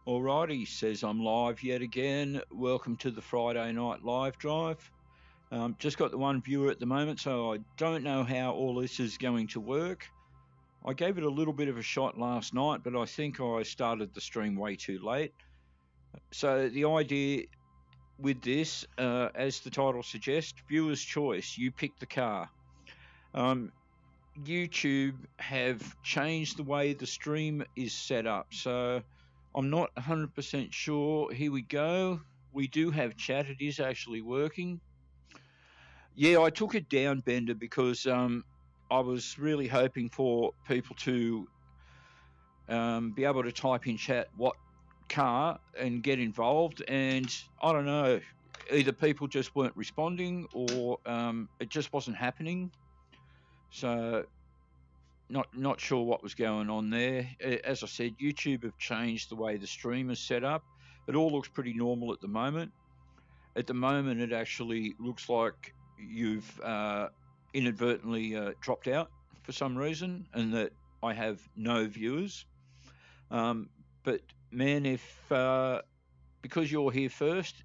Alrighty, says I'm live yet again. Welcome to the Friday night live drive. Just got the one viewer at the moment, so I don't know how all this is going to work. I gave it a little bit of a shot last night, but I think I started the stream way too late. So the idea with this, as the title suggests, viewer's choice. You pick the car. YouTube have changed the way the stream is set up, so I'm not 100% sure. Here we go. We do have chat. It is actually working. Yeah, I took it down, Bender, because I was really hoping for people to be able to type in chat what car and get involved. And I don't know, either people just weren't responding or it just wasn't happening. So not sure what was going on there. As I said, YouTube have changed the way the stream is set up. It all looks pretty normal at the moment. At the moment, it actually looks like you've inadvertently dropped out for some reason and that I have no viewers. But man, if because you're here first,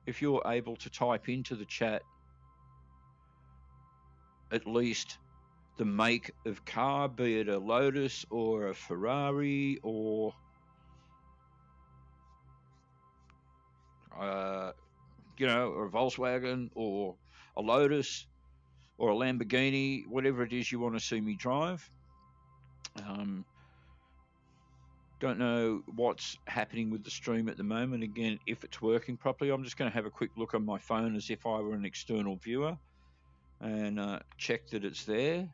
if you're able to type into the chat at least the make of car, be it a Lotus or a Ferrari or or a Volkswagen or a Lotus or a Lamborghini, whatever it is you want to see me drive. Don't know what's happening with the stream at the moment. Again, if it's working properly, I'm just going to have a quick look on my phone as if I were an external viewer and check that it's there.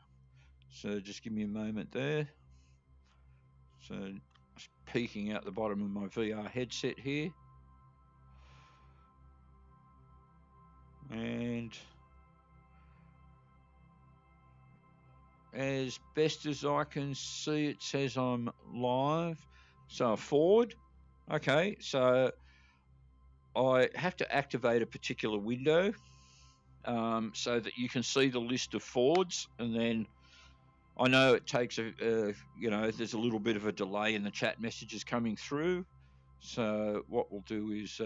So just give me a moment there. So just peeking out the bottom of my VR headset here. And as best as I can see, it says I'm live. So forward. Okay, so I have to activate a particular window so that you can see the list of Fords, and then I know it takes there's a little bit of a delay in the chat messages coming through. So what we'll do is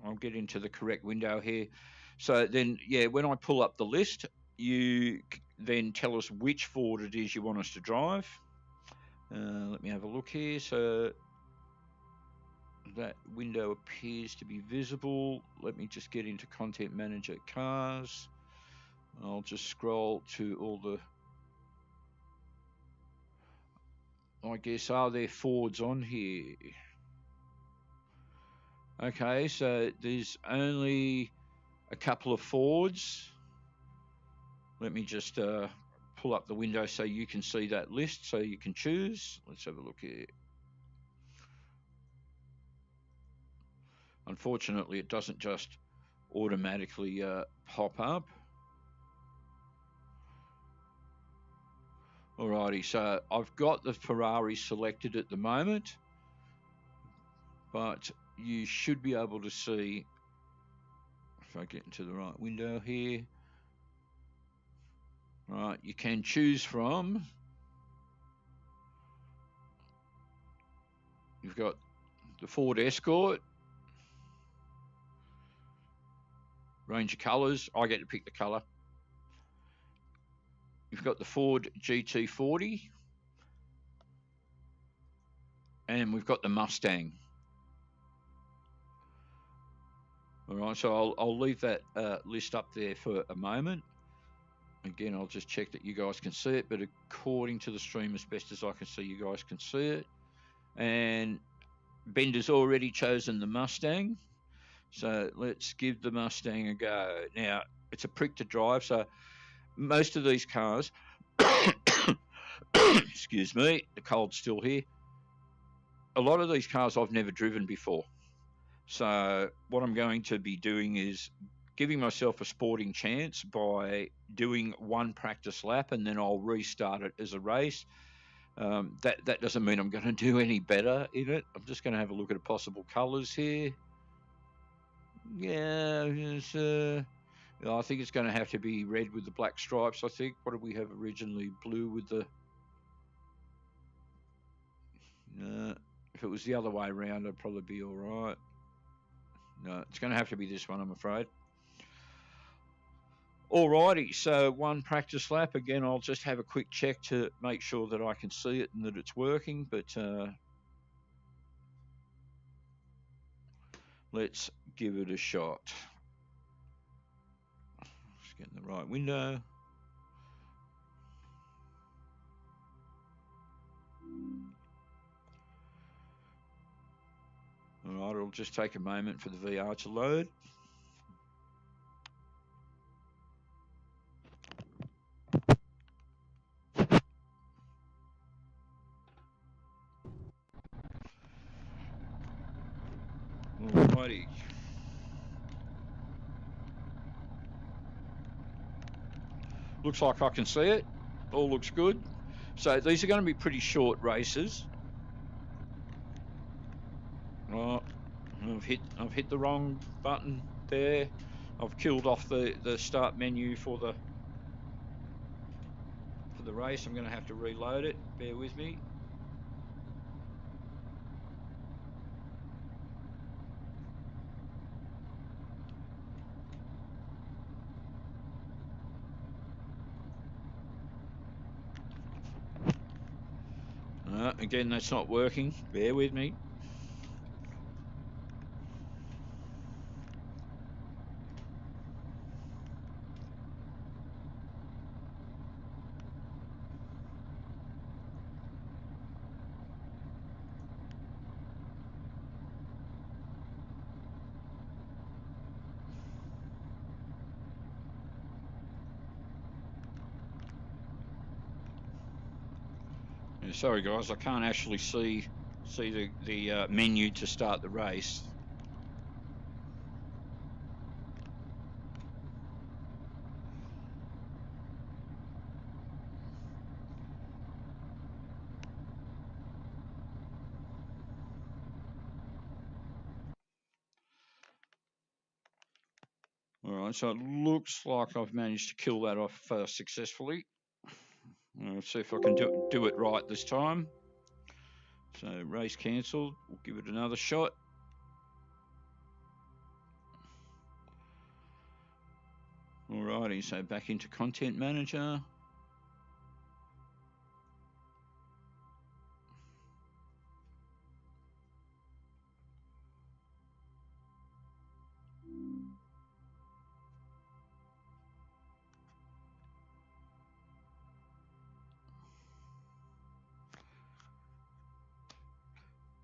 I'll get into the correct window here. So then, yeah, when I pull up the list, you then tell us which Ford it is you want us to drive. Let me have a look here. So that window appears to be visible. Let me just get into Content Manager Cars. I'll just scroll to all the, I guess, are there Fords on here? Okay, so there's only a couple of Fords. Let me just pull up the window so you can see that list, so you can choose. Let's have a look here. Unfortunately, it doesn't just automatically pop up. Alrighty, so I've got the Ferrari selected at the moment, but you should be able to see, if I get into the right window here, right, you can choose from, you've got the Ford Escort, range of colours, I get to pick the colour. You've got the Ford GT40, and we've got the Mustang. All right, so I'll leave that list up there for a moment. Again, I'll just check that you guys can see it, but according to the stream, as best as I can see, you guys can see it. And Bender's already chosen the Mustang, so let's give the Mustang a go. Now, it's a prick to drive, so most of these cars, excuse me, the cold's still here. A lot of these cars I've never driven before. So what I'm going to be doing is giving myself a sporting chance by doing one practice lap, and then I'll restart it as a race. That doesn't mean I'm going to do any better in it. I'm just going to have a look at the possible colours here. Yeah, I think it's going to have to be red with the black stripes, I think. What did we have originally? Blue with the... If it was the other way around, I'd probably be all right. No, it's going to have to be this one, I'm afraid. Alrighty, so one practice lap. Again, I'll just have a quick check to make sure that I can see it and that it's working, but let's give it a shot. Just getting the right window. Alright, it'll just take a moment for the VR to load. Alrighty. Looks like I can see it. All looks good. So these are going to be pretty short races. Oh, I've hit the wrong button there. I've killed off the start menu for the race. I'm going to have to reload it. Bear with me. Again, that's not working. Bear with me. Yeah, sorry guys, I can't actually see the menu to start the race. All right, so it looks like I've managed to kill that off successfully. Let's see if I can do it right this time. So race cancelled. We'll give it another shot. Alrighty, so back into Content Manager.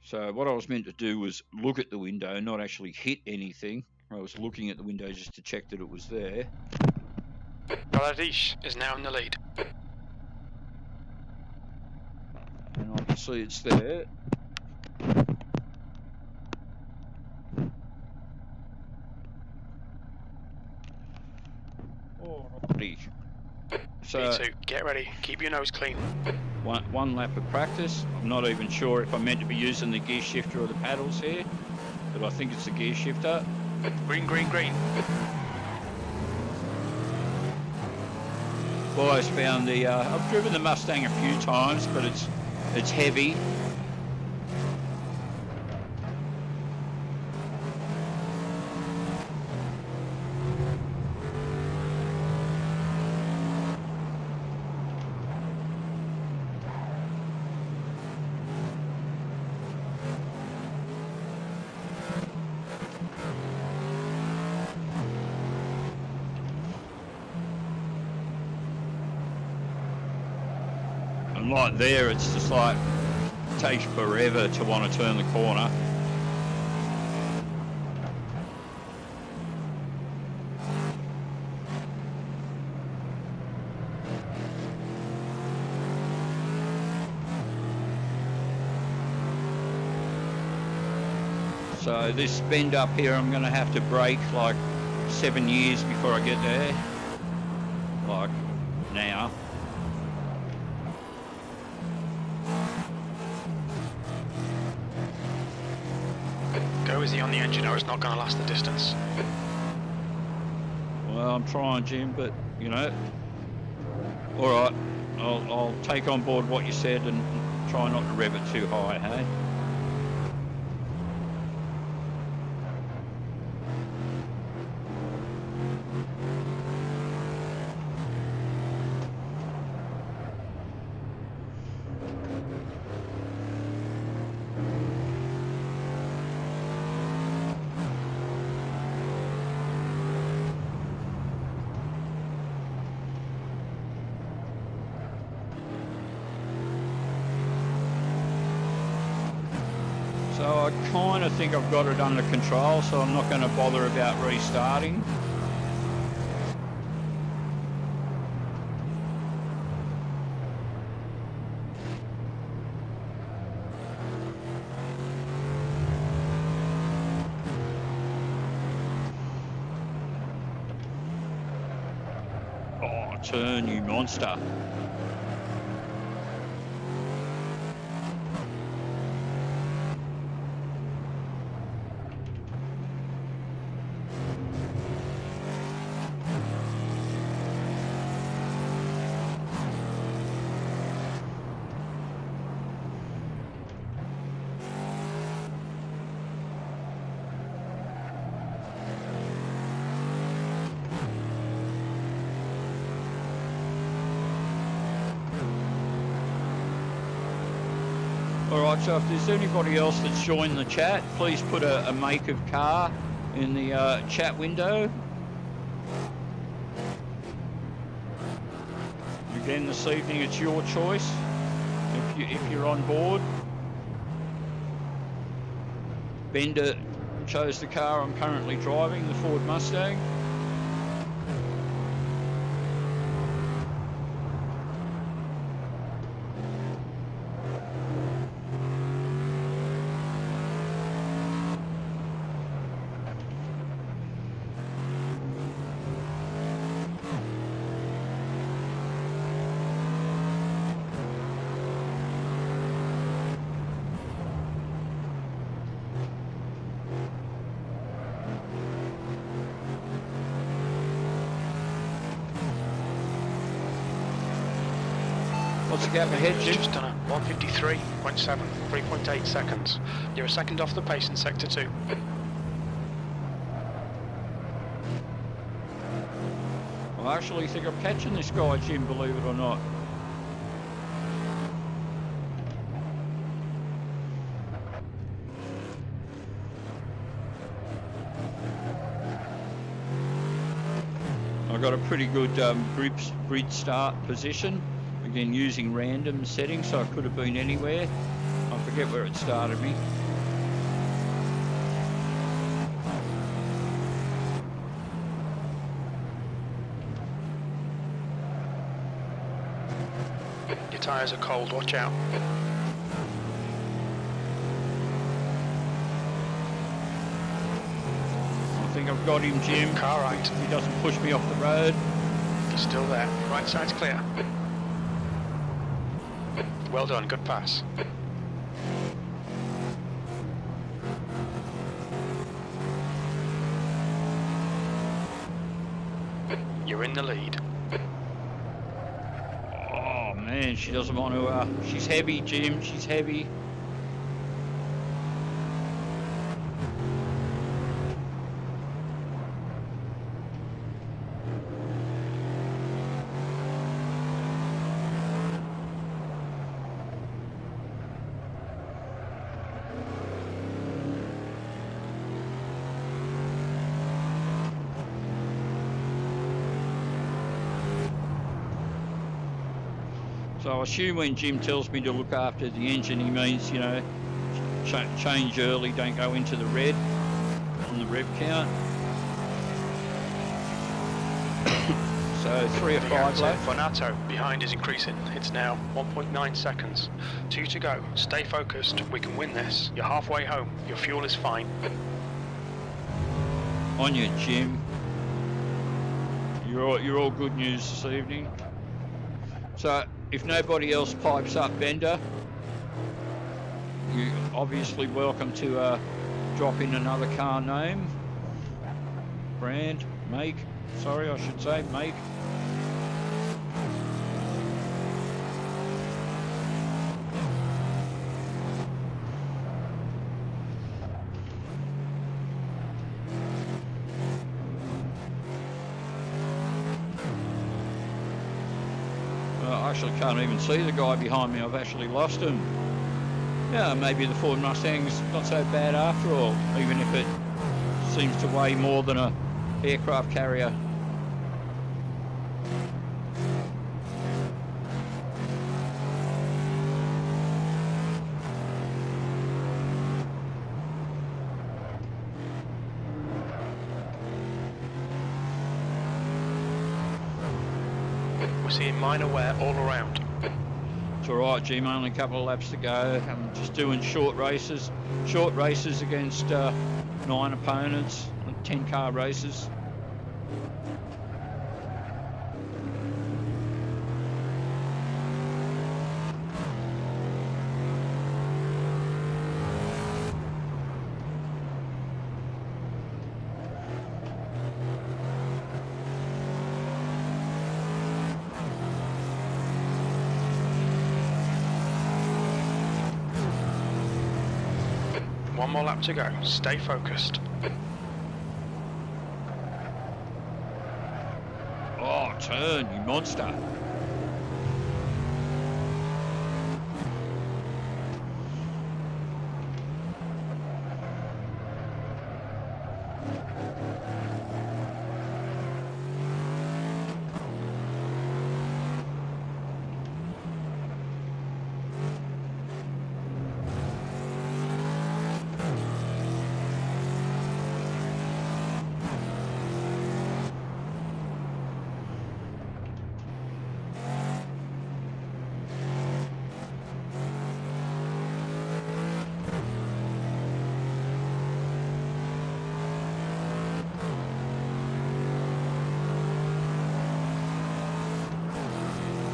So what I was meant to do was look at the window, not actually hit anything. I was looking at the window just to check that it was there. Bangladesh is now in the lead. And I can see it's there. Alrighty. So B2, get ready. Keep your nose clean. One lap of practice. I'm not even sure if I'm meant to be using the gear shifter or the paddles here, but I think it's the gear shifter. Green, green, green. Boys found the. I've driven the Mustang a few times, but it's heavy. And like there, it's just like it takes forever to want to turn the corner. So this bend up here, I'm going to have to brake like 7 years before I get there. Like now. Go easy on the engine or it's not going to last the distance. Well, I'm trying, Jim, but you know. All right, I'll take on board what you said and try not to rev it too high, hey? So I kind of think I've got it under control, so I'm not going to bother about restarting. Oh, turn, you monster. Alright, so if there's anybody else that's joined the chat, please put a make of car in the chat window. Again, this evening it's your choice if you're on board. Bender chose the car I'm currently driving, the Ford Mustang. What's the gap ahead, Jim? Just done a 153.7, 3.8 seconds. You're a second off the pace in sector 2. I actually think I'm catching this guy, Jim, believe it or not. I got a pretty good grid start position. Again, using random settings, so I could have been anywhere. I forget where it started me. Your tyres are cold, watch out. I think I've got him, Jim. Car right. If he doesn't push me off the road. He's still there. Right side's clear. Well done, good pass. You're in the lead. Oh man, she doesn't want to, she's heavy, Jim, she's heavy. So I assume when Jim tells me to look after the engine, he means, you know, change early, don't go into the red on the rev count. So 3 or 5 left. Bonato behind is increasing. It's now 1.9 seconds. 2 to go. Stay focused. We can win this. You're halfway home. Your fuel is fine. On you, Jim. You're all good news this evening. So if nobody else pipes up, Bender, you're obviously welcome to drop in another car name, brand, make, sorry I should say, make. I actually can't even see the guy behind me. I've actually lost him. Yeah, maybe the Ford Mustang's not so bad after all, even if it seems to weigh more than a aircraft carrier. We're seeing minor wear all around. It's all right, Jim. Only a couple of laps to go. I'm just doing short races against 9 opponents, 10-car races. One more lap to go. Stay focused. Oh, turn, you monster.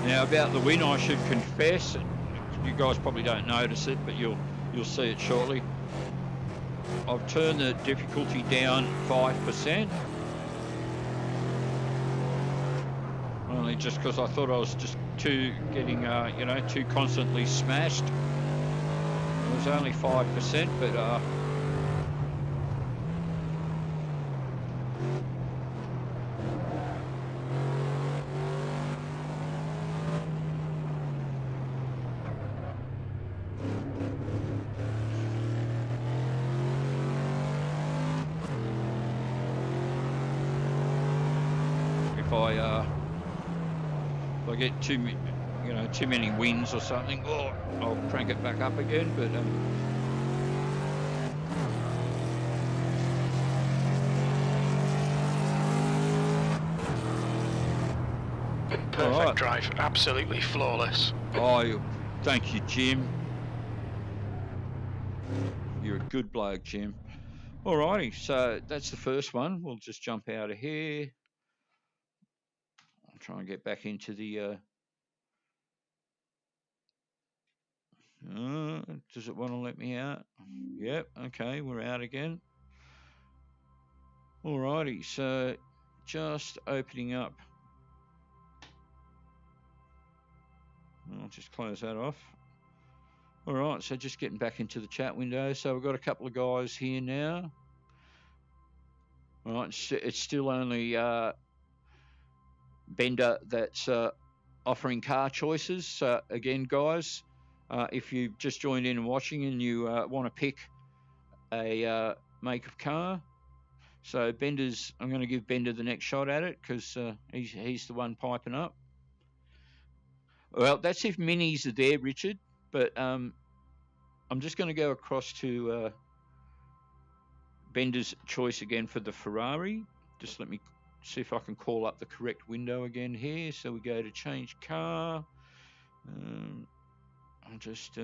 Now about the win, I should confess, you guys probably don't notice it, but you'll see it shortly. I've turned the difficulty down 5%. Only just because I thought I was just too constantly smashed. It was only 5%, but if I get too many wins or something, I'll crank it back up again. But perfect drive, absolutely flawless. Oh, thank you, Jim. You're a good bloke, Jim. Alrighty, so that's the first one. We'll just jump out of here. I'll try and get back into the. Does it want to let me out? Yep. Okay, we're out again. Alrighty, so just opening up. I'll just close that off. All right, so just getting back into the chat window. So we've got a couple of guys here now. All right, it's still only Bender that's offering car choices. So again, guys, if you've just joined in and watching and you want to pick a make of car, so Bender's, I'm going to give Bender the next shot at it because he's the one piping up. Well, that's if minis are there, Richard, but I'm just going to go across to Bender's choice again for the Ferrari. Just let me see if I can call up the correct window again here. So we go to change car. I'll just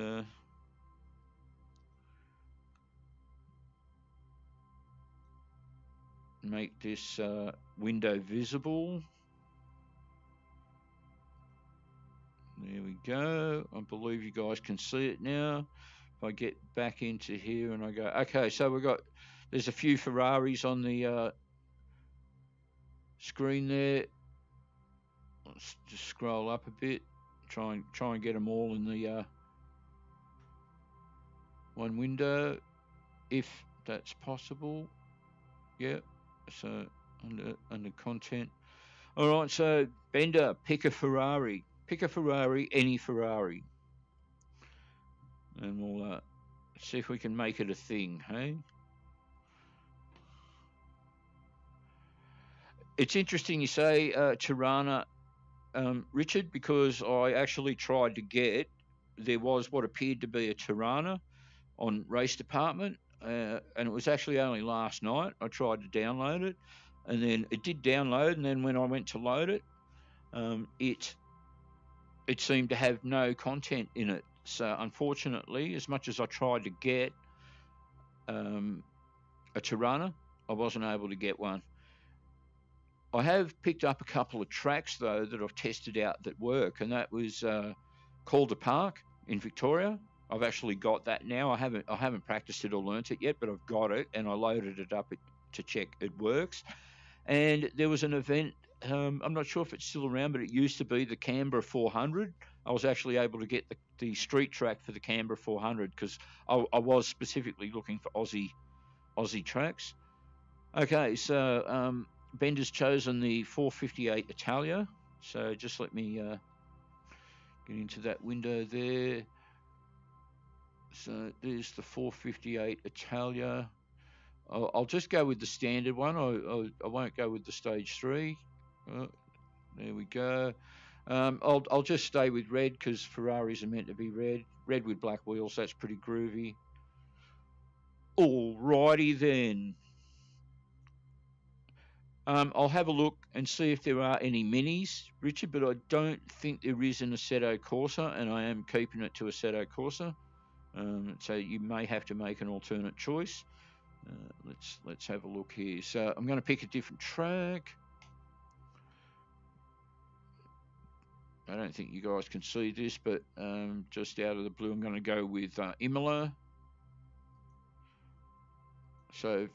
make this window visible. There we go. I believe you guys can see it now. If I get back into here and I go, okay, so there's a few Ferraris on the screen there. Let's just scroll up a bit. Try and get them all in the one window, if that's possible. Yep. So under content. All right. So Bender, pick a Ferrari. Pick a Ferrari, any Ferrari, and we'll see if we can make it a thing. Hey. It's interesting you say Tirana, Richard, because I actually tried to get. There was what appeared to be a Tirana on Race Department, and it was actually only last night. I tried to download it, and then it did download, and then when I went to load it, it it seemed to have no content in it. So unfortunately, as much as I tried to get a Tirana, I wasn't able to get one. I have picked up a couple of tracks though that I've tested out that work, and that was Calder Park in Victoria. I've actually got that now. I haven't practiced it or learnt it yet, but I've got it, and I loaded it up to check it works. And there was an event. I'm not sure if it's still around, but it used to be the Canberra 400. I was actually able to get the street track for the Canberra 400 because I was specifically looking for Aussie tracks. Okay, so Bender's chosen the 458 Italia. So just let me get into that window there. So there's the 458 Italia. I'll just go with the standard one. I won't go with the stage 3. There we go. I'll just stay with red because Ferraris are meant to be red. Red with black wheels, that's pretty groovy. Alrighty then. I'll have a look and see if there are any minis, Richard, but I don't think there is an Assetto Corsa, and I am keeping it to Assetto Corsa. So you may have to make an alternate choice. Let's have a look here. So I'm going to pick a different track. I don't think you guys can see this, but just out of the blue, I'm going to go with Imola. So,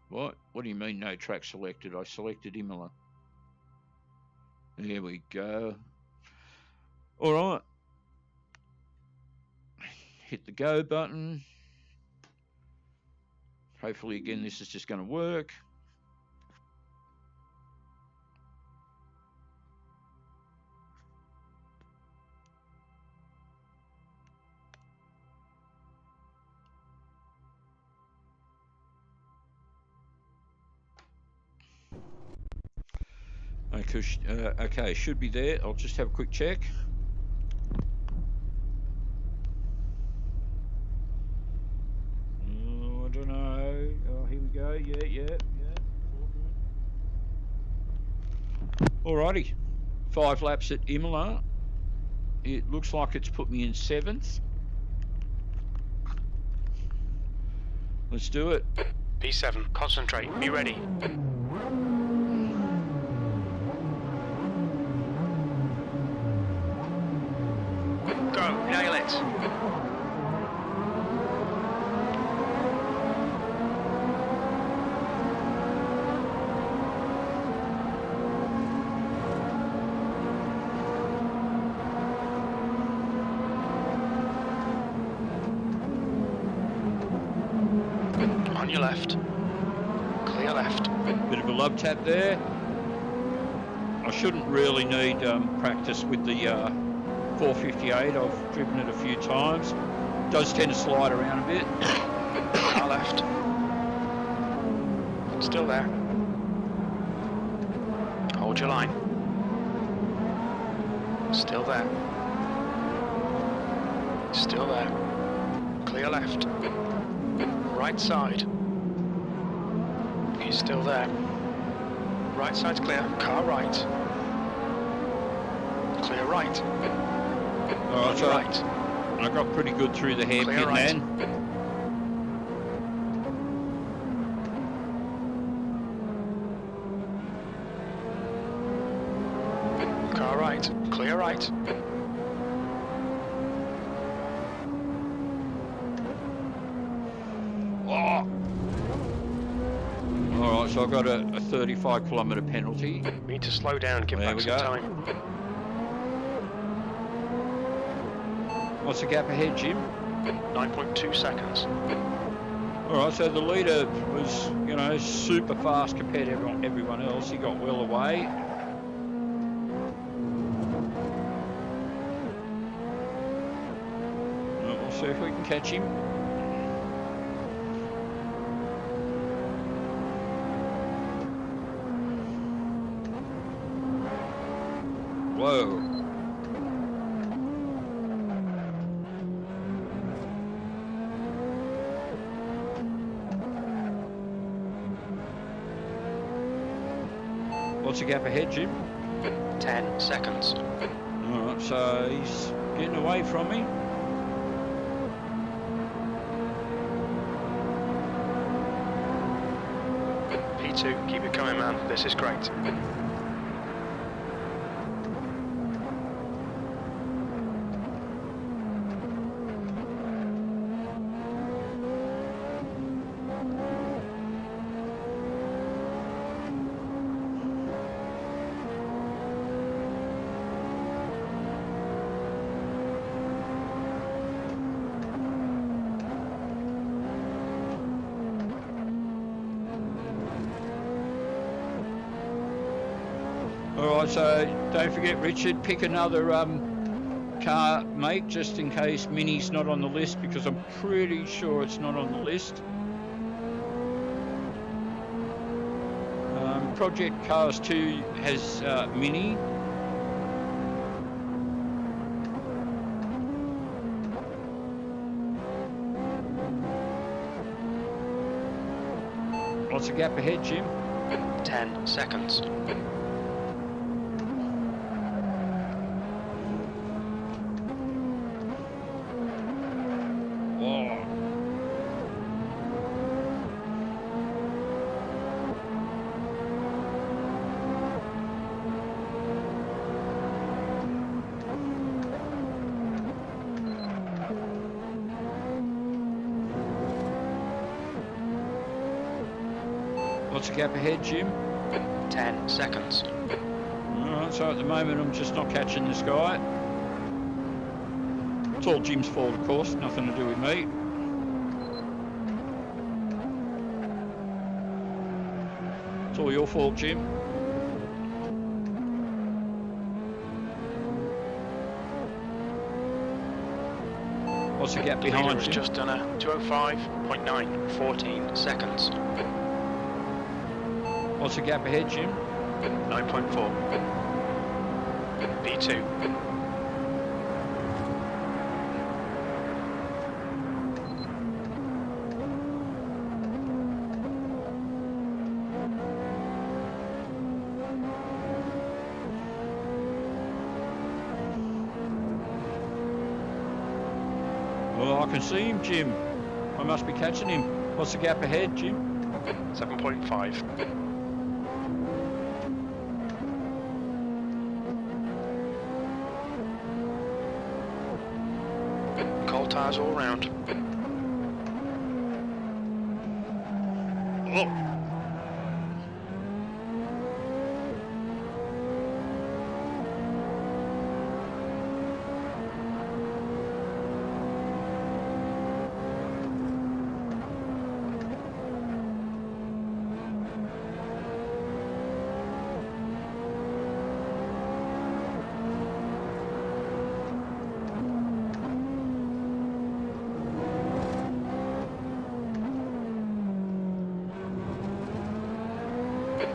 what do you mean no track selected? I selected Imola. There we go. All right. Hit the go button. Hopefully, again, this is just going to work. Okay, should be there. I'll just have a quick check. Oh, I don't know. Oh, here we go. Yeah. Alrighty. 5 laps at Imola. It looks like it's put me in 7th. Let's do it. P7, concentrate, be ready. Go, nail it. On your left. Clear left. Bit of a love tap there. I shouldn't really need practice with the 458. I've driven it a few times. It does tend to slide around a bit. Car left. Still there. Hold your line. Still there. Still there. Clear left. Right side. He's still there. Right side's clear. Car right. Clear right. All right, so right. I got pretty good through the hairpin Clear right. then. Car right. Clear right. Oh. All right, so I've got a 35-kilometre penalty. We need to slow down, give There back we some go. time. What's the gap ahead, Jim? 9.2 seconds. All right, so the leader was, super fast compared to everyone else. He got well away. We'll see if we can catch him. Whoa. What's the gap ahead, Jim? 10 seconds. Alright, so he's getting away from me. P2, keep it coming, man. This is great. Alright, so don't forget, Richard, pick another car make just in case Mini's not on the list, because I'm pretty sure it's not on the list. Project Cars 2 has Mini. Lots of gap ahead, Jim. 10 seconds. Lots of gap ahead, Jim. 10 seconds. Alright, so at the moment I'm just not catching this guy. It's all Jim's fault, of course, nothing to do with me. It's all your fault, Jim. What's the gap behind Leader you? has just done a 205.9, 14 seconds. What's the gap ahead, Jim? 9.4. P2. Well, I can see him, Jim. I must be catching him. What's the gap ahead, Jim? 7.5. Cold tires all round. Oh.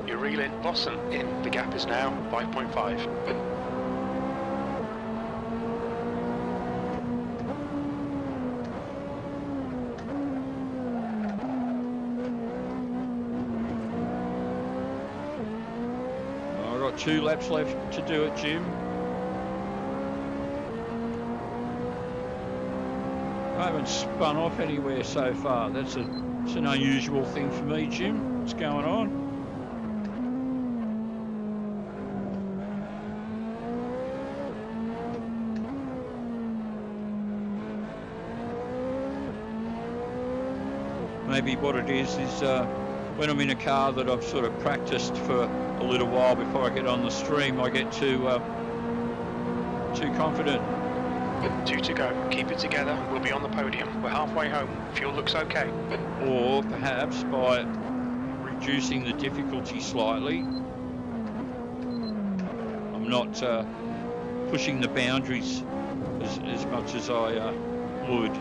You're reeling Orsum in. The gap is now 5.5. I've got 2 laps left to do it, Jim. I haven't spun off anywhere so far. It's an unusual thing for me, Jim. What's going on? Maybe what it is when I'm in a car that I've sort of practiced for a little while before I get on the stream, I get too confident. 2 to go. Keep it together. We'll be on the podium. We're halfway home. Fuel looks okay. Or perhaps by reducing the difficulty slightly, I'm not pushing the boundaries as much as I would.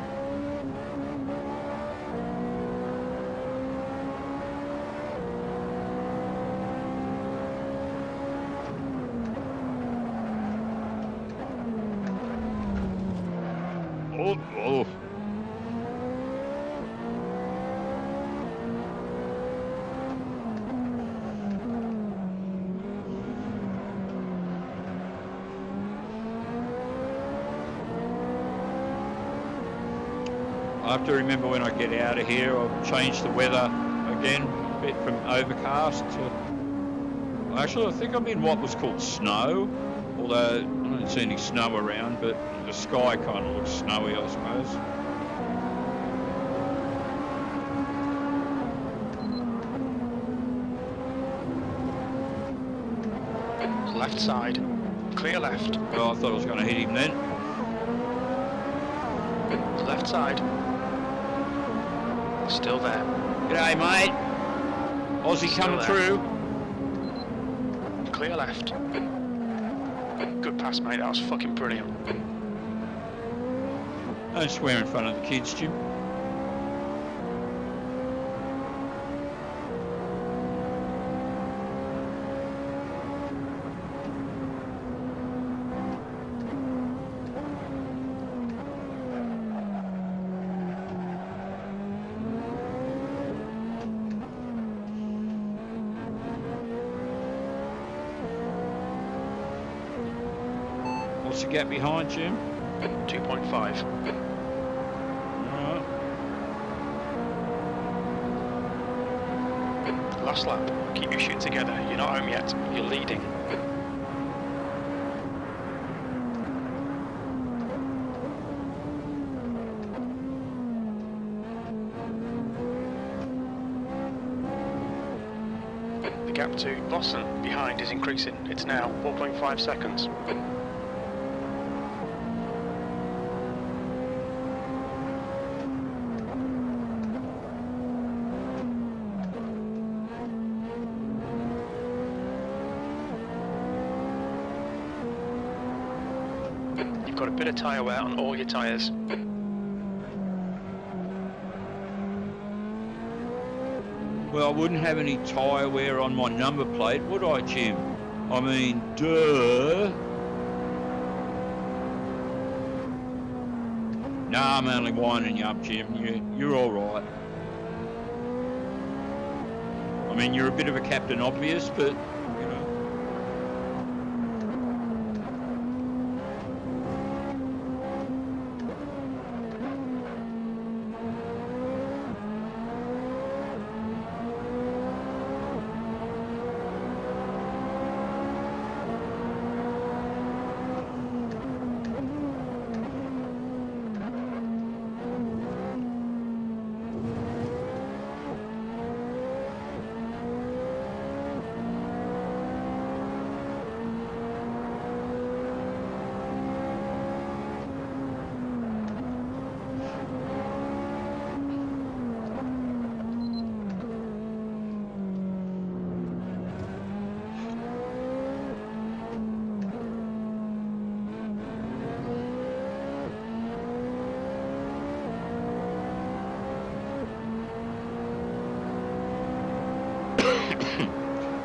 Oh. I have to remember when I get out of here, I'll change the weather again, a bit from overcast to... Actually, I think I'm in what was called snow, although I don't see any snow around, but the sky kind of looks snowy, I suppose. Left side. Clear left. Well, I thought I was going to hit him then. Left side. Still there. G'day, mate. Aussie Still coming there. through. Clear left. Good pass, mate. That was fucking brilliant. Don't swear in front of the kids, Jim. What's the gap behind, Jim? 2.5. Alright. Last lap. Keep your shit together. You're not home yet. You're leading. The gap to Lawson behind is increasing. It's now 4.5 seconds. You've got a bit of tyre wear on all your tyres. Well, I wouldn't have any tyre wear on my number plate, would I, Jim? I mean, duh. Nah, I'm only winding you up, Jim. You're all right. I mean, you're a bit of a Captain Obvious, but, you know.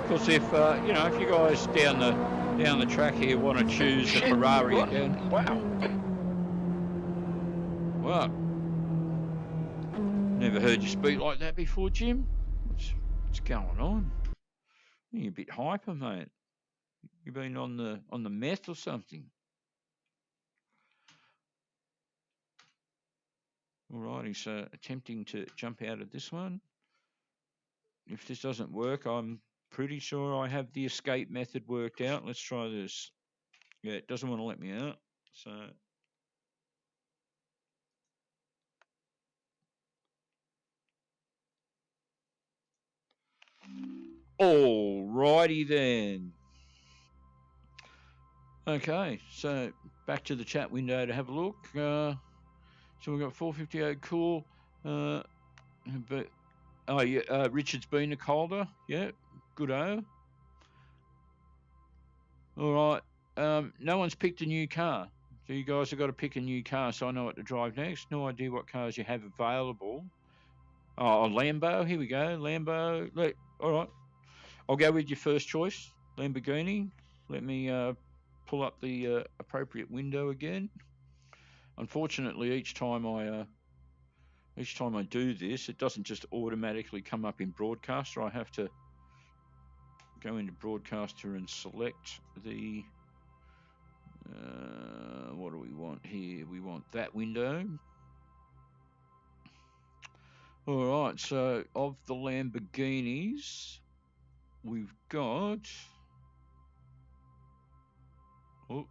Because if you know, if you guys down the track here want to choose the Ferrari What? again, Wow. well, never heard you speak like that before, Jim. What's going on? You're a bit hyper, mate. You been on the meth or something? Alrighty, so attempting to jump out of this one. If this doesn't work, I'm pretty sure I have the escape method worked out. Let's try this. Yeah, it doesn't want to let me out. So, alrighty then. Okay, so back to the chat window to have a look. So we've got 458 cool. But oh yeah, Richard's been a Calder. Yeah, good-o. All right. No one's picked a new car. So you guys have got to pick a new car so I know what to drive next. No idea what cars you have available. Oh, a Lambo. Here we go. Lambo. Look, all right. I'll go with your first choice, Lamborghini. Let me pull up the appropriate window again. Unfortunately, each time I do this, it doesn't just automatically come up in Broadcaster. I have to go into Broadcaster and select the what do we want here? We want that window. All right, so of the Lamborghinis, we've got... Oh.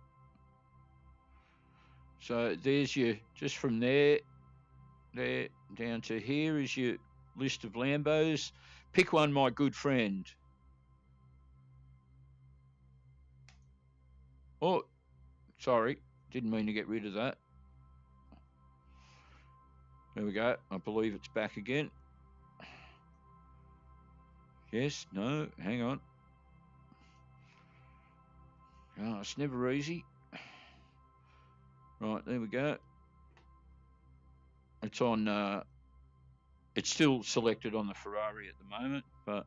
So there's your, just from there down to here is your list of Lambos. Pick one, my good friend. Oh, sorry, didn't mean to get rid of that. There we go. I believe it's back again. Yes, no, hang on. Oh, it's never easy. Right, there we go. It's on, it's still selected on the Ferrari at the moment, but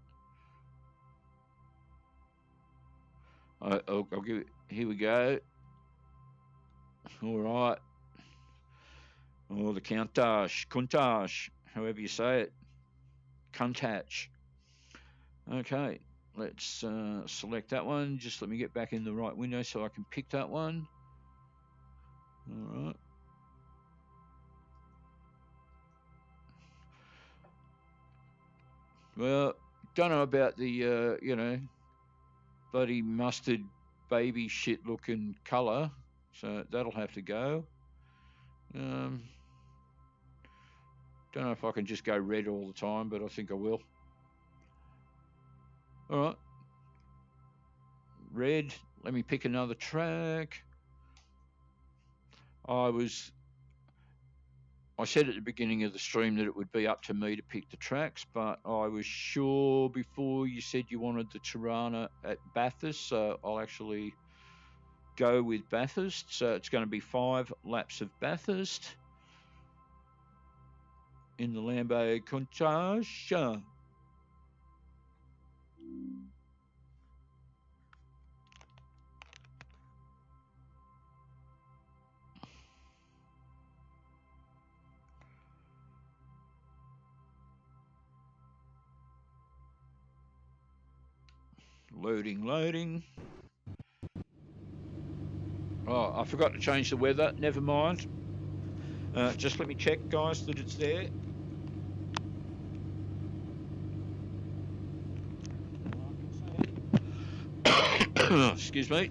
I'll give it, here we go. All right. Oh, the Countach, however you say it. Countach. Okay, let's select that one. Just let me get back in the right window so I can pick that one. All right. Well, don't know about the, you know, bloody mustard baby shit looking colour, so that'll have to go. Don't know if I can just go red all the time, but I think I will. All right. Red. Let me pick another track. I said at the beginning of the stream that it would be up to me to pick the tracks, but I was sure before you said you wanted the Tirana at Bathurst, so I'll actually go with Bathurst. So it's going to be 5 laps of Bathurst in the Lambo Countach. Loading. Oh, I forgot to change the weather. Never mind. Just let me check, guys, that it's there. Excuse me.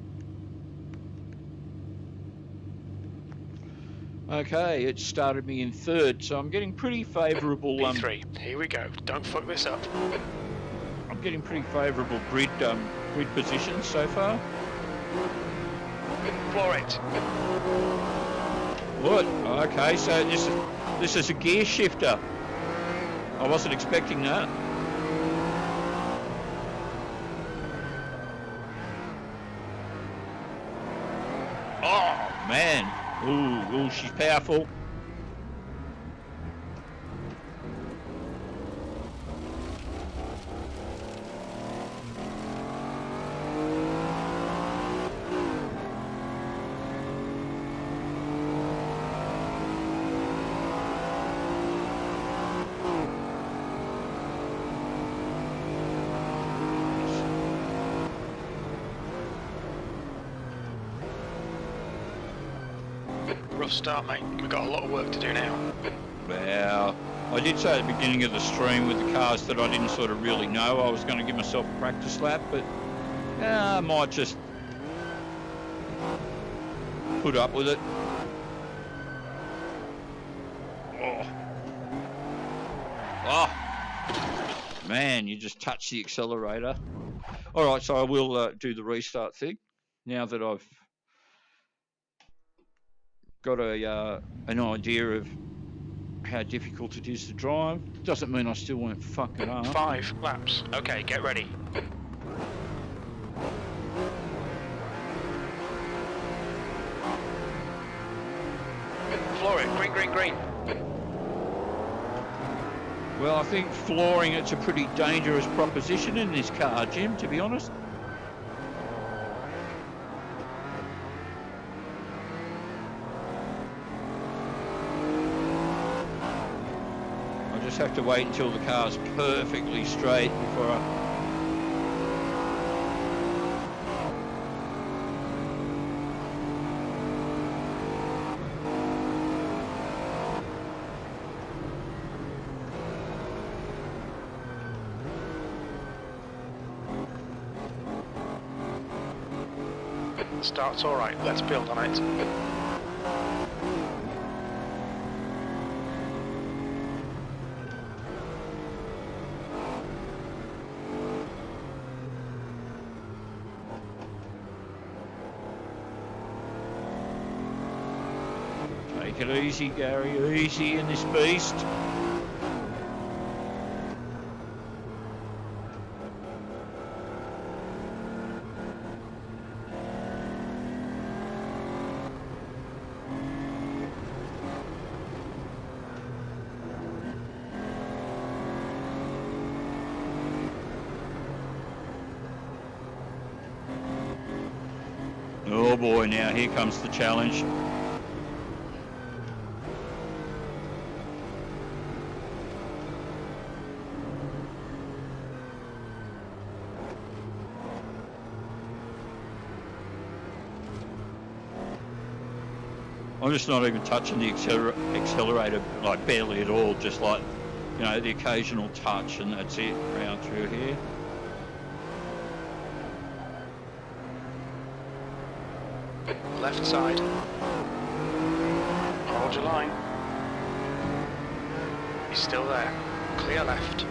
Okay, it started me in 3rd, so I'm getting pretty favourable. P3, here we go. Don't fuck this up. I'm getting pretty favourable grid positions so far. Floor it. What? Okay, so this is a gear shifter. I wasn't expecting that. Oh man! Ooh, she's powerful. Rough start, mate. We've got a lot of work to do now. Well, I did say at the beginning of the stream with the cars that I didn't sort of really know. I was going to give myself a practice lap, but I might just put up with it. Oh, man, you just touched the accelerator. All right, so I will do the restart thing now that I've got an idea of how difficult it is to drive. Doesn't mean I still won't fuck it up. 5 laps. Okay, get ready. Floor it. Green. Well, I think flooring it's a pretty dangerous proposition in this car, Jim, to be honest. I just have to wait until the car's perfectly straight before I... Start's alright, let's build on it. Take it easy, Gary, easy in this beast. Oh boy, now here comes the challenge. I'm just not even touching the accelerator, like barely at all, just like, you know, the occasional touch, and that's it, round through here. Left side. Hold your line. He's still there. Clear left.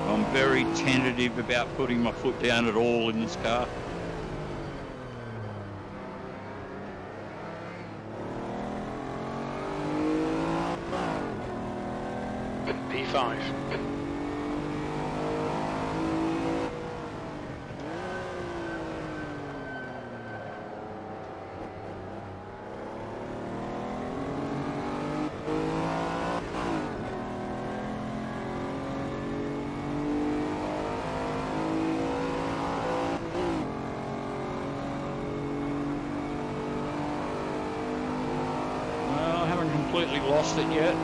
I'm very tentative about putting my foot down at all in this car. P5. Well, I haven't completely lost it yet.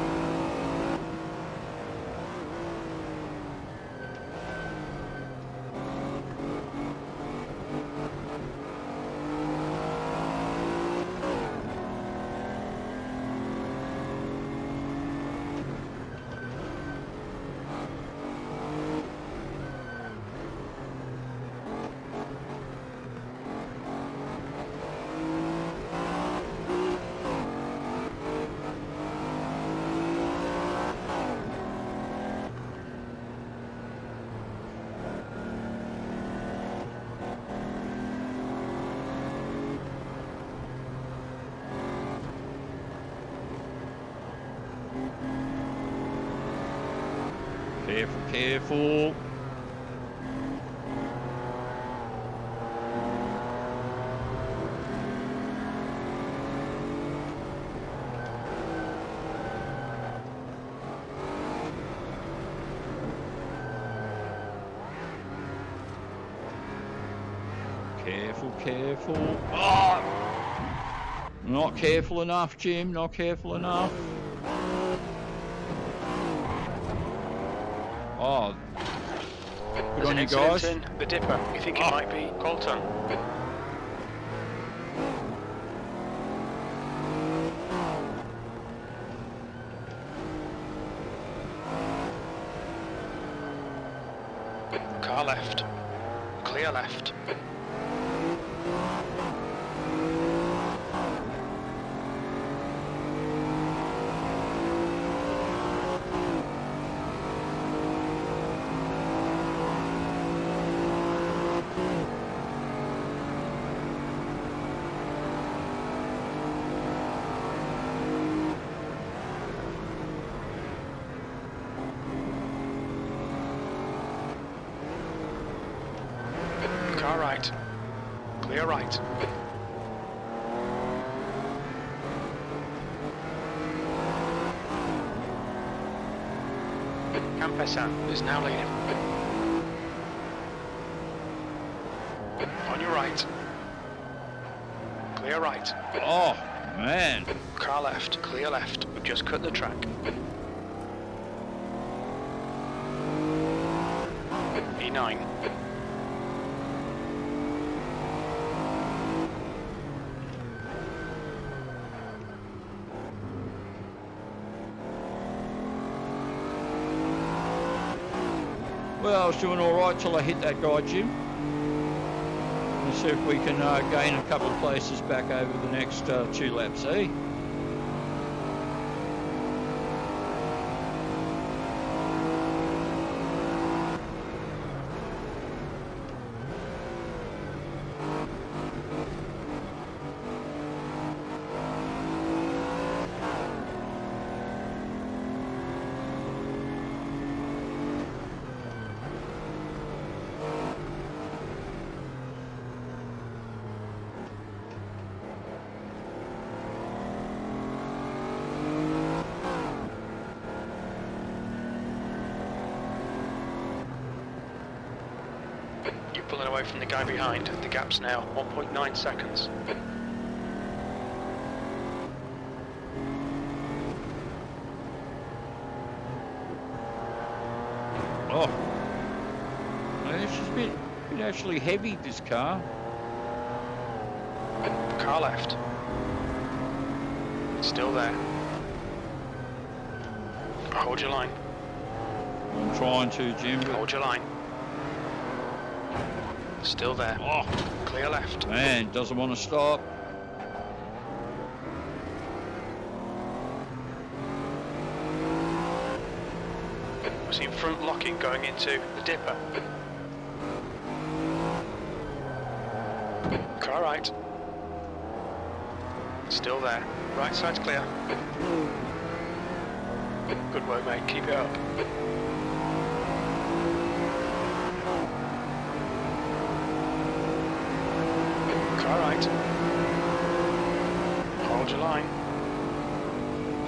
Careful, careful. Careful, careful. Oh! Not careful enough, Jim. Not careful enough. Oh, good on you guys. In the dipper. You think it might be Colton? Car left. Clear left. Car right. Clear right. Campesan is now leading. Clear right. Oh, man. Car left. Clear left. We've just cut the track. E9. Well, I was doing all right till I hit that guy, Jim. Let's see if we can gain a couple of places back over the next 2 laps, eh? You're pulling away from the guy behind. The gap's now 1.9 seconds. Oh. It's just a bit actually heavy, this car. Car left. Still there. Hold your line. I'm trying to, Jim, but... Hold your line. Still there. Oh, Clear left. man, doesn't want to stop. Was he in front locking going into the dipper? Car right. Still there. Right side's clear. Good work, mate. Keep it up. Car right. Hold your line.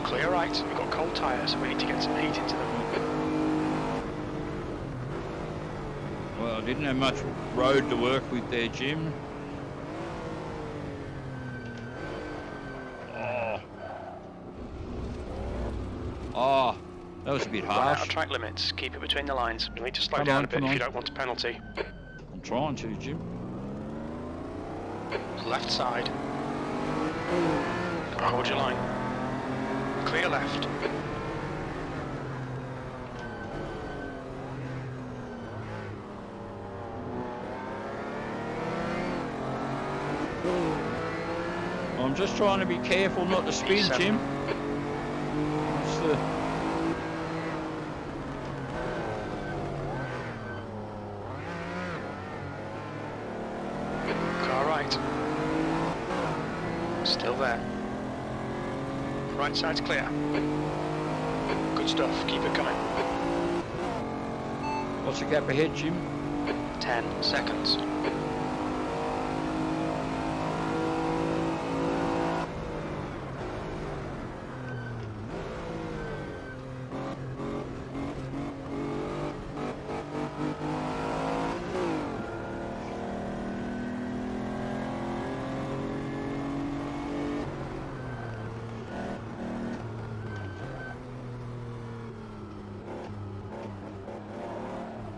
Clear right. We've got cold tyres, so we need to get some heat into them. Well, I didn't have much road to work with there, Jim. Oh, that was a bit harsh. Our track limits. Keep it between the lines. You'll need to slow down a bit if you don't want a penalty. I'm trying to, Jim. Left side. Hold your line. Clear left. I'm just trying to be careful not to spin, E7. Jim. It's the... Car right. Still there. Right side's clear. Good stuff. Keep it coming. What's the gap ahead, Jim? 10 seconds.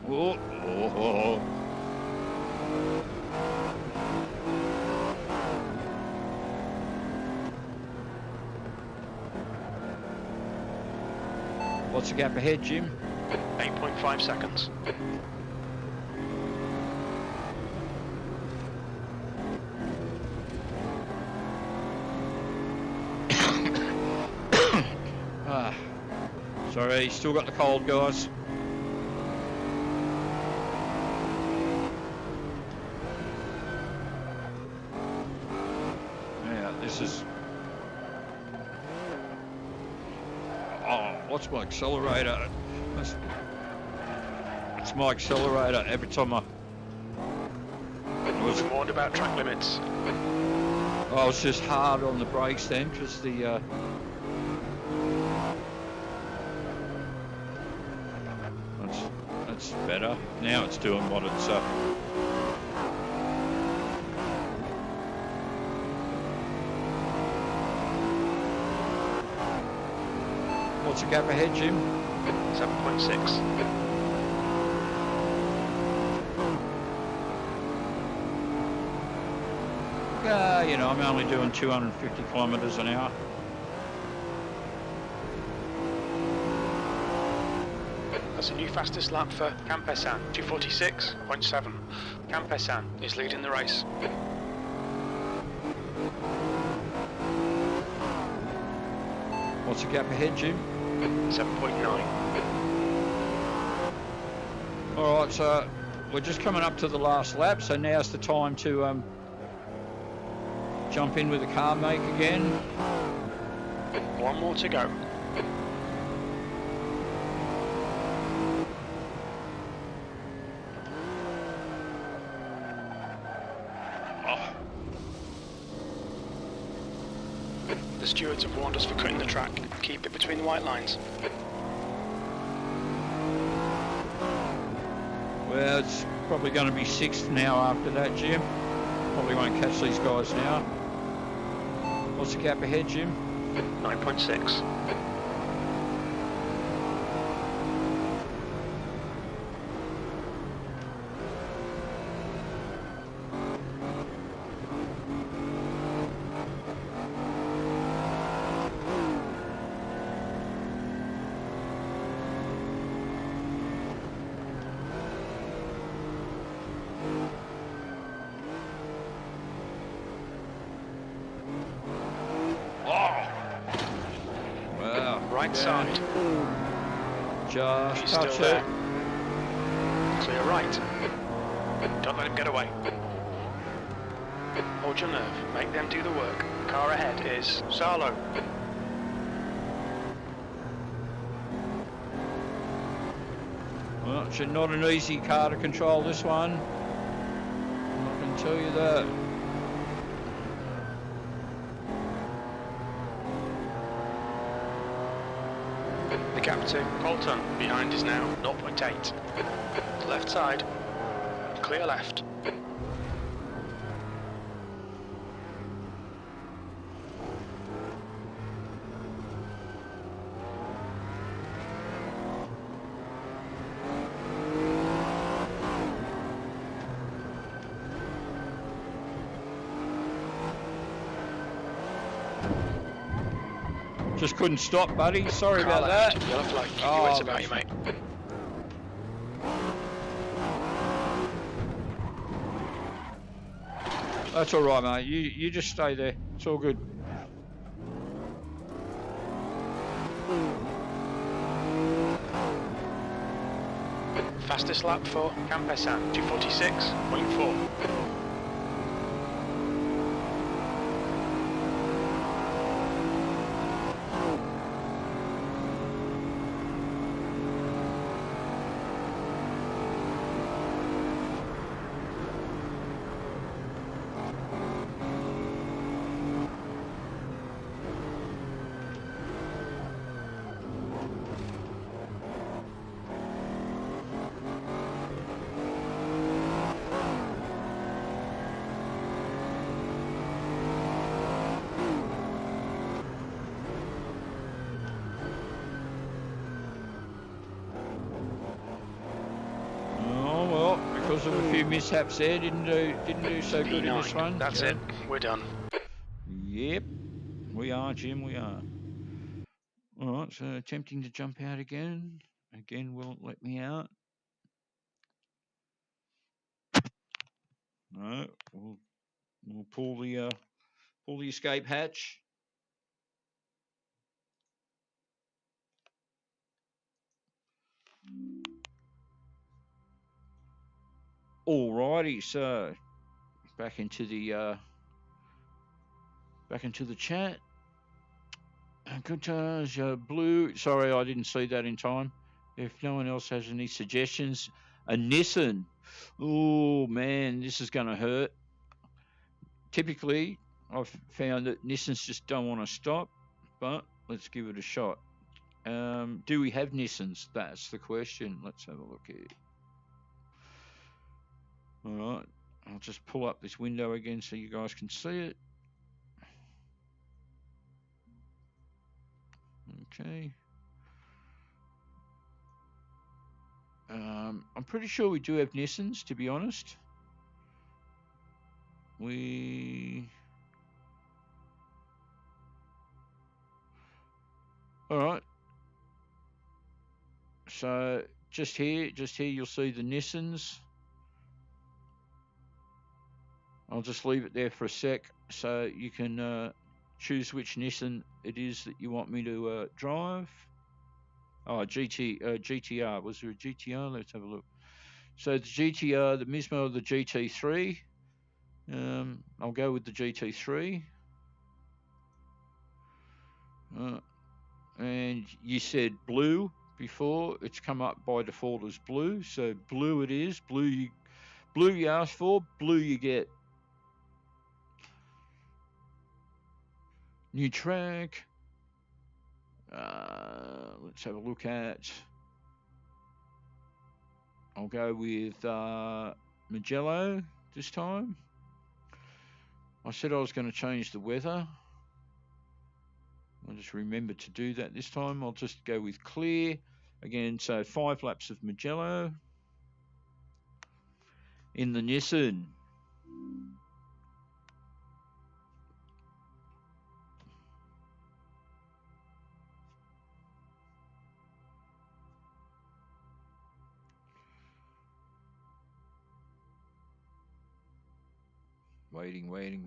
Oh, oh, oh. What's the gap ahead, Jim? 8.5 seconds. Sorry, still got the cold, guys. Yeah, this is... Oh, what's my accelerator? It's my accelerator every time I was warned about track limits. I was just hard on the brakes then because the that's better. Now it's doing what it's What's the gap ahead, Jim? 7.6. You know, I'm only doing 250 kilometres an hour. That's a new fastest lap for Campesan, 246.7. Campesan is leading the race. What's the gap ahead, Jim? 7.9. All right, so we're just coming up to the last lap, so now's the time to jump in with the car make again. One more to go. The stewards have warned us for cutting the track. Keep it between the white lines. Well, it's probably going to be 6th now after that, Jim. Probably won't catch these guys now. What's the gap ahead, Jim? 9.6. Right side. Just He's touch still it. there. Clear right. Don't let him get away. Hold your nerve. Make them do the work. Car ahead is Salo. Well, it's not an easy car to control, this one. I can tell you that. The gap to Colton behind is now 0.8. Left side. Clear left. Just couldn't stop, buddy. Sorry Car about left. that. Yellow flag. Keep your Oh, wits about you, mate. That's all right, mate. You just stay there. It's all good. Fastest lap for Campesan, 246.4. Because of a few mishaps there, didn't do so good in this one. That's it. We're done. Yep, we are, Jim. We are. All right, so attempting to jump out again. Again, won't let me out. No, we'll pull the escape hatch. Alrighty, so back into the chat. Good blue. Sorry, I didn't see that in time. If no one else has any suggestions, a Nissan. Oh man, this is going to hurt. Typically, I've found that Nissans just don't want to stop, but let's give it a shot. Do we have Nissans? That's the question. Let's have a look here. All right, I'll just pull up this window again so you guys can see it. Okay. I'm pretty sure we do have Nissans, to be honest. All right. So just here you'll see the Nissans. I'll just leave it there for a sec so you can choose which Nissan it is that you want me to drive. Oh, GTR. Was there a GTR? Let's have a look. So the GTR, the Mismo, the GT3. I'll go with the GT3. And you said blue before. It's come up by default as blue. So blue it is. Blue you asked for. Blue you get. New track. Let's have a look at. I'll go with Magello this time. I said I was going to change the weather. I just remembered to do that this time. I'll just go with clear. Again, so 5 laps of Magello. In the Nissan.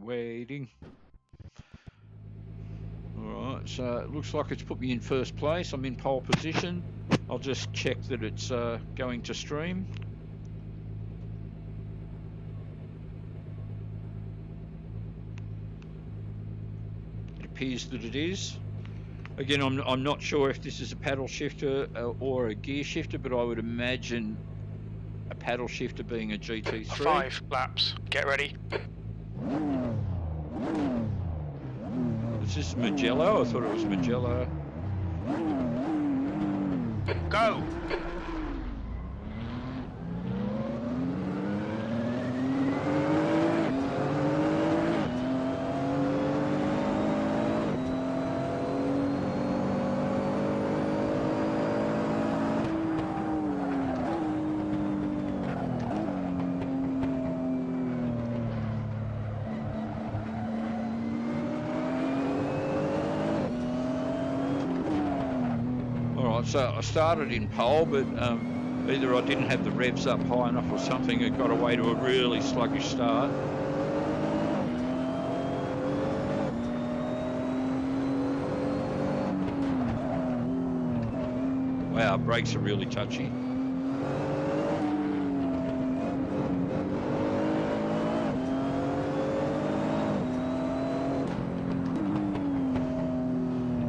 Waiting. Alright, so it looks like it's put me in first place. I'm in pole position. I'll just check that it's going to stream. It appears that it is. Again, I'm not sure if this is a paddle shifter or a gear shifter, but I would imagine a paddle shifter being a GT3. 5 laps. Get ready. Is this Magello? I thought it was Magello. Go! So I started in pole, but either I didn't have the revs up high enough or something. It got away to a really sluggish start. Wow, brakes are really touchy.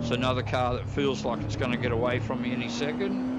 It's another car that feels like it's going to get away from me any second.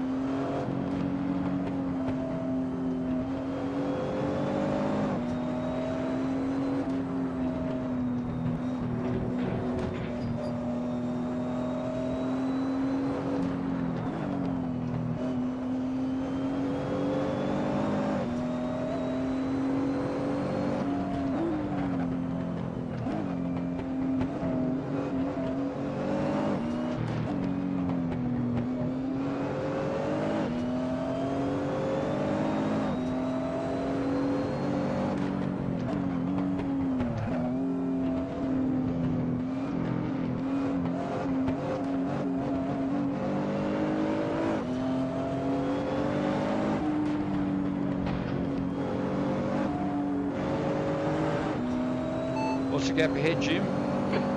What's the gap ahead, Jim?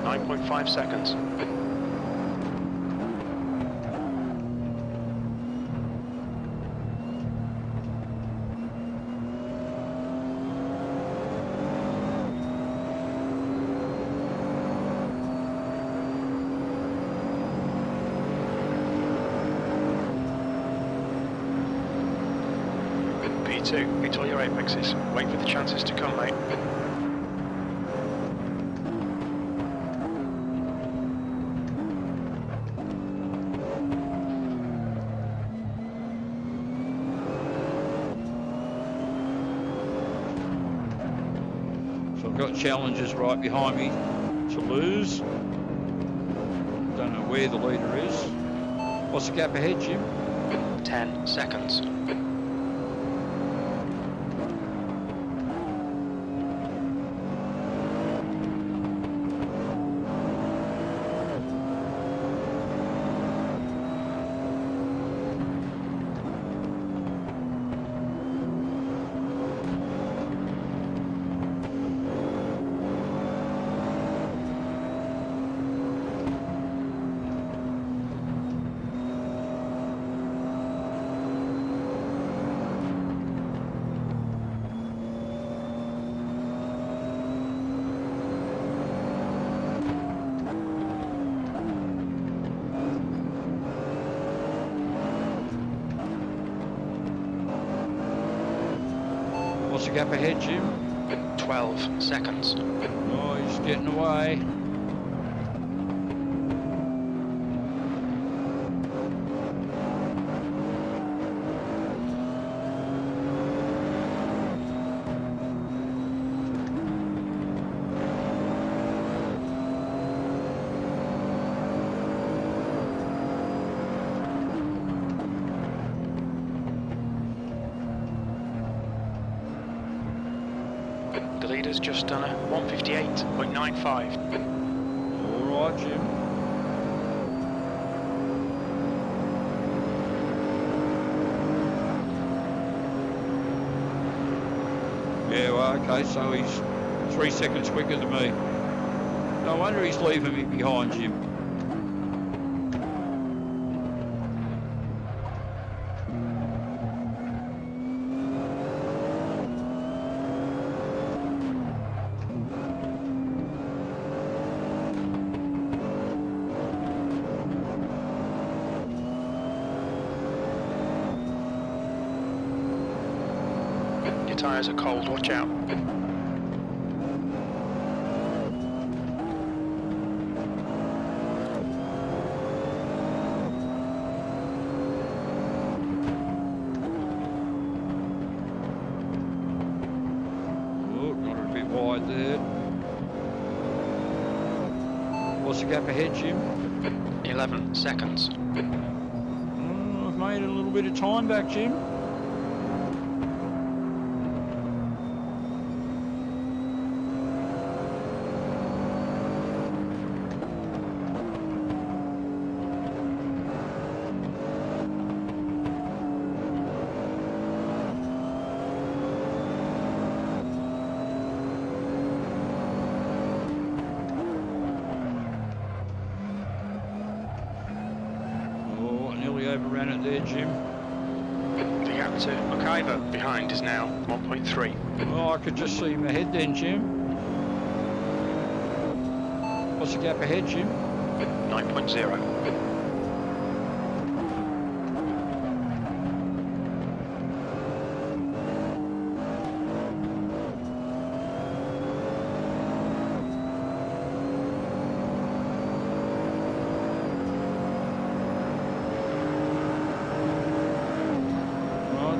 9.5 seconds. P2, hit all your apexes. Wait for the chances to come, mate. Got challenges right behind me to lose. Don't know where the leader is. What's the gap ahead, Jim? 10 seconds. gap ahead, Jim? 12 seconds. Oh, he's getting away. The leader's just done a 158.95. All right, Jim. Yeah, well, okay, so he's 3 seconds quicker than me. No wonder he's leaving me behind, Jim. Your tyres are cold, watch out. Oh, got it a bit wide there. What's the gap ahead, Jim? 11 seconds. Oh, I've made a little bit of time back, Jim. Overran it there, Jim. The gap to McIver behind is now 1.3. Oh, I could just see him ahead then, Jim. What's the gap ahead, Jim? 9.0.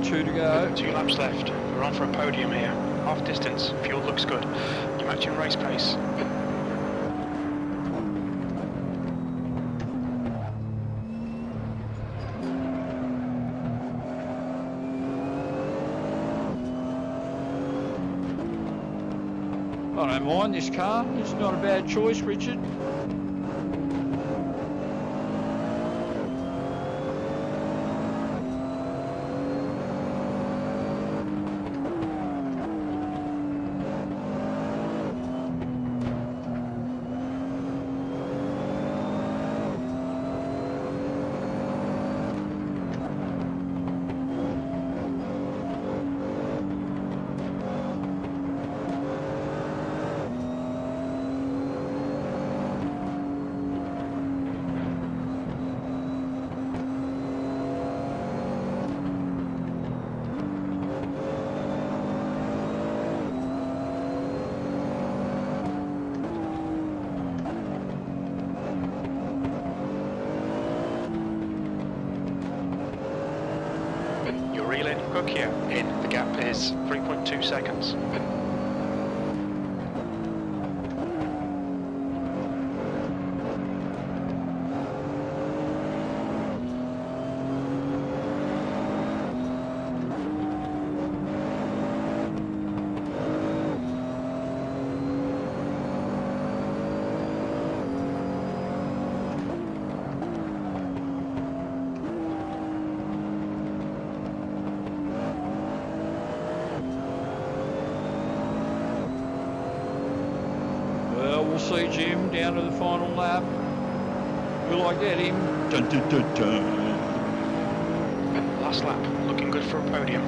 Two to go. 2 laps left. We're on for a podium here. Half distance. Fuel looks good. You're matching race pace. I don't mind this car. It's not a bad choice, Richard. Cook here. In. The gap is 3.2 seconds. We'll see Jim down to the final lap. Will I get him? Dun, dun, dun, dun. Last lap, looking good for a podium.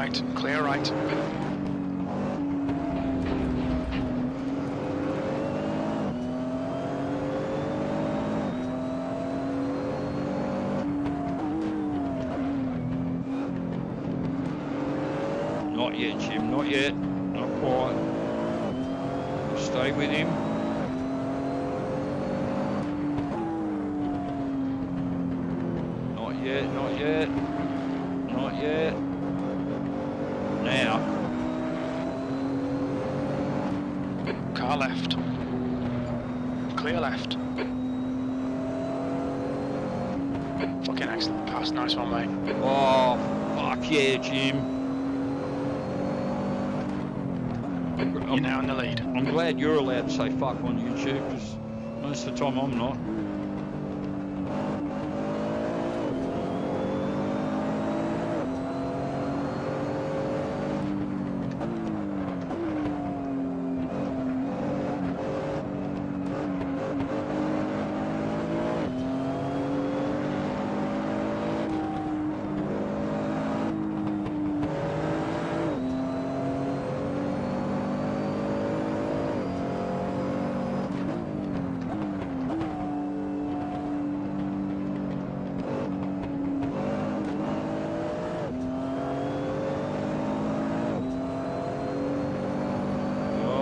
right, clear right. Not yet, Jim, not yet. Not quite. Stay with him. Not yet, not yet. Not yet. Now. Car left. Clear left. Fucking excellent pass, nice one, mate. Oh, fuck yeah, Jim. You're now in the lead. I'm glad you're allowed to say fuck on YouTube, because most of the time I'm not.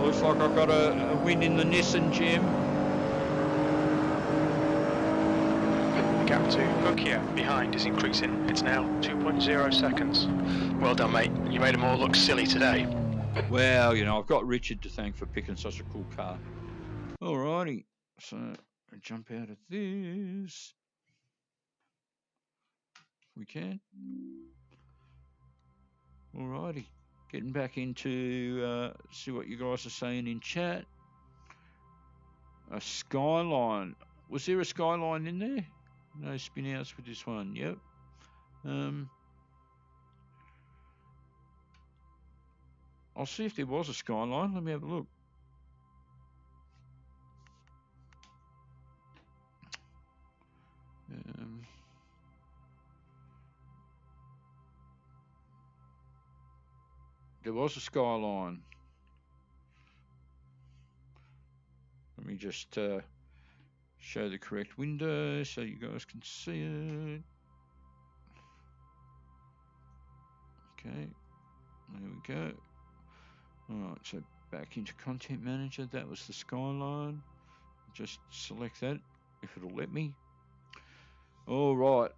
Looks like I've got a win in the Nissan, Jim. The gap to Nokia behind is increasing. It's now 2.0 seconds. Well done, mate. You made them all look silly today. Well, you know, I've got Richard to thank for picking such a cool car. Alrighty, so I'll jump out of this. We can. Alrighty, getting back into see what you guys are saying in chat. A Skyline. Was there a Skyline in there? No spin outs with this one. Yep. I'll see if there was a Skyline. Let me have a look. There was a Skyline. Let me just show the correct window so you guys can see it. Okay, there we go. Alright, so back into Content Manager. That was the Skyline. Just select that if it'll let me. Alright,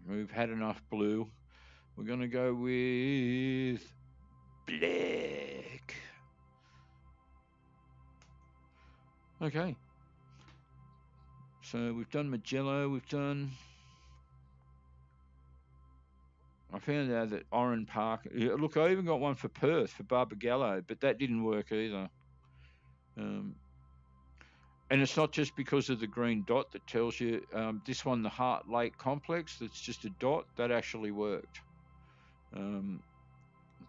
we've had enough blue. We're going to go with black. Okay. So we've done Magello, we've done... I found out that Oran Park... Look, I even got one for Perth, for Barbagallo, but that didn't work either. And it's not just because of the green dot that tells you... this one, the Heart Lake Complex, that's just a dot, that actually worked.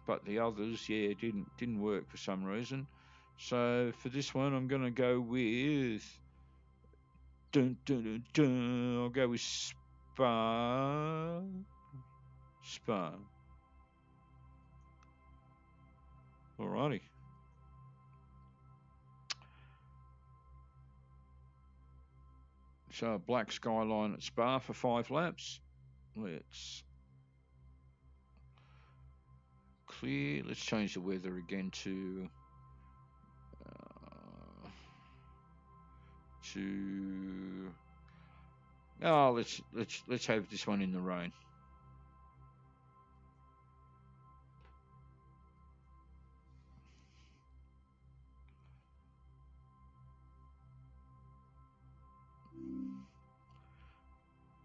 But the others, yeah, didn't work for some reason. So for this one, I'm going to go with... I'll go with Spa. Alrighty. So a black Skyline at Spa for 5 laps. Let's clear. Let's change the weather again to let's have this one in the rain.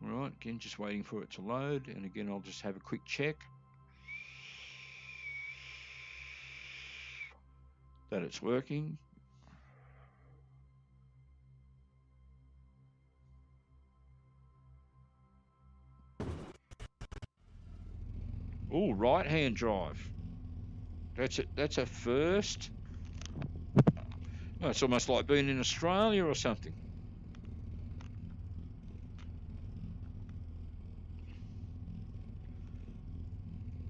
Right, again, just waiting for it to load, and again, I'll just have a quick check that it's working. Oh, right-hand drive. That's a first. Oh, it's almost like being in Australia or something.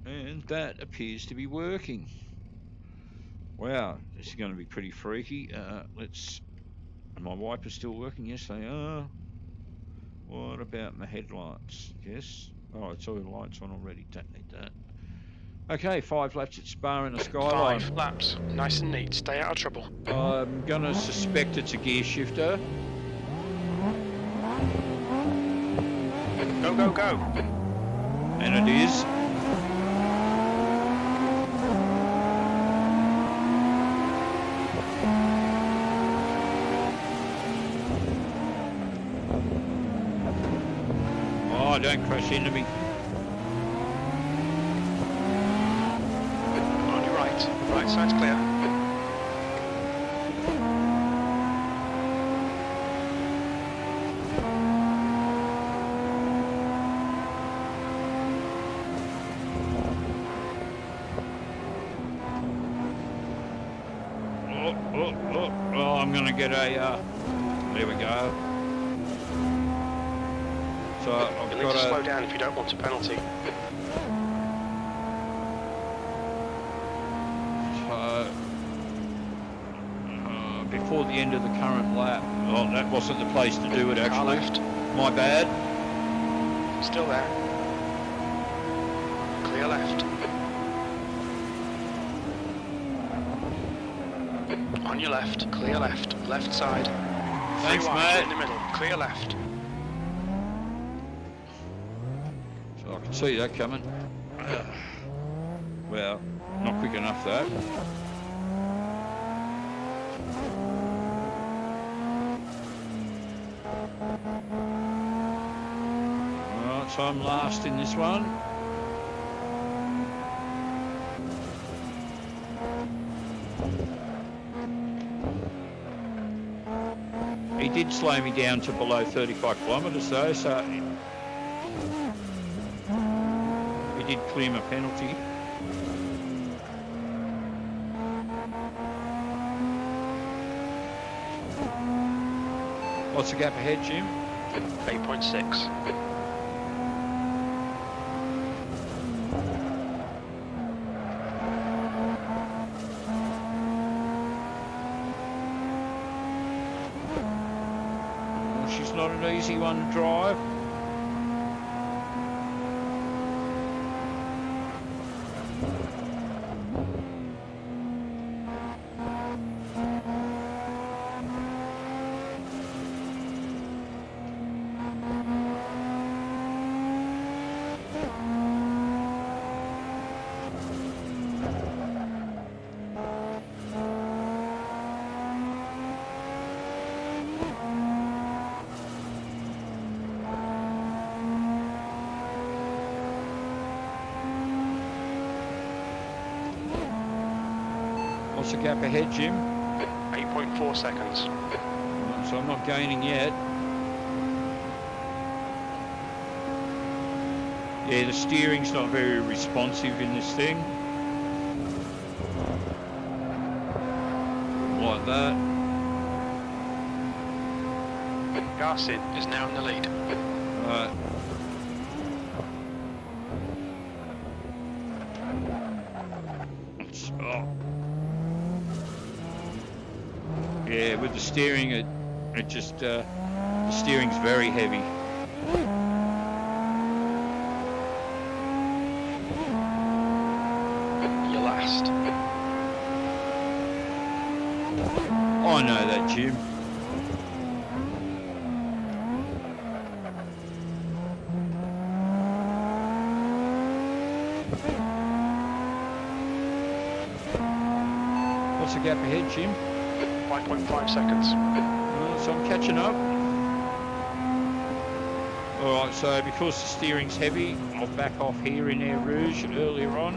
And that appears to be working. Wow, this is going to be pretty freaky. Let's. Are my wipers still working? Yes, they are. What about my headlights? Yes. Oh, it's all the lights on already. Don't need that. Okay, 5 laps at Spa in the Skyline. 5 laps. Nice and neat. Stay out of trouble. I'm going to suspect it's a gear shifter. Go, go, go. And it is. Oh, don't crash into me. On your right. Right side's clear. Oh, I'm going to get a... there we go. So I've You'll need got to a... slow down if you don't want a penalty. Before the end of the current lap. Oh, that wasn't the place to do it, Car actually. left. My bad. Still there. Clear left. On your left. Clear left. Left side. Thanks, 3 wide, mate. in the middle. Clear left. So I can see that coming. Well, not quick enough though. Alright, so I'm last in this one. He did slow me down to below 35 kilometres though, so he did clear my penalty. What's the gap ahead, Jim? 8.6. Well, she's not an easy one to drive. What's the gap ahead, Jim? 8.4 seconds. So I'm not gaining yet. Yeah, the steering's not very responsive in this thing. Like that. Garcin is now in the lead. Right. Oh. Yeah, with the steering, it just the steering's very heavy. You're last. I know that, Jim. What's the gap ahead, Jim? 5.5 seconds. So I'm catching up. Alright, so because the steering's heavy, I'll back off here in Air Rouge earlier on.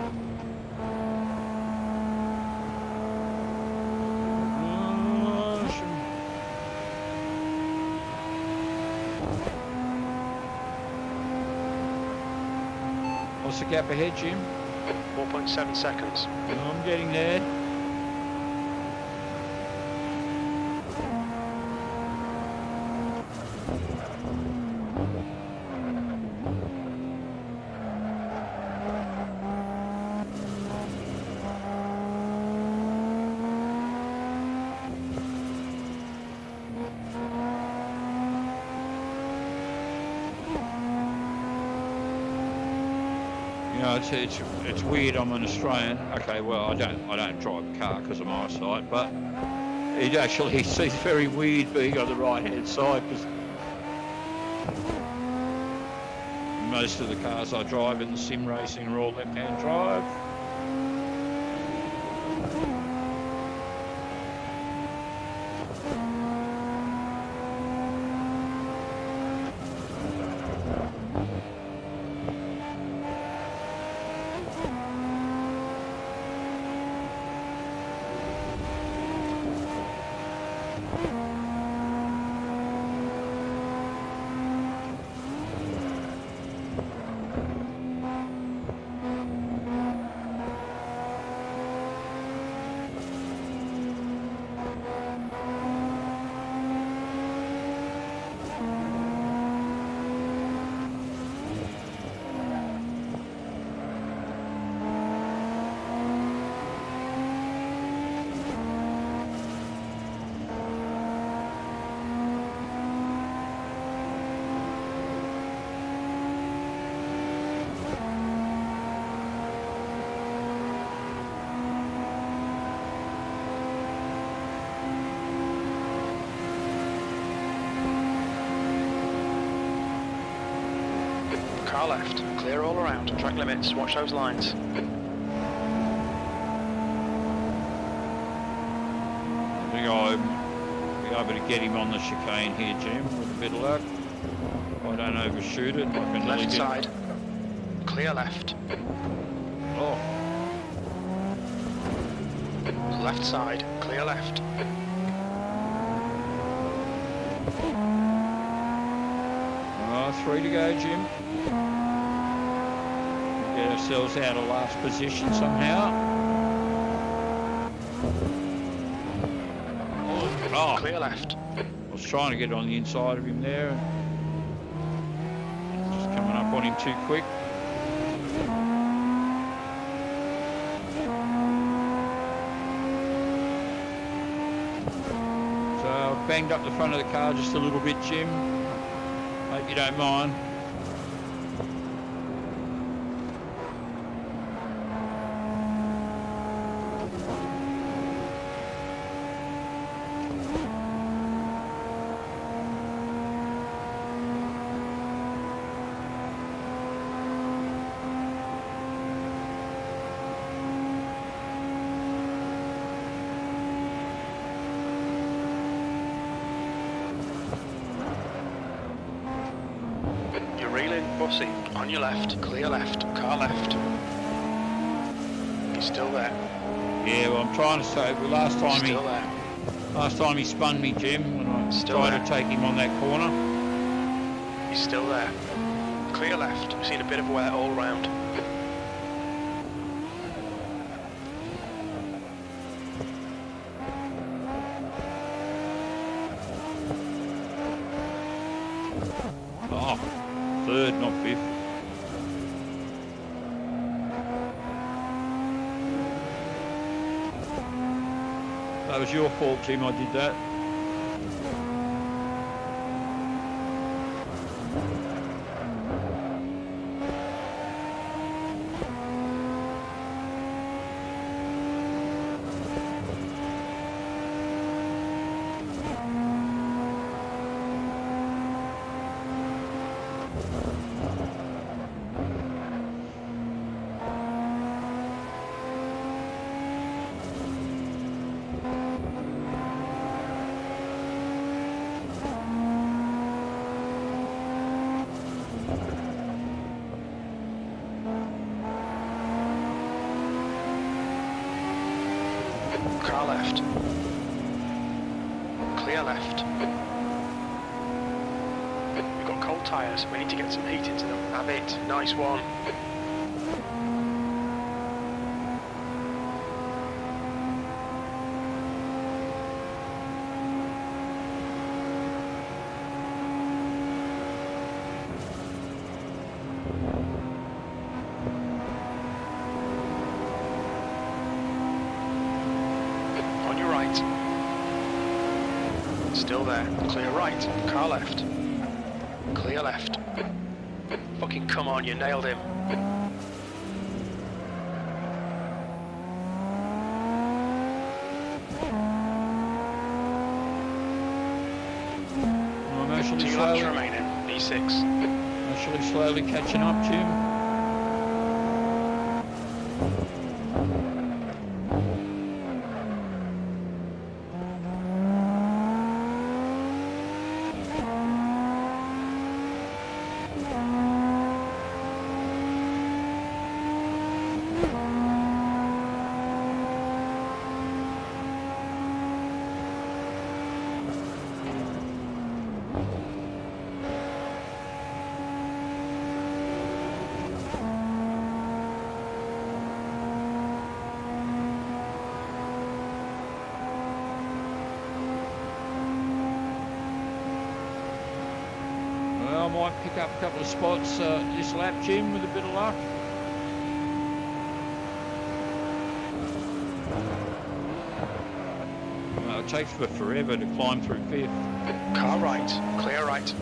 What's the gap ahead, Jim? 4.7 seconds. I'm getting there. You know, it's weird. I'm an Australian. Okay, well, I don't drive a car because of my eyesight, but it actually seems very weird being on the right-hand side because most of the cars I drive in the sim racing are all left-hand drive. Car left, clear all around, track limits, watch those lines. I think I'll be able to get him on the chicane here, Jim, with a bit of luck. I don't overshoot it. I can Left side, clear left. Oh. Left side, clear left. Oh, 3 to go, Jim. Get ourselves out of last position somehow. Oh, Clear left. I was trying to get on the inside of him there. Just coming up on him too quick. So I banged up the front of the car just a little bit, Jim. Hope you don't mind. Bussy, on your left, clear left, car left. He's still there. Yeah, well, I'm trying to say, well, last time he spun me, Jim, when I tried to take him on that corner. He's still there. Clear left. We've seen a bit of wear all round. Oh, third, not fifth. That was your fault, Jim, I did that. Car left. Clear left. We've got cold tyres. We need to get some heat into them. Have it. Nice one. Still there. Clear right. Car left. Clear left. Fucking come on, you nailed him. laps slowly, remaining. E6. actually slowly catching up, Jim. Well, I might pick up a couple of spots this lap, Jim, with a bit of luck. Well, it takes forever to climb through fifth. Car right. Clear right.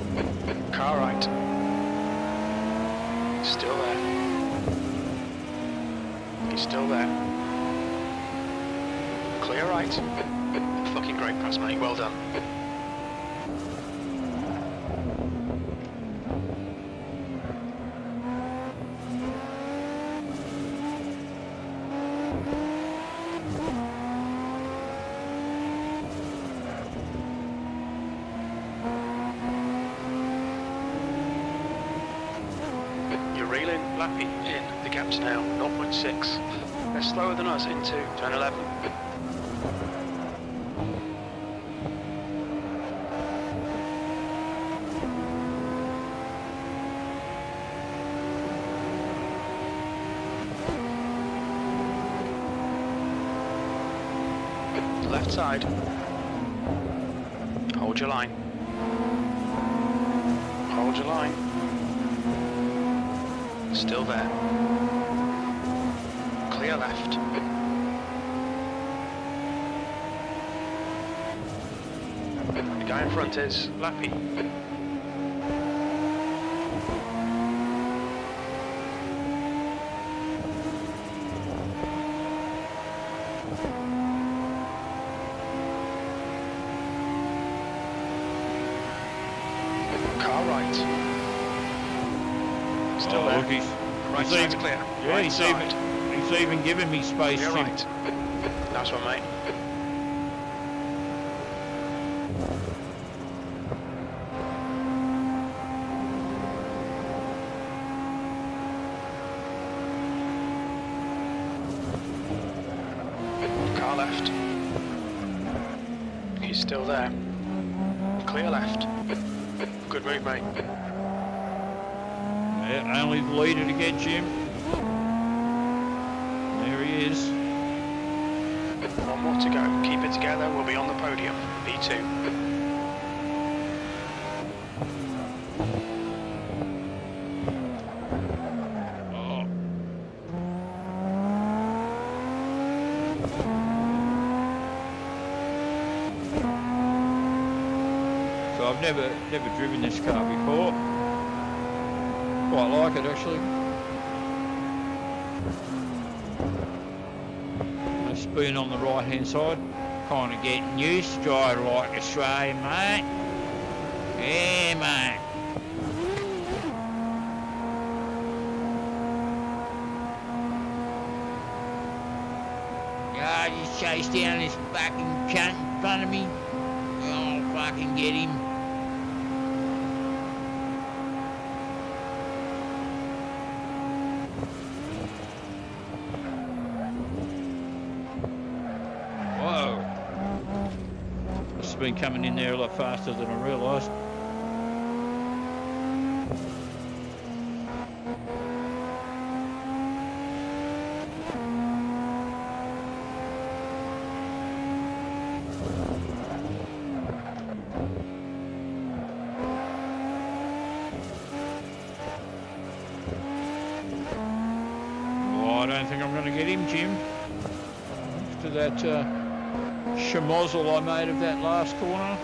Car right. Still there. He's still there. Clear right. Fucking great pass, mate. Well done. Reeling, Lappy in, the gap's now 0.6. They're slower than us into turn 11. Left side. Hold your line. Hold your line. Still there. Clear left. The guy in front is Lappy. Car right. Still there. Look, Right side's clear. Yeah, Right he's side. even giving me space. Clear Jim. right. Nice one, mate. Car left. He's still there. Clear left. Good move, mate. Yeah, only the leader to get Jim. There he is. One more to go. Keep it together. We'll be on the podium. B2. Oh. So I've never driven this car before. Quite like it actually. The spoon on the right hand side. Kind of getting used to drive like Australia, mate. Yeah, mate. God, just chased down this fucking cunt in front of me. I'll fucking get him. Whoa. Must have been coming in there a lot faster than I realised. Oh, I don't think I'm going to get him, Jim. After that schmozzle I made of that last corner.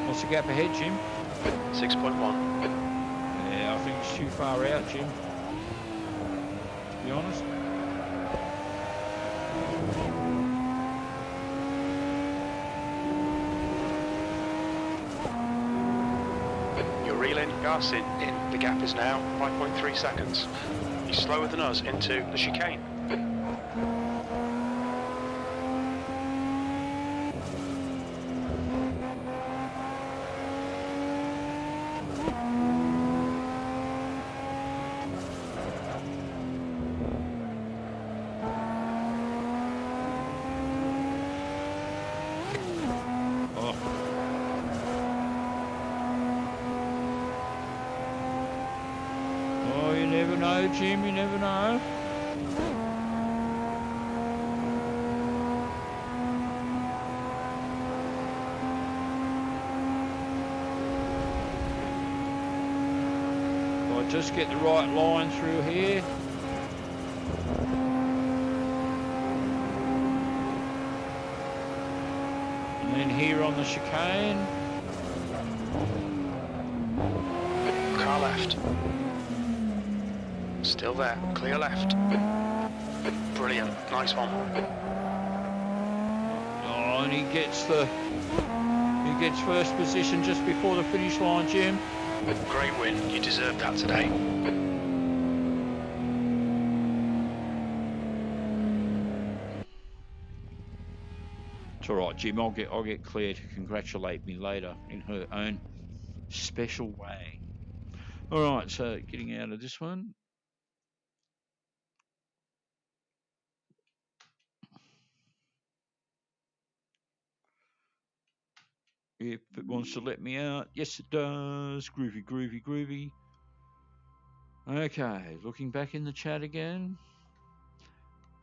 What's the gap ahead, Jim? 6.1. Yeah, I think it's too far out, Jim. To be honest. in, gas in. The gap is now 5.3 seconds. You're slower than us into the chicane. Jim, you never know. I'll just get the right line through here. And then here on the chicane. Car left. Still there, clear left. Brilliant, nice one. Oh, and he gets first position just before the finish line, Jim. Great win, you deserved that today. It's all right, Jim. I'll get Claire to congratulate me later in her own special way. All right, so getting out of this one. If it wants to let me out. Yes, it does. Groovy, groovy, groovy. Okay, looking back in the chat again.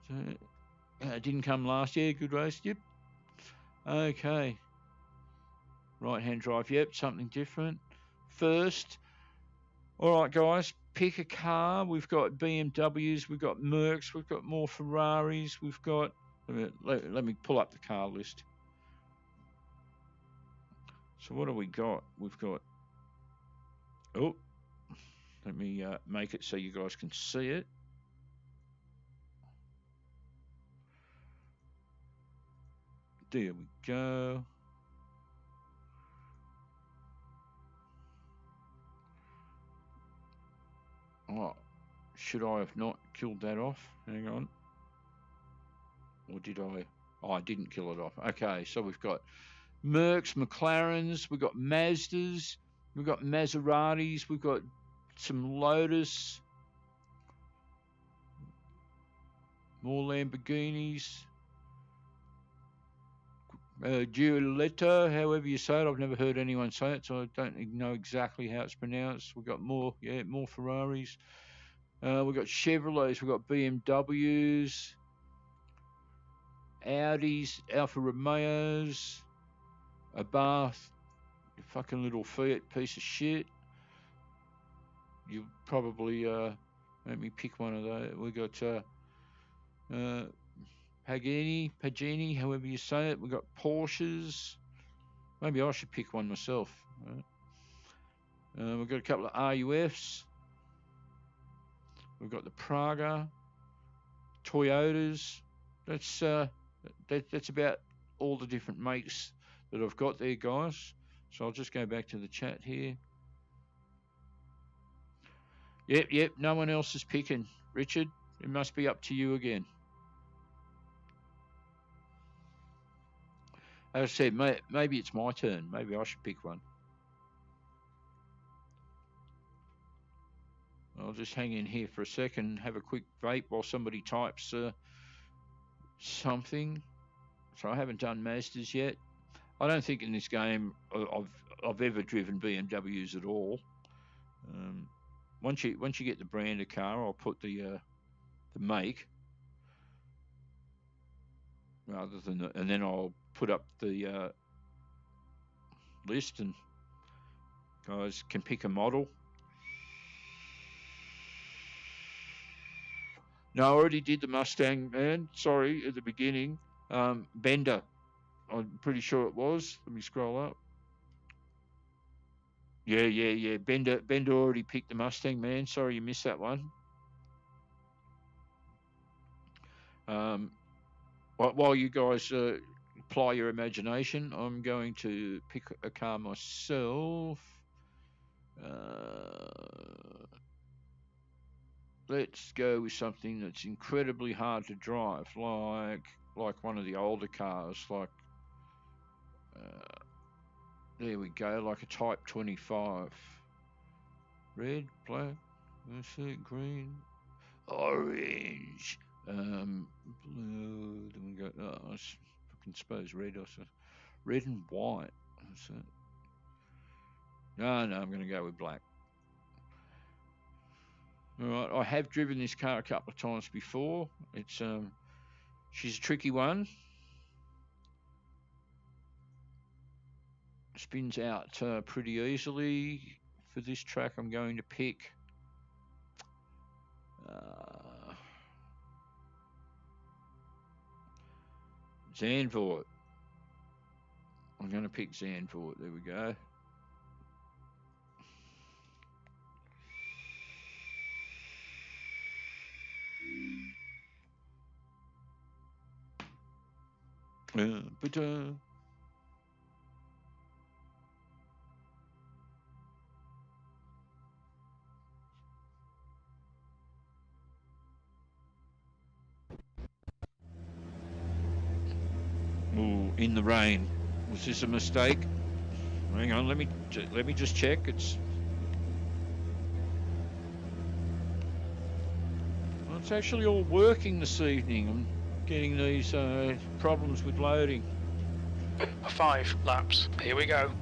So, it didn't come last year. Good race, yep. Okay. Right-hand drive, yep, something different. First. All right, guys, pick a car. We've got BMWs, we've got Mercs, we've got more Ferraris, we've got... Let me pull up the car list. So what do we got? We've got... Oh, let me make it so you guys can see it. There we go. Oh, should I have not killed that off? Hang on. Or did I? Oh, I didn't kill it off. Okay, so we've got Mercs, McLarens, we've got Mazdas, we've got Maseratis, we've got some Lotus, more Lamborghinis, Giulietta, however you say it. I've never heard anyone say it, so I don't know exactly how it's pronounced. We've got more Ferraris. We've got Chevrolets, we've got BMWs, Audis, Alfa Romeos, a Bath, you fucking little Fiat piece of shit. You probably let me pick one of those. We got Pagani, however you say it. We got Porsches. Maybe I should pick one myself. We've got a couple of RUFs. We've got the Praga, Toyotas. That's about all the different makes that I've got there, guys. So I'll just go back to the chat here. Yep, no one else is picking. Richard, it must be up to you again. As I said, maybe it's my turn. Maybe I should pick one. I'll just hang in here for a second, have a quick vape while somebody types something. So I haven't done Mazdas yet. I don't think in this game I've ever driven BMWs at all. Once you get the brand of car, I'll put the make rather than and then I'll put up the list and guys can pick a model. No, I already did the Mustang, man. Sorry, at the beginning. Bender. I'm pretty sure it was. Let me scroll up. Yeah. Bender already picked the Mustang, man. Sorry you missed that one. While you guys apply your imagination, I'm going to pick a car myself. Let's go with something that's incredibly hard to drive, like one of the older cars, like there we go, like a Type 25. Red, black, green, orange, blue. Then we go. Oh, I fucking suppose red. Red and white. No, I'm going to go with black. All right, I have driven this car a couple of times before. It's she's a tricky one. Spins out pretty easily. For this track, I'm going to pick Zandvoort. I'm going to pick Zandvoort. There we go. Ooh, in the rain. Was this a mistake? Hang on, let me just check. It's actually all working this evening. I'm getting these problems with loading. 5 laps. Here we go.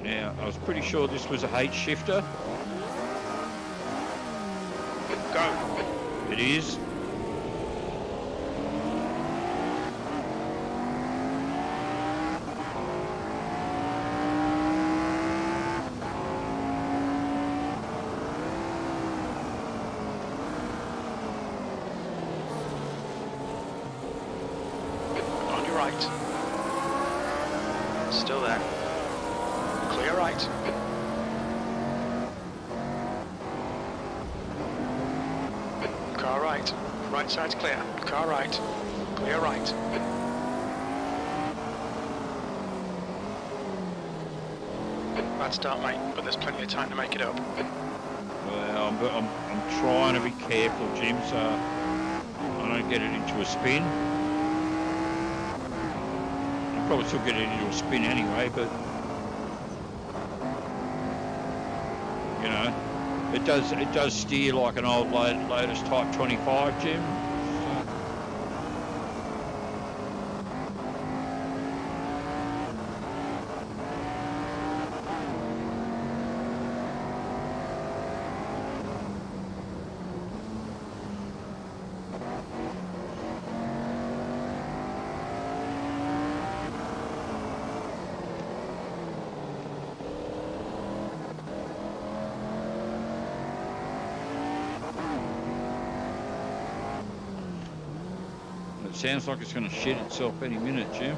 Now, I was pretty sure this was a H shifter. Go. It is. On your right. Still there. Clear right. Car right. Right side's clear. Car right. Clear right. Bad start, mate, but there's plenty of time to make it up. Well, I'm trying to be careful, Jim, so I don't get it into a spin. I'll probably still get it into a spin anyway, but you know, it does steer like an old Lotus Type 25, Jim. It sounds like it's going to shit itself any minute, Jim.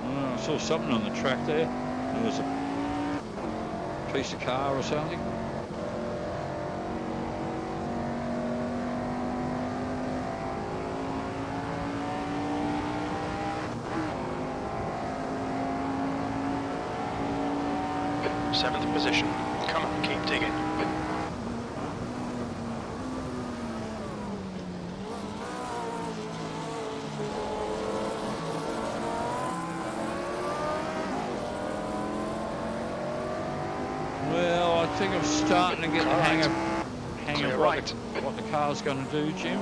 I saw something on the track there. There was a piece of car or something. Seventh position. Come on, keep digging. Well, I think I'm starting to get the hang of right. what the car's going to do, Jim.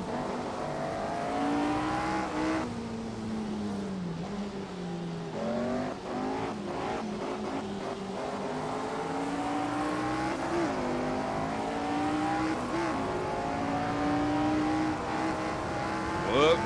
Whoop.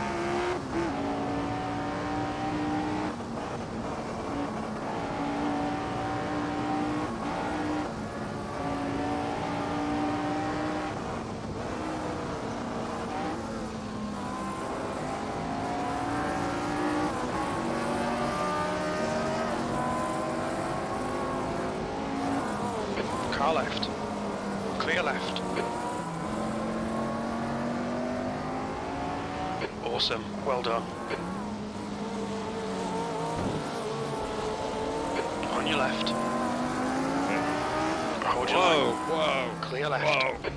car left. Clear left. Awesome, well done. On your left. Hold your line. Whoa. Clear left.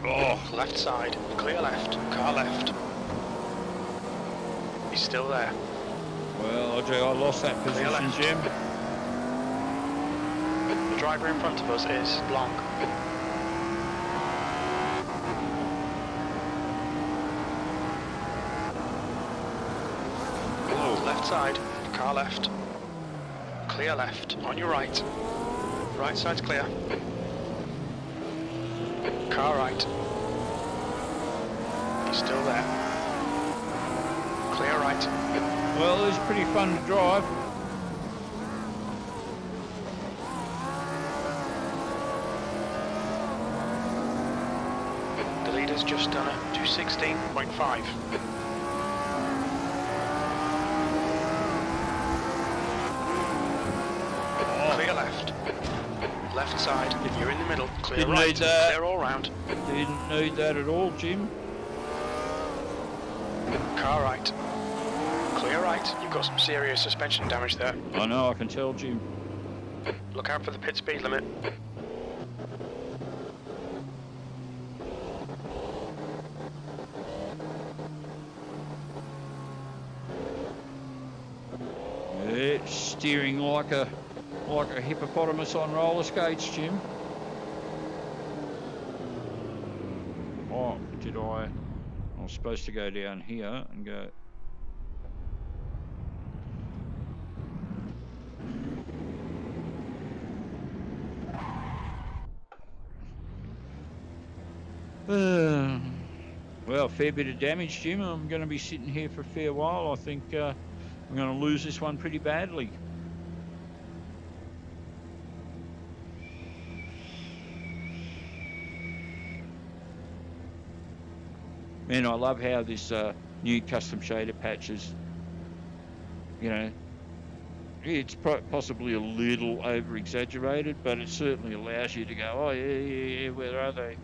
Whoa. Oh. Left side. Clear left. Car left. He's still there. Well, I lost that position, Jim. The driver in front of us is Blanc. Left side. Car left. Clear left. On your right. Right side's clear. Car right. He's still there. Clear right. Well, it's pretty fun to drive. The leader's just done a 216.5. Clear left. Left side. You're in the middle. Clear Didn't right. need that. Clear all round. Didn't need that at all, Jim. Car right. Clear right. You've got some serious suspension damage there. I know, I can tell, Jim. Look out for the pit speed limit. It's steering like a hippopotamus on roller skates, Jim. Oh, I was supposed to go down here and go. Well, a fair bit of damage, Jim. I'm going to be sitting here for a fair while. I think I'm going to lose this one pretty badly. Man, I love how this new custom shader patch is, you know, it's possibly a little over-exaggerated, but it certainly allows you to go, oh, yeah, where are they?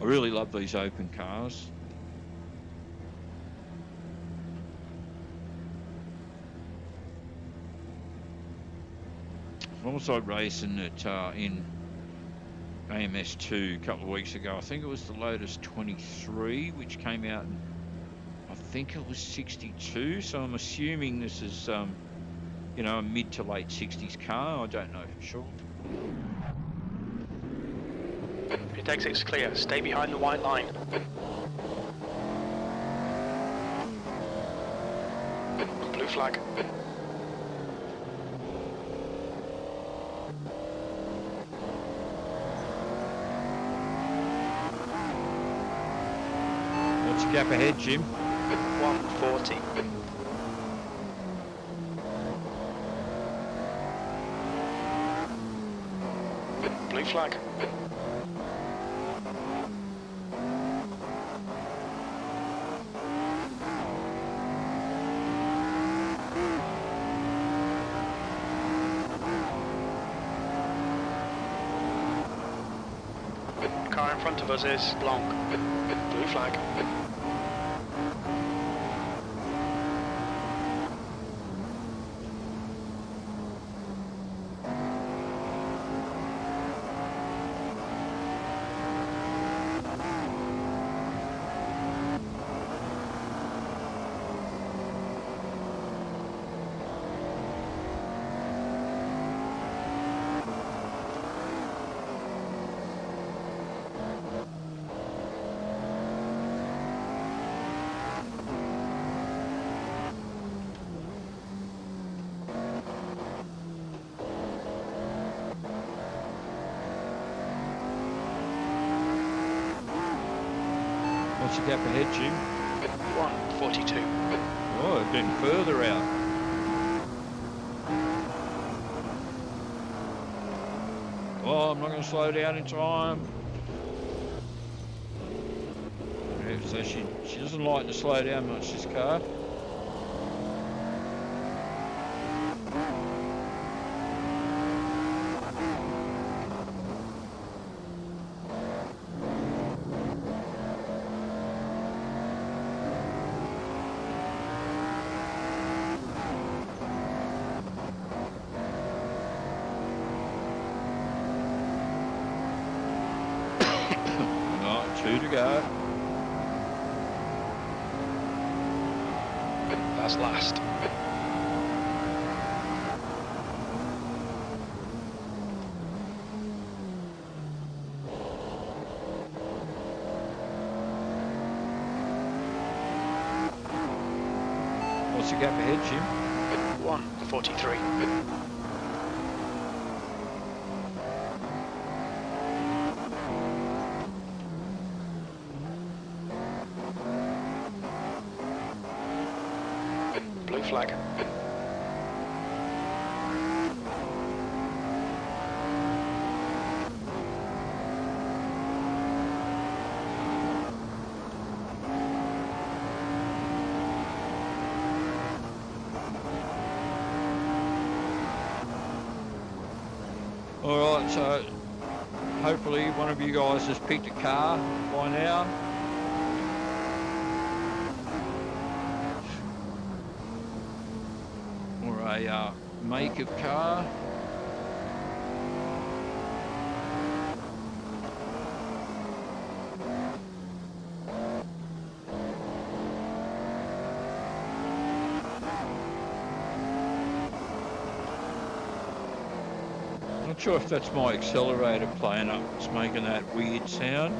I really love these open cars. I was also racing it in AMS2 a couple of weeks ago. I think it was the Lotus 23, which came out in, I think it was 62. So I'm assuming this is, you know, a mid to late 60s car. I don't know for sure. Pit exit's clear. Stay behind the white line. Blue flag. What's the gap ahead, Jim? 140. Blue flag. Car in front of us is Blanc. Blue flag. What's the gap ahead, Jim? 142. Oh, getting further out. Oh, I'm not going to slow down in time. Yeah, so she doesn't like to slow down much, this car. Right, 2 to go. That's last. What's the gap ahead, Jim? 1:43. Blue flag. Alright, so hopefully one of you guys has picked a car by now. Or a make of car. Not sure if that's my accelerator playing up. It's making that weird sound.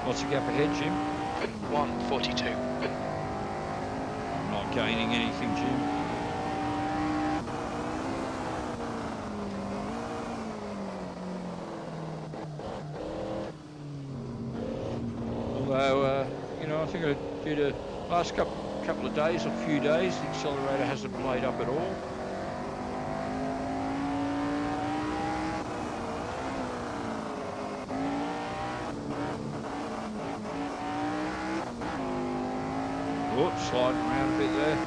What's the gap ahead, Jim? 1:42. I'm not gaining anything, Jim. Although, you know, I think I did a last couple of days or few days, the accelerator hasn't played up at all. Oops, sliding around a bit there.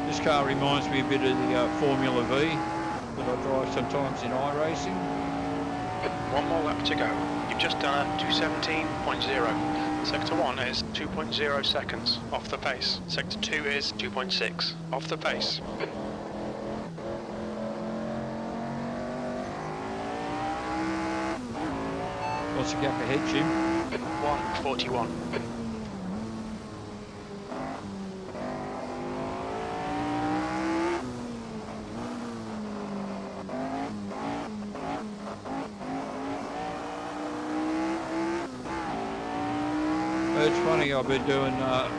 This car reminds me a bit of the Formula V that I drive sometimes in iRacing. 1 more lap to go. You've just done a 2:17.0. Sector 1 is 2.0 seconds off the pace. Sector 2 is 2.6 off the pace. What's the gap ahead, Jim? 1:41. It's funny, I've been doing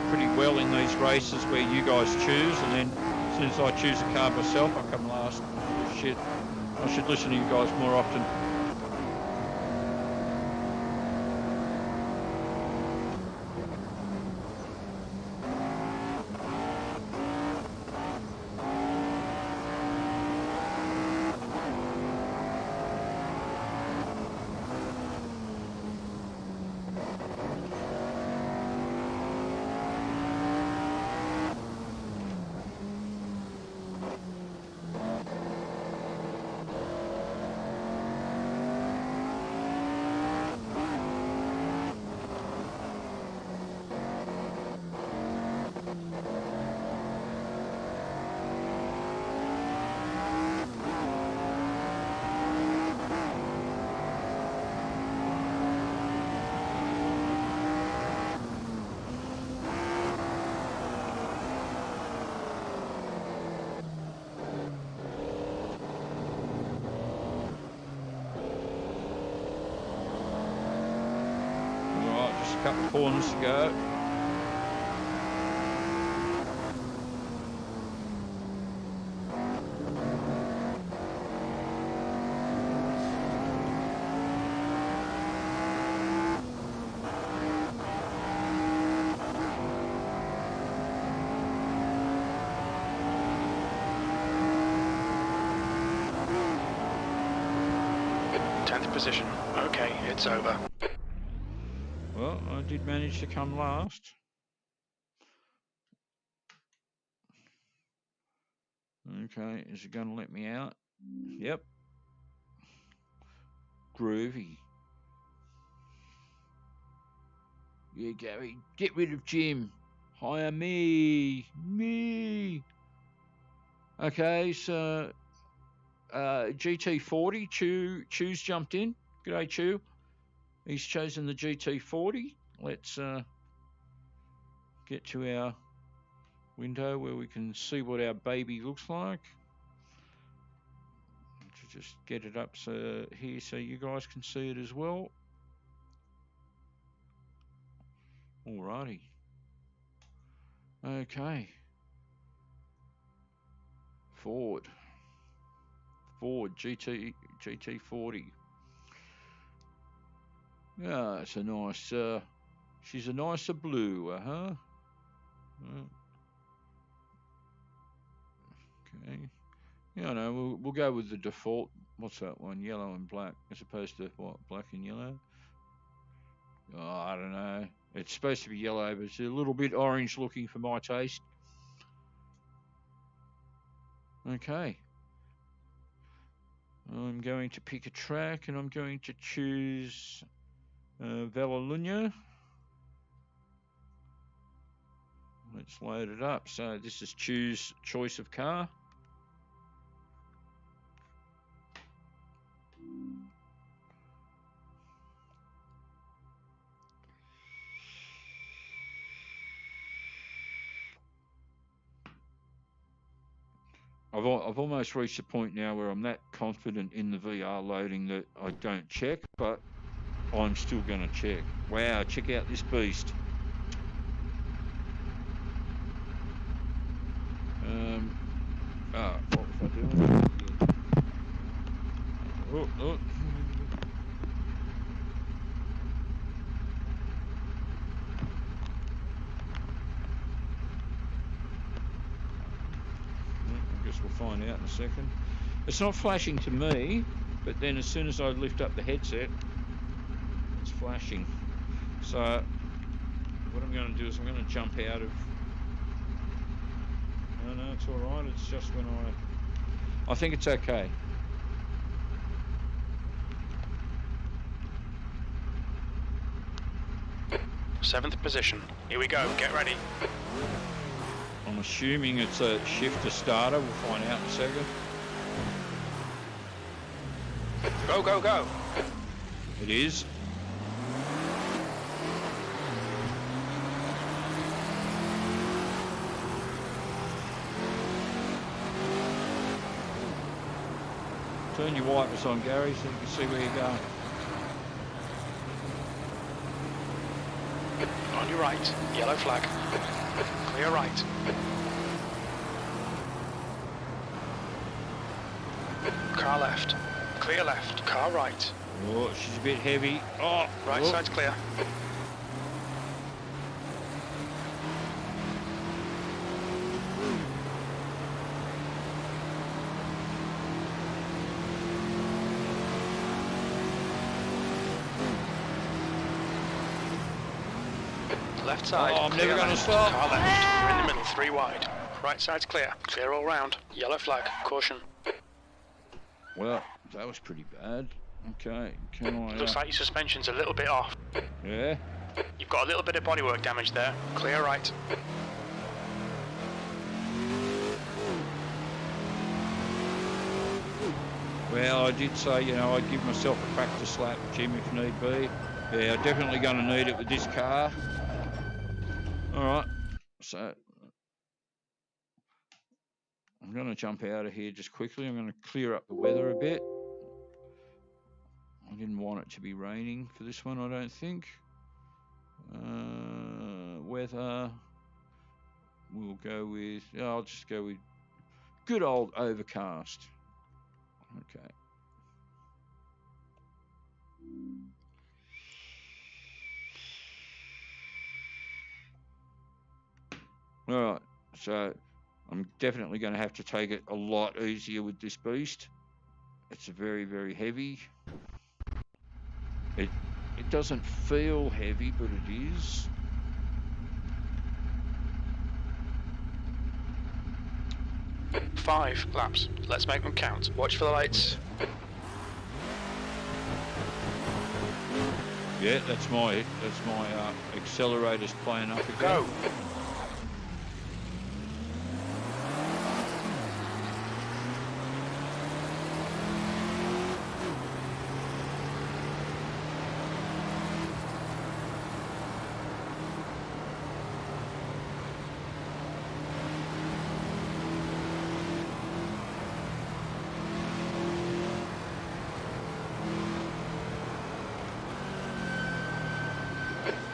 pretty well in these races where you guys choose, and then as soon as I choose a car myself, I come last. Shit, I should listen to you guys more often. Couple corners to go. 10th position. Okay, it's over. Well, I did manage to come last. Okay, is it going to let me out? Yep. Groovy. Yeah, Gary, get rid of Jim. Hire me. Me. Okay, so GT40, Chew's jumped in. G'day, Chew. He's chosen the GT40. Let's get to our window where we can see what our baby looks like. To just get it up here so you guys can see it as well. Alrighty. Okay. Ford GT40. Yeah, it's a nice. She's a nicer blue, huh? Okay. Yeah, no, we'll go with the default. What's that one? Yellow and black, as opposed to what? Black and yellow. Oh, I don't know. It's supposed to be yellow, but it's a little bit orange looking for my taste. Okay. I'm going to pick a track, and I'm going to choose Vallelunga. Let's load it up. So this is choose choice of car. I've almost reached a point now where I'm that confident in the VR loading that I don't check, but I'm still going to check. Wow, check out this beast. What was I doing? Oh. I guess we'll find out in a second. It's not flashing to me, but then as soon as I lift up the headset, it's flashing. So what I'm going to do is I'm going to jump out of... No, it's all right. It's just when I think it's okay. Seventh position. Here we go. Get ready. I'm assuming it's a shifter starter. We'll find out in a second. Go, go, go. It is. Turn your wipers on, Gary, so you can see where you're going. On your right, yellow flag. Clear right. Car left. Clear left. Car right. Oh, she's a bit heavy. Oh, right side's clear. Left side. Oh, I'm never going to stop. Car left. We're in the middle, 3 wide. Right side's clear. Clear all round. Yellow flag. Caution. Well, that was pretty bad. Okay, can I... Looks like your suspension's a little bit off. Yeah? You've got a little bit of bodywork damage there. Clear right. Well, I did say, I'd give myself a practice lap, Jim, if need be. Yeah, definitely going to need it with this car. All right, so I'm going to jump out of here just quickly. I'm going to clear up the weather a bit. I didn't want it to be raining for this one, I don't think. Weather, we'll go with, I'll just go with good old overcast. Okay. All right, so I'm definitely going to have to take it a lot easier with this beast. It's very, very heavy. It doesn't feel heavy, but it is. Five laps. Let's make them count. Watch for the lights. Yeah, that's my accelerators playing up again. Go.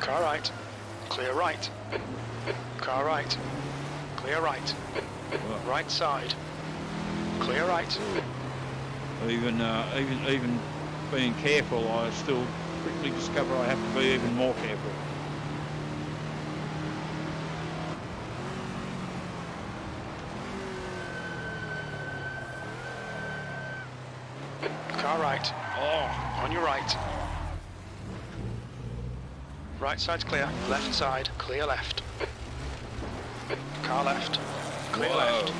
Car right. Clear right. Car right. Clear right. Well, Right side. Clear right. even being careful, I still quickly discover I have to be even more careful. Car right. Oh, On your right. Right side's clear. Left side. Clear left. Car left. Clear whoa. left.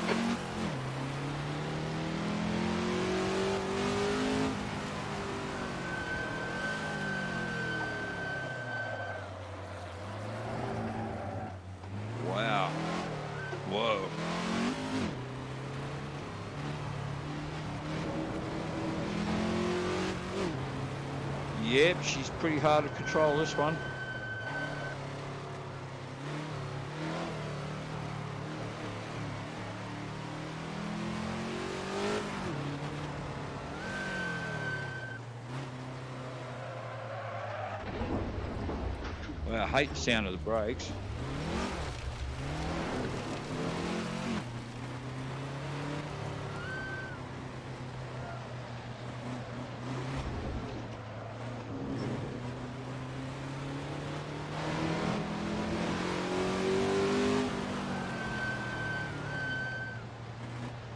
Wow. Whoa. Yep, she's pretty hard to control, this one. Well, I hate the sound of the brakes.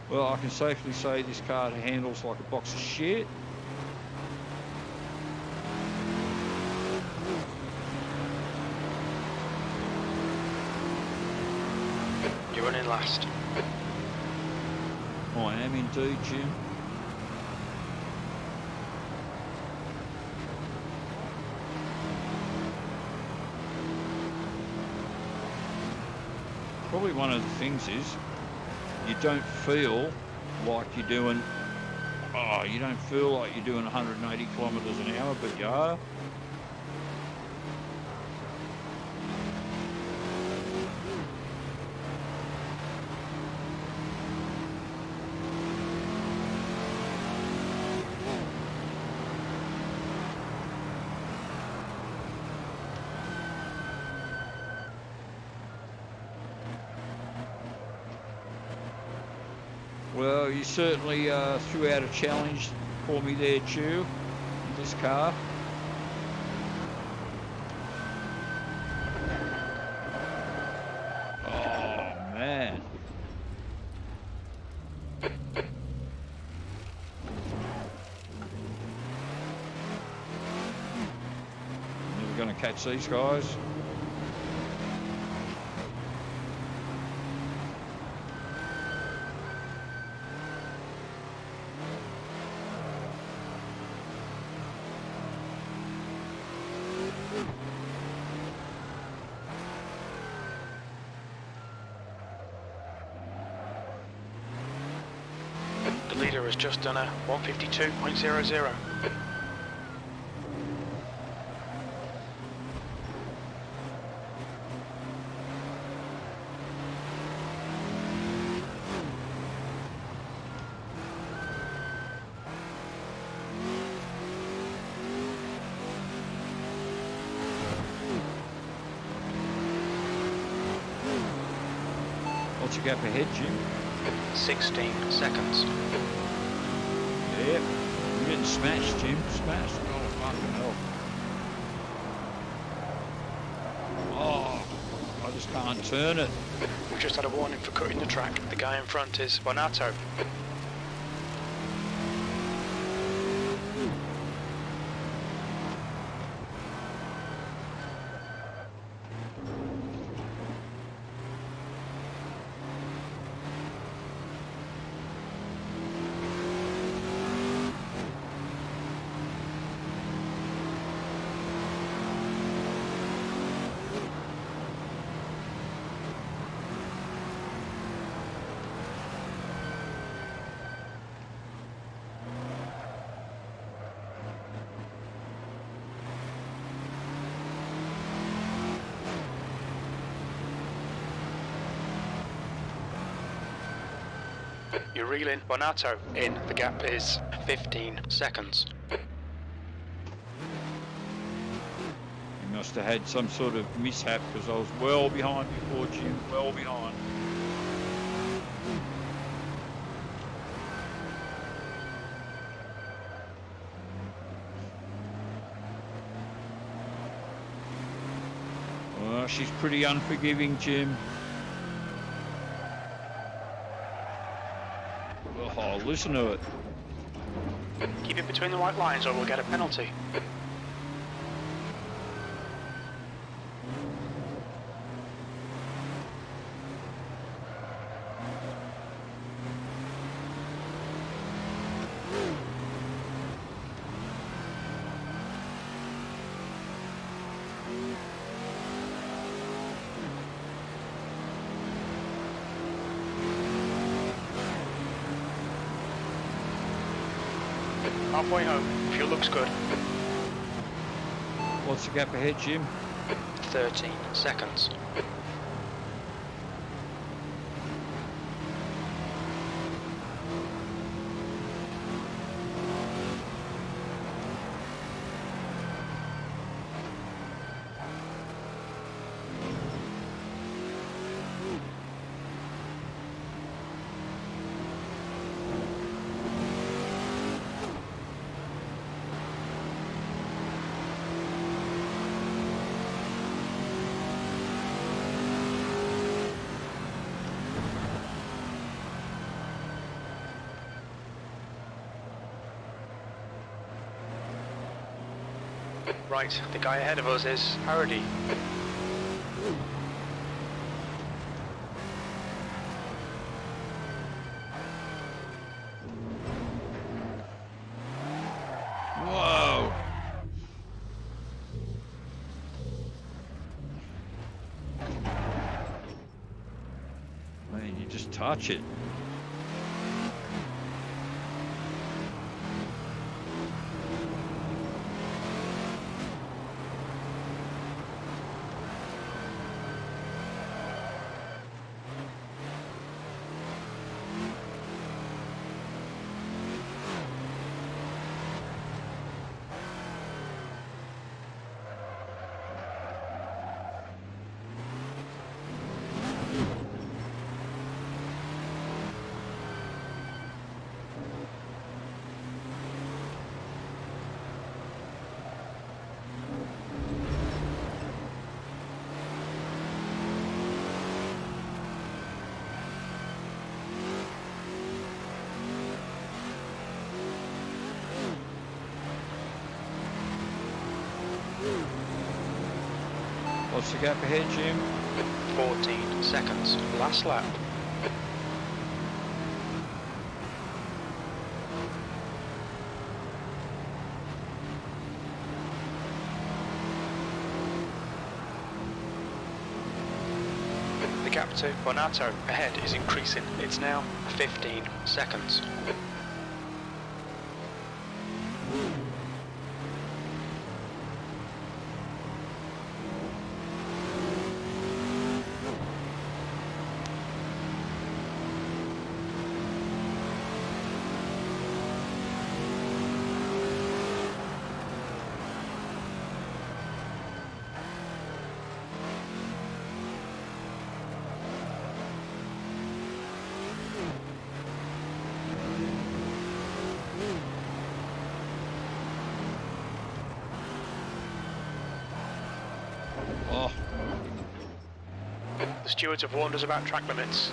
Well, I can safely say this car handles like a box of shit. You're running last. I am indeed, Jim. Probably one of the things is you don't feel like you're doing, you don't feel like you're doing 180 kilometres an hour, but you are. Well, you certainly threw out a challenge for me there, Chew, in this car. Oh, man. Never going to catch these guys. The leader has just done a 152.00. What's your gap ahead, Jim? 16 seconds. Yep. You're getting smashed, Jim. Smashed. Oh, fucking hell. Oh, I just can't turn it. We've just had a warning for cutting the track. The guy in front is Bonato. You're reeling Bonato in. The gap is 15 seconds. He must have had some sort of mishap because I was well behind before Jim, well behind. Well, she's pretty unforgiving, Jim. Oh, listen to it. Keep it between the white lines or we'll get a penalty. Halfway home. Fuel looks good. What's the gap ahead, Jim? 13 seconds. Right, the guy ahead of us is Harody. Whoa! Man, you just touch it. What's the gap ahead, Jim? 14 seconds. Last lap. The gap to Bonato ahead is increasing. It's now 15 seconds. Oh, The stewards have warned us about track limits.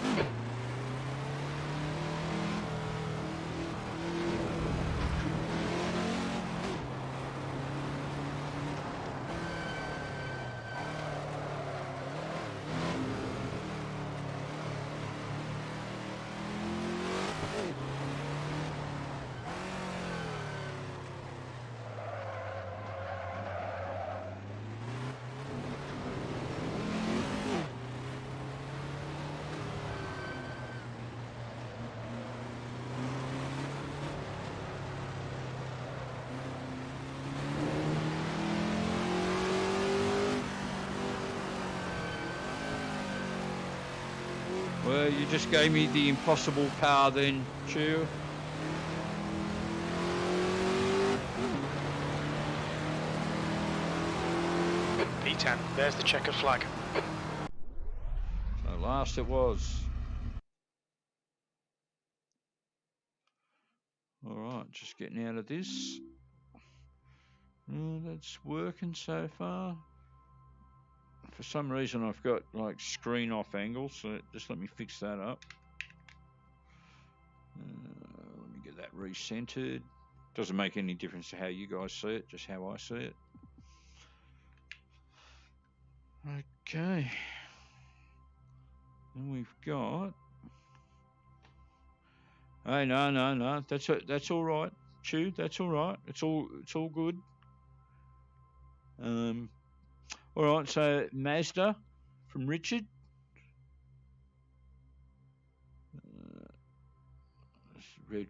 Well, you just gave me the impossible power then, Chew. P10, there's the checkered flag. So last it was. All right, just getting out of this. That's working so far. For some reason, I've got like screen off angle, so just let me fix that up. Let me get that recentered. Doesn't make any difference to how you guys see it, just how I see it. Okay. Then we've got. Hey, no. That's all right, Chew. That's all right. It's all good. All right. So Mazda from Richard. Red.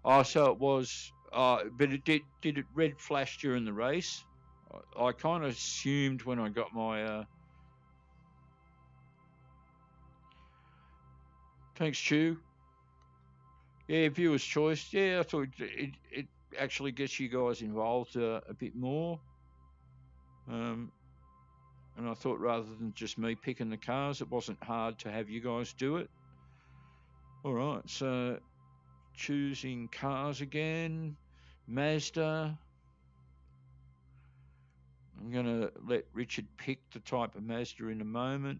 Oh, so it was. But it did it red flash during the race? I kind of assumed when I got my. Thanks, Chew. Yeah, viewer's choice. Yeah, I thought it actually gets you guys involved a bit more. And I thought rather than just me picking the cars, it wasn't hard to have you guys do it. All right, so choosing cars again. Mazda. I'm going to let Richard pick the type of Mazda in a moment.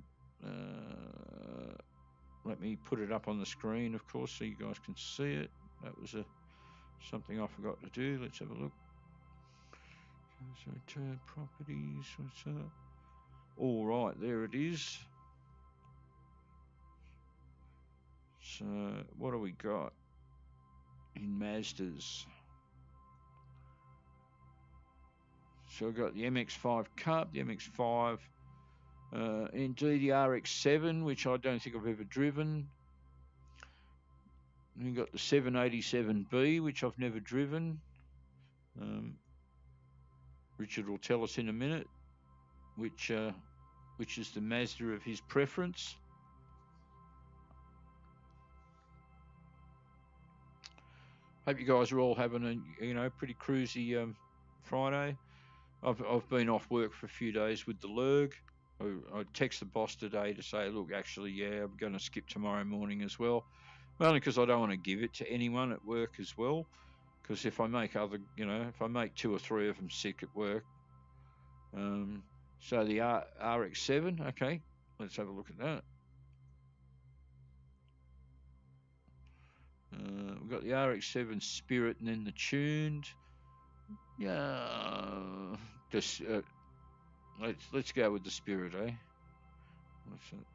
Let me put it up on the screen, of course, so you guys can see it. That was something I forgot to do. Let's have a look. So, properties, what's that? All right, there it is. So, what do we got in Mazdas? So, we've got the MX-5 Cup, the MX-5, indeed the RX-7, which I don't think I've ever driven. And we've got the 787B, which I've never driven. Richard will tell us in a minute which is the Mazda of his preference. Hope you guys are all having a pretty cruisy Friday. I've been off work for a few days with the lurg. I text the boss today to say, look, actually, yeah, I'm going to skip tomorrow morning as well. Only because I don't want to give it to anyone at work as well. Because if I make if I make 2 or 3 of them sick at work. So the RX-7, okay, let's have a look at that. We've got the RX-7 Spirit and then the tuned. Yeah, just let's go with the Spirit, eh? What's that?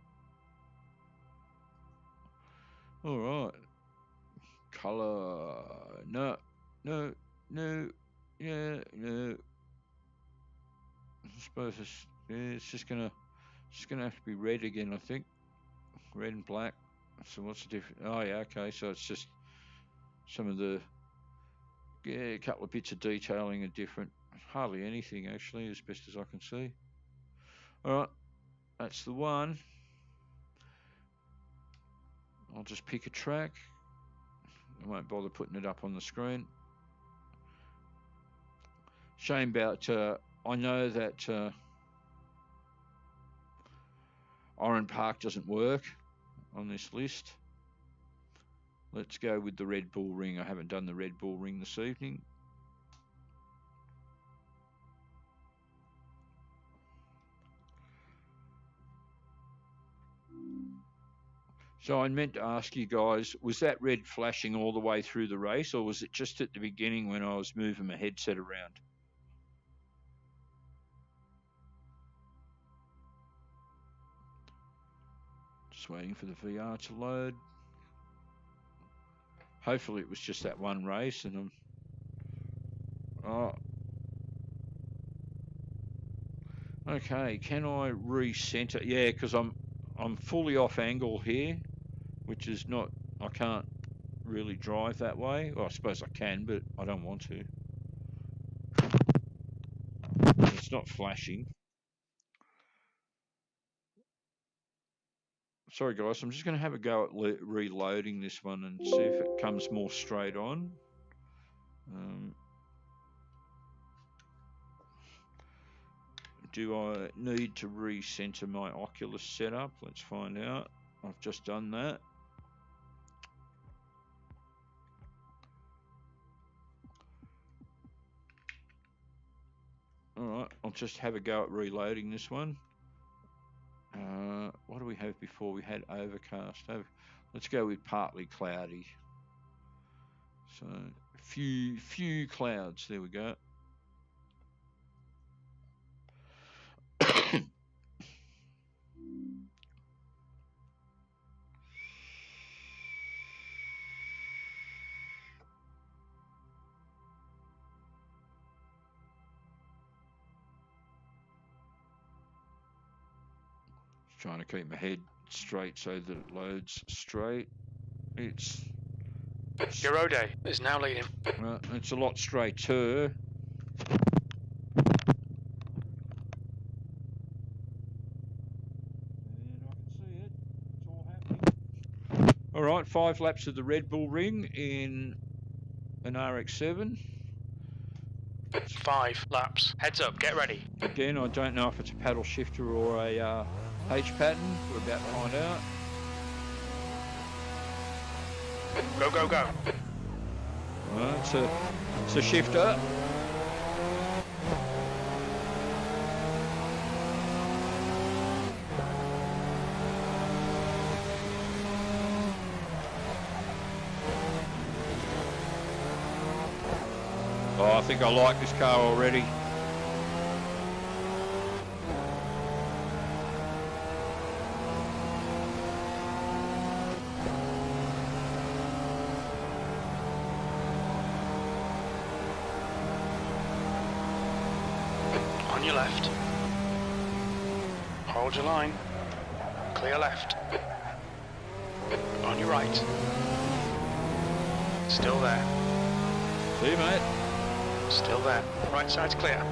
All right. Color, no, yeah, no. I suppose it's just gonna have to be red again, I think. Red and black. So what's the difference? Oh yeah, okay. So it's just some of the a couple of bits of detailing are different. Hardly anything actually, as best as I can see. All right, that's the one. I'll just pick a track. I won't bother putting it up on the screen. Shame about. I know that Oran Park doesn't work on this list. Let's go with the Red Bull Ring. I haven't done the Red Bull Ring this evening. So I meant to ask you guys, was that red flashing all the way through the race, or was it just at the beginning when I was moving my headset around? Just waiting for the VR to load. Hopefully it was just that one race, and okay, can I recenter? Yeah, because I'm fully off angle here, which is not. I can't really drive that way. Well, I suppose I can, but I don't want to. It's not flashing. Sorry guys, I'm just going to have a go at reloading this one and see if it comes more straight on. Do I need to recenter my Oculus setup? Let's find out. I've just done that. Alright, I'll just have a go at reloading this one. What do we have before? We had overcast. Let's go with partly cloudy. So, few clouds. There we go. Trying to keep my head straight so that it loads straight. Eurode is now leading. It's a lot straighter. And I can see it. It's all happening. All right, 5 laps of the Red Bull Ring in an RX-7. 5 laps. Heads up, get ready. Again, I don't know if it's a paddle shifter or a H pattern. We're about to find out. Go, go, go. It's a shifter. Oh, I think I like this car already. On your left. Hold your line. Clear left. On your right. Still there. See you, mate. Still there. Right side's clear.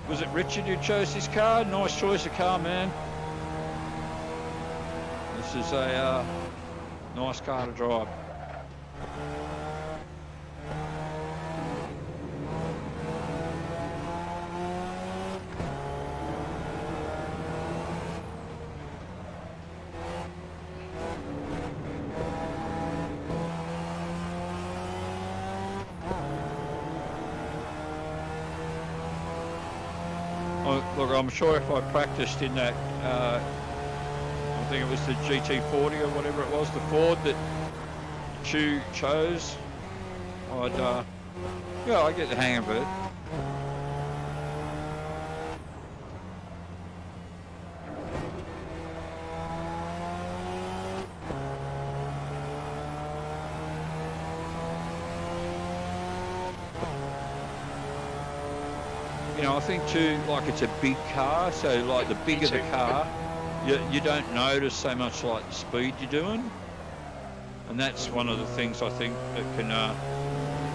Was it Richard who chose this car? Nice choice of car, man. This is a nice car to drive. Look, I'm sure if I practiced in that, I think it was the GT40 or whatever it was, the Ford that Chu chose, I'd get the hang of it. You know, I think too, like it's a big car, so like the bigger the car, you don't notice so much like the speed you're doing, and that's one of the things I think that can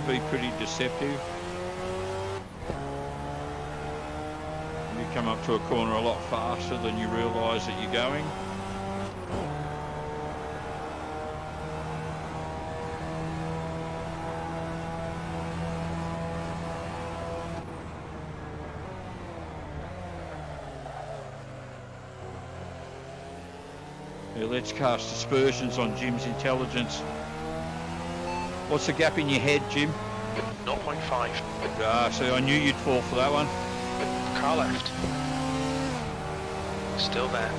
be pretty deceptive. You come up to a corner a lot faster than you realise that you're going. Let's cast aspersions on Jim's intelligence. What's the gap in your head, Jim? 0.5. So I knew you'd fall for that one. Car left. Still there.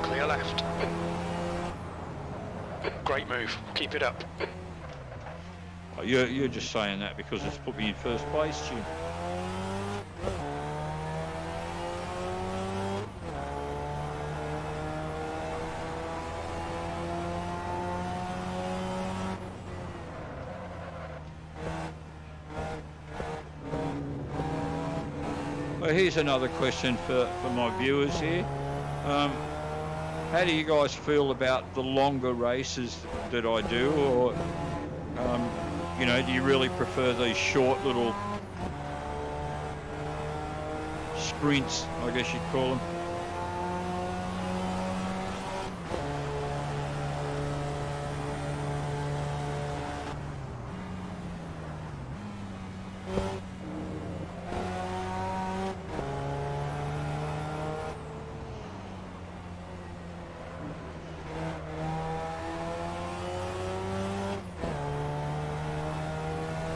Clear left. Great move. Keep it up. Oh, you're just saying that because it's put me in first place, Jim. Well, here's another question for my viewers here. How do you guys feel about the longer races that I do, or you know, do you really prefer these short little sprints, I guess you'd call them?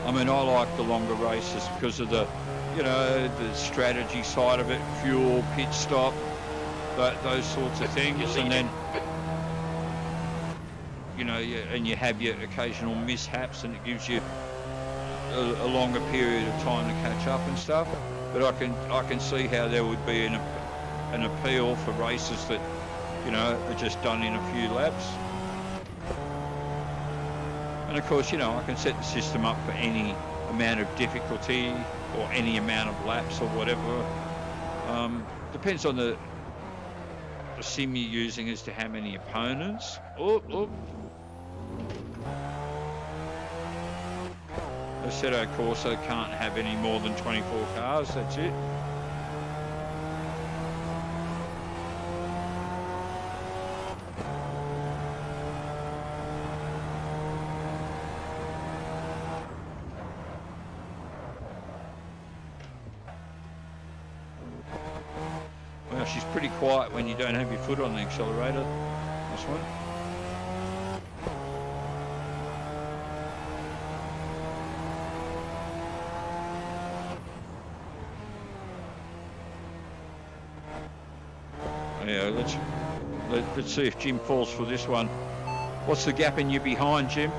I mean, I like the longer races because of the, you know, the strategy side of it, fuel, pit stop, those sorts of things, and then, you know, and you have your occasional mishaps, and it gives you a longer period of time to catch up and stuff. But I can see how there would be an appeal for races that, you know, are just done in a few laps. And of course, you know, I can set the system up for any amount of difficulty or any amount of laps or whatever. Depends on the sim you're using as to how many opponents. Assetto Corsa can't have any more than 24 cars, that's it. Well, she's pretty quiet when you don't have your foot on the accelerator, this one. Yeah, let's see if Jim falls for this one. What's the gap in you behind, Jim?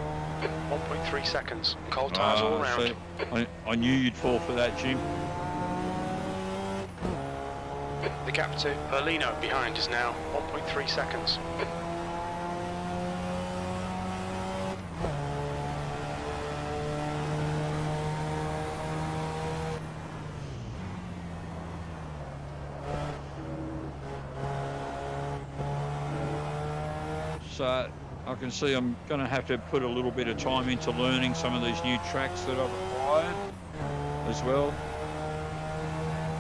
1.3 seconds. Cold tyres all around. I knew you'd fall for that, Jim. The gap to Berlino behind is now 1.3 seconds. So I can see I'm going to have to put a little bit of time into learning some of these new tracks that I've acquired as well.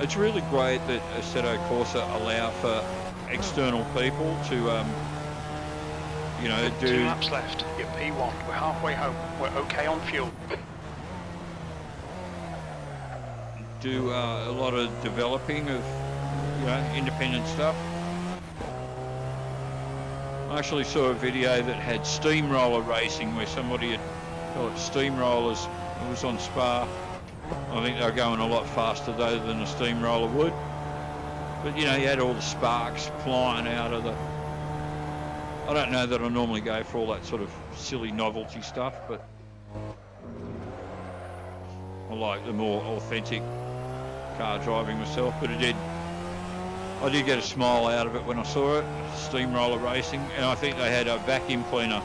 It's really great that Assetto Corsa allow for external people to, you know, do... 2 laps left. You're P1. We're halfway home. We're okay on fuel. Do a lot of developing of, you know, independent stuff. I actually saw a video that had steamroller racing where somebody had called it steamrollers. It was on Spa. I think they were going a lot faster though than a steamroller would. But you know, you had all the sparks flying out of the... I don't know that I normally go for all that sort of silly novelty stuff, but I like the more authentic car driving myself. But I did get a smile out of it when I saw it, steamroller racing, and I think they had a vacuum cleaner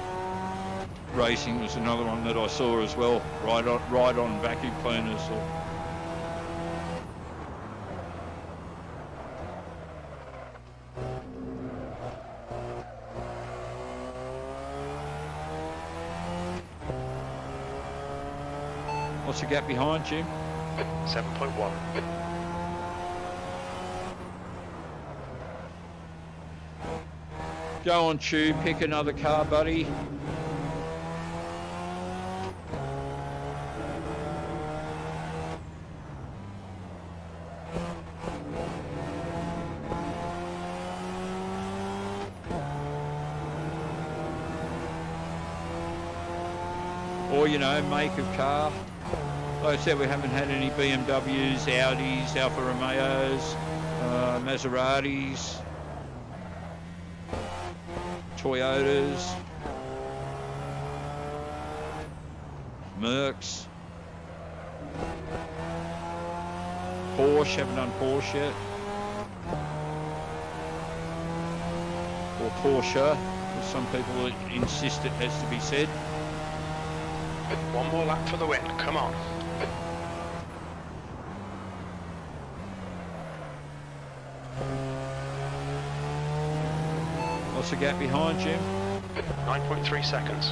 racing was another one that I saw as well, ride on vacuum cleaners. What's the gap behind, Jim? 7.1. Go on, Tube, pick another car, buddy. Or, you know, make of car. Like I said, we haven't had any BMWs, Audis, Alfa Romeos, Maseratis, Toyotas, Mercs, Porsche, haven't done Porsche yet, or Porsche, as some people insist it has to be said. One more lap for the win, come on. What's the gap behind, Jim? 9.3 seconds.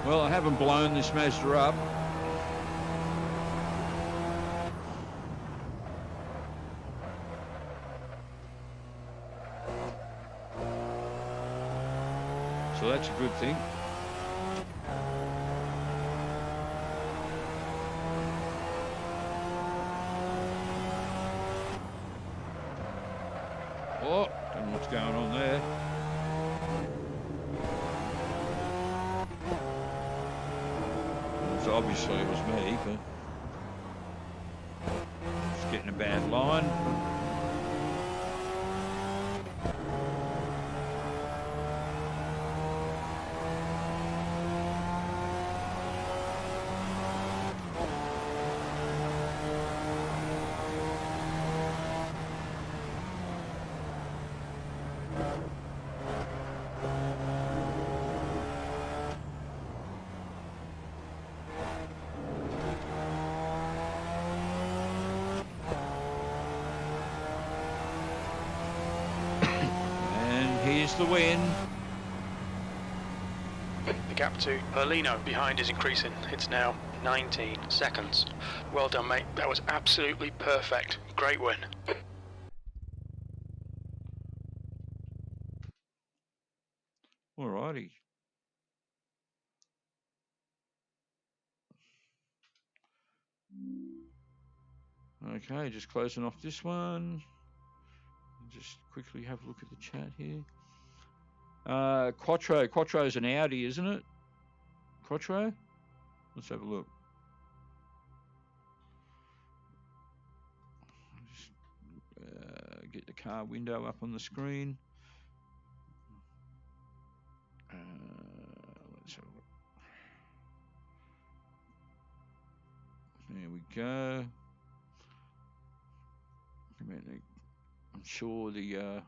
Well, I haven't blown this Mazda up. So that's a good thing. Oh, don't know what's going on there. So obviously it was me, but just getting a bad line. Here's the win. The gap to Perlino behind is increasing. It's now 19 seconds. Well done, mate. That was absolutely perfect. Great win. Alrighty. Okay, just closing off this one. Just quickly have a look at the chat here. Quattro. Quattro's an Audi, isn't it? Quattro? Let's have a look. Just get the car window up on the screen. Let's have a look. There we go. I'm sure the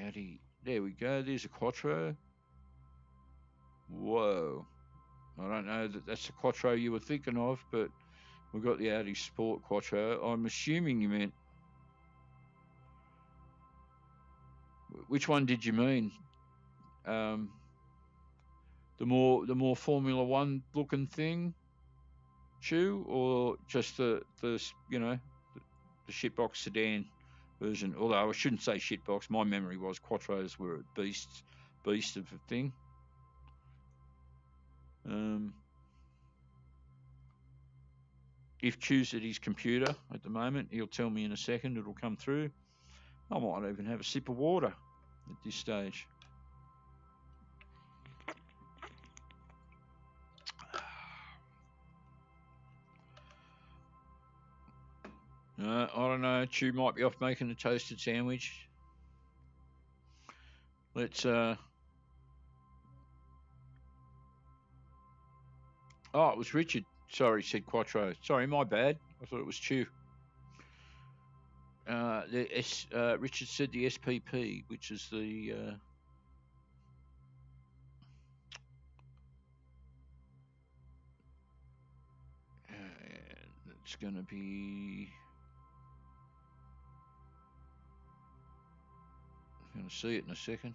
Audi. There we go. There's a Quattro. Whoa. I don't know that that's the Quattro you were thinking of, but we've got the Audi Sport Quattro. I'm assuming you meant. Which one did you mean? The more Formula One looking thing, Chew, or just the shitbox sedan version? Although I shouldn't say shitbox. My memory was Quattros were a beast of a thing. If Chew's at his computer at the moment, he'll tell me in a second. It'll come through. I might even have a sip of water at this stage. I don't know. Chew might be off making a toasted sandwich. Let's. Oh, it was Richard. Sorry, said Quattro. Sorry, my bad. I thought it was Chew. Richard said the SPP, which is the. It's going to be. I'm going to see it in a second.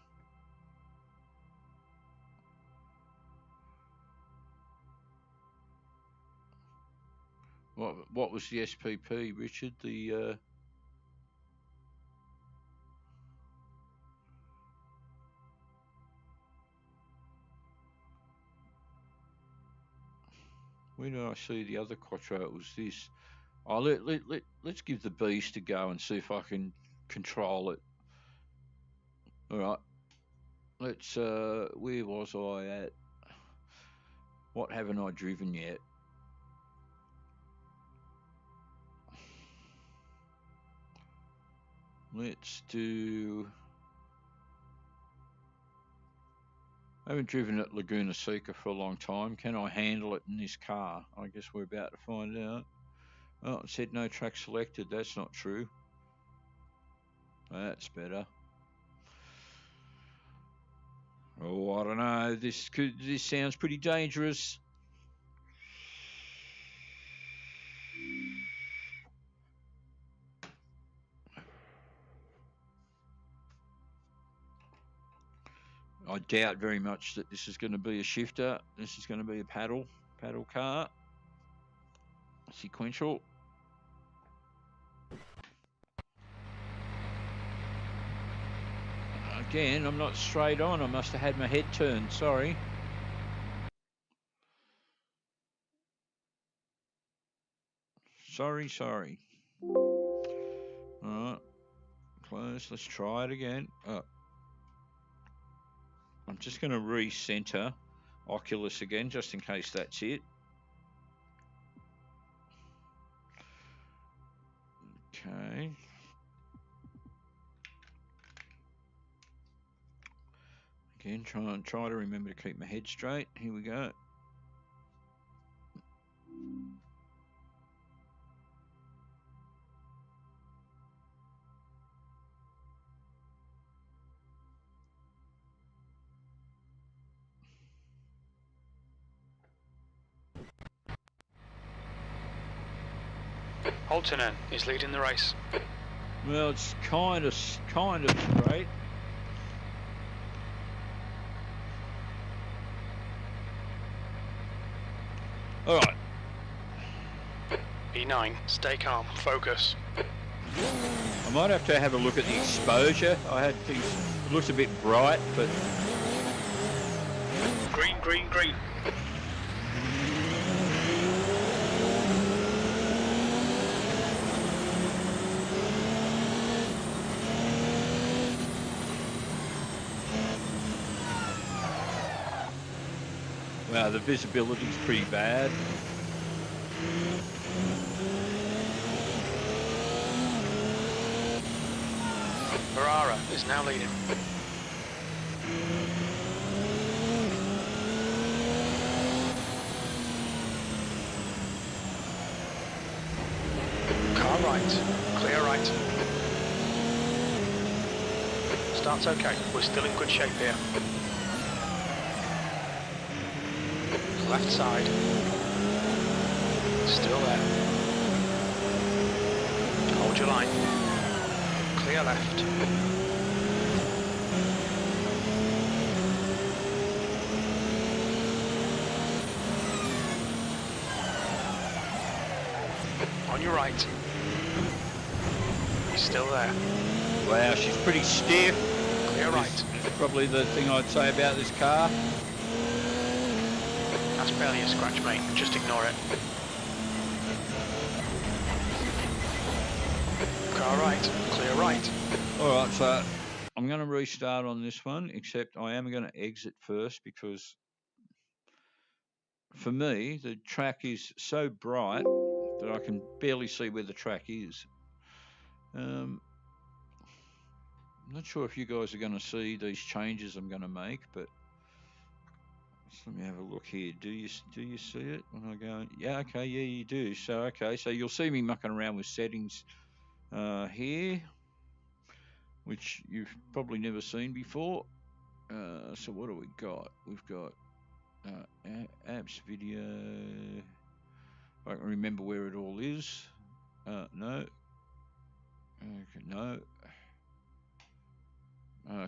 What was the SPP, Richard? The where did I see the other Quattro? It was this. Oh, let's give the beast a go and see if I can control it. All right. Let's. Where was I at? What haven't I driven yet? Let's do... I haven't driven at Laguna Seca for a long time. Can I handle it in this car? I guess we're about to find out. Oh, it said no track selected. That's not true. That's better. Oh, I don't know. This sounds pretty dangerous. I doubt very much that this is going to be a shifter. This is going to be a paddle car. Sequential. Again, I'm not straight on. I must have had my head turned. Sorry. Sorry. All right. Close. Let's try it again. I'm just going to recenter Oculus again, just in case that's it. Okay. Again, try to remember to keep my head straight. Here we go. Holtonen is leading the race. Well, it's kind of straight. All right. B9, stay calm, focus. I might have to have a look at the exposure. I had things. It looks a bit bright, but Green. wow, the visibility's pretty bad. Barara is now leading. Car right, clear right. Start's okay, we're still in good shape here. Left side, still there. Hold your line. Clear left. On your right. He's still there. Wow, she's pretty stiff. Clear right. That's probably the thing I'd say about this car. That's barely a scratch, mate. Just ignore it. Car right. Clear right. All right, so I'm going to restart on this one, except I am going to exit first because for me, the track is so bright that I can barely see where the track is. I'm not sure if you guys are going to see these changes I'm going to make, but let me have a look here. Do you see it when I go? Yeah, okay, yeah, you do. So okay, so you'll see me mucking around with settings here, which you've probably never seen before. So what do we got? We've got apps, video. I can remember where it all is. No. Okay, no.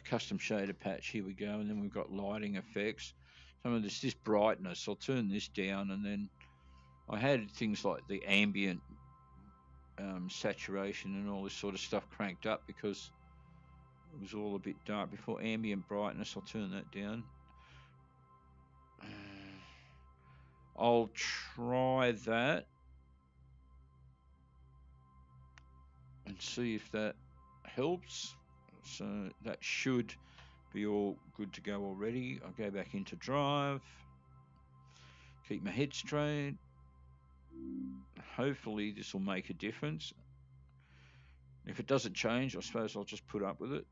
Custom shader patch. Here we go, and then we've got lighting effects. Some of this brightness. I'll turn this down, and then I had things like the ambient saturation and all this sort of stuff cranked up because it was all a bit dark before. Ambient brightness, I'll turn that down. I'll try that and see if that helps. So that should be all good to go already. I'll go back into drive, keep my head straight. Hopefully this will make a difference. If it doesn't change, I suppose I'll just put up with it.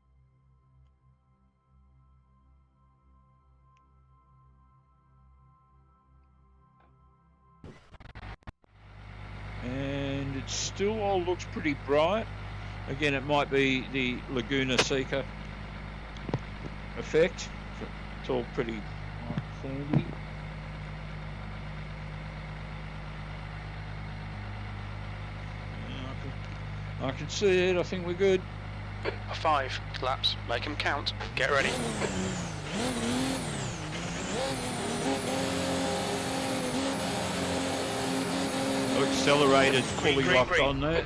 And it still all looks pretty bright. Again, it might be the Laguna Seca effect. It's all pretty sandy. I can see it. I think we're good. 5 laps. Make them count. Get ready. Accelerator's fully locked on there.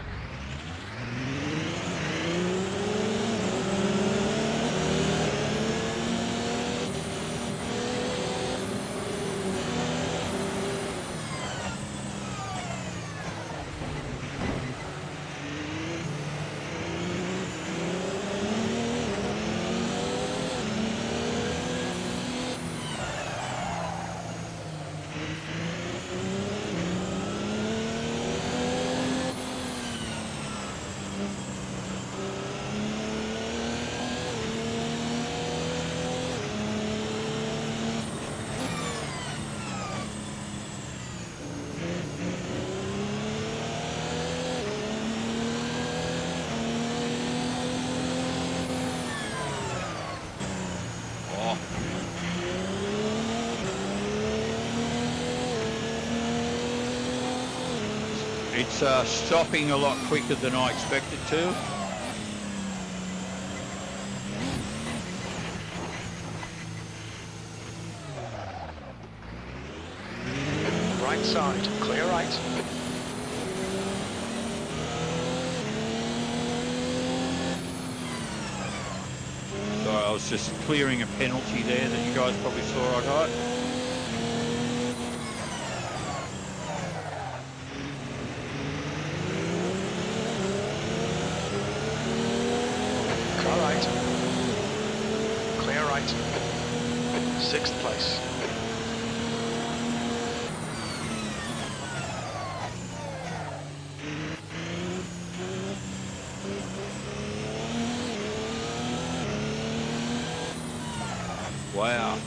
It's stopping a lot quicker than I expected to. Right side, clear right. Sorry, I was just clearing a penalty there that you guys probably saw I got. Sixth place. Wow.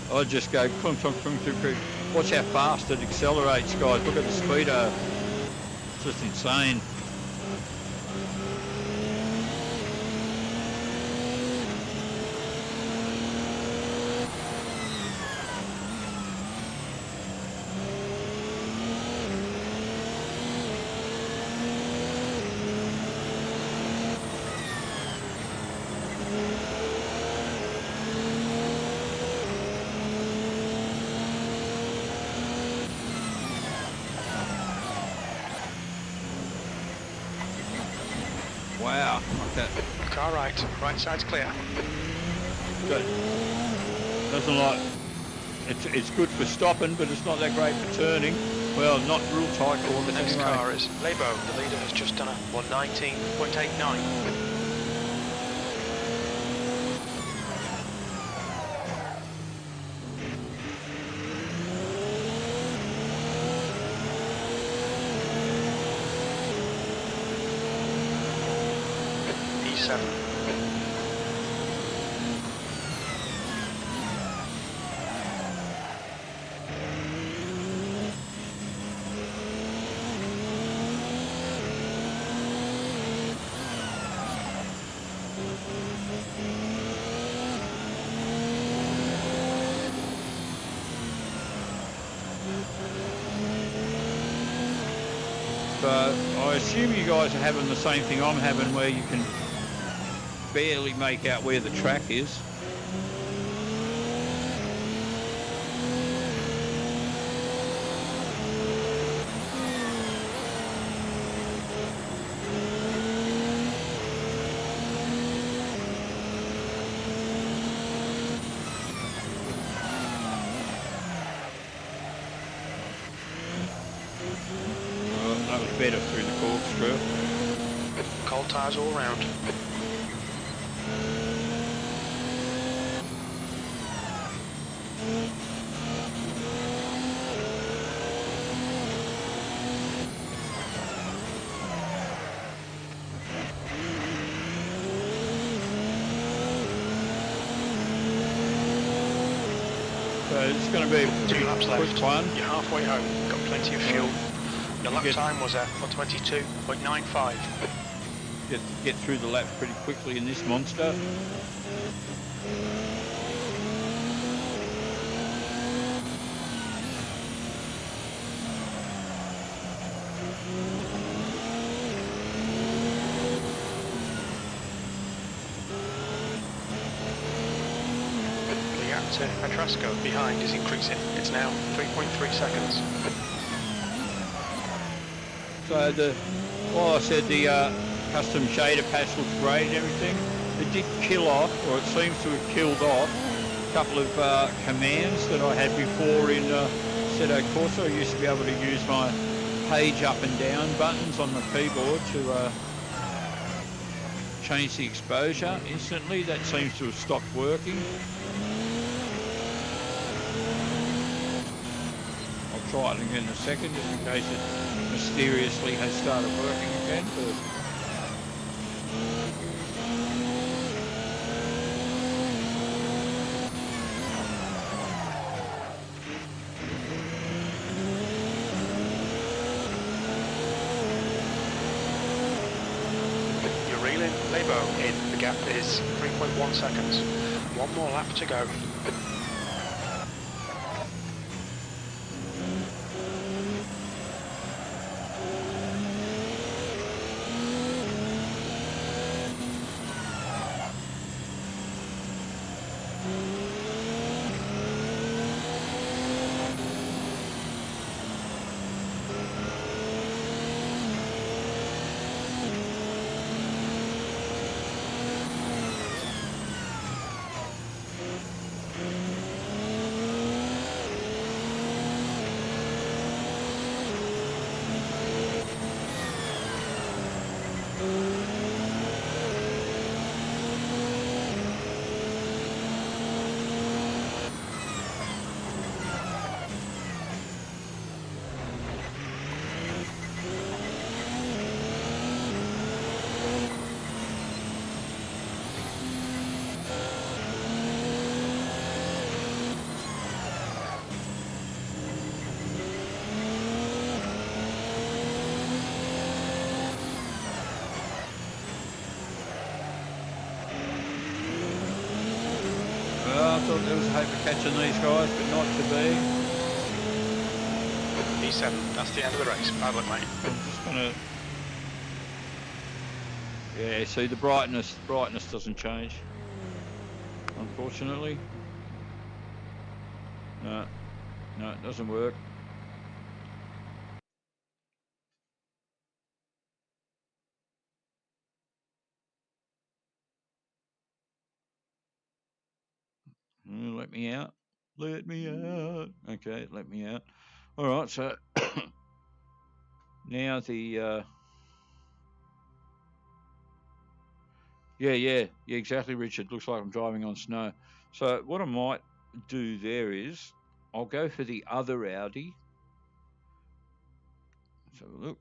I'll just go clunk, clunk, clunk, clunk, clunk. Watch how fast it accelerates, guys. Look at the speedo. It's just insane. Wow, like that. Car right, right side's clear. Good. Doesn't like, it's good for stopping, but it's not that great for turning. Well, not real tight corners. The next anyway. car is Lebo. The leader has just done a 119.89. E7. But I assume you guys are having the same thing I'm having, where you can barely make out where the track is. That was better through the corkscrew. Cold tyres all round. it's going to be a 2 laps quick left. one. You're halfway home. Got plenty of fuel. Your lap time was 1:22.95. Get through the lap pretty quickly in this monster. To Atrasco behind is increasing. It's now 3.3 seconds. So while I said the custom shader patch looks great and everything, it did kill off, or it seems to have killed off, a couple of commands that I had before in Assetto Corsa. I used to be able to use my page up and down buttons on the keyboard to change the exposure instantly. That seems to have stopped working. Try it again in a second, just in case it mysteriously has started working again. You're reeling, Lebo in. The gap is 3.1 seconds. One more lap to go. I thought there was a hope of catching these guys, but not to be. E7, that's the end of the race. Bad luck, mate. I'm just gonna... Yeah, see, the brightness doesn't change, unfortunately. No, it doesn't work. Let me out. Let me out. Okay, let me out. All right, so now the... Yeah, exactly, Richard. Looks like I'm driving on snow. So what I might do there is I'll go for the other Audi. Let's have a look.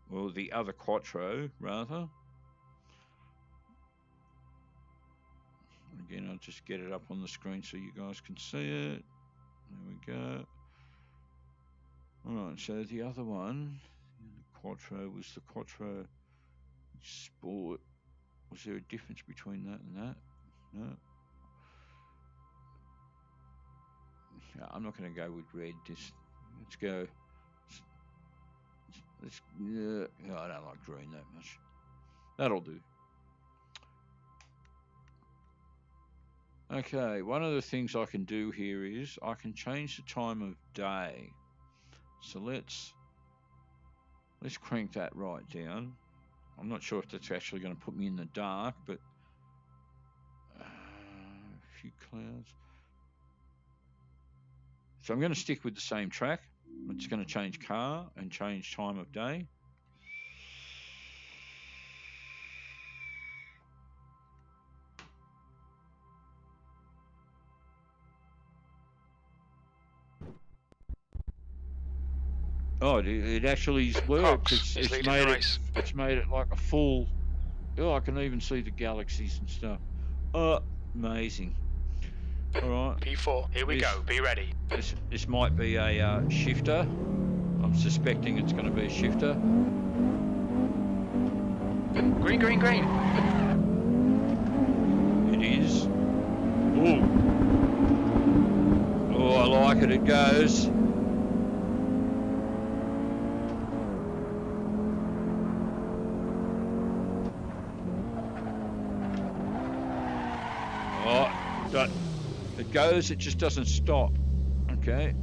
Well, the other Quattro, rather. Again, I'll just get it up on the screen so you guys can see it. There we go. All right, so the other one, the Quattro, was the Quattro Sport. Was there a difference between that and that? No. Yeah, I'm not going to go with red. Let's go. Yeah, I don't like green that much. That'll do. Okay, one of the things I can do here is I can change the time of day. So let's crank that right down. I'm not sure if that's actually going to put me in the dark, but a few clouds. So I'm going to stick with the same track. I'm just going to change car and change time of day. Oh, it actually worked. It's made it like a full. Oh, I can even see the galaxies and stuff. Oh, amazing. Alright. P4, here we go, be ready. This might be a shifter. I'm suspecting it's going to be a shifter. Green, green, green. It is. Ooh. Oh, I like it. It goes. Oh, it goes. It just doesn't stop. Okay.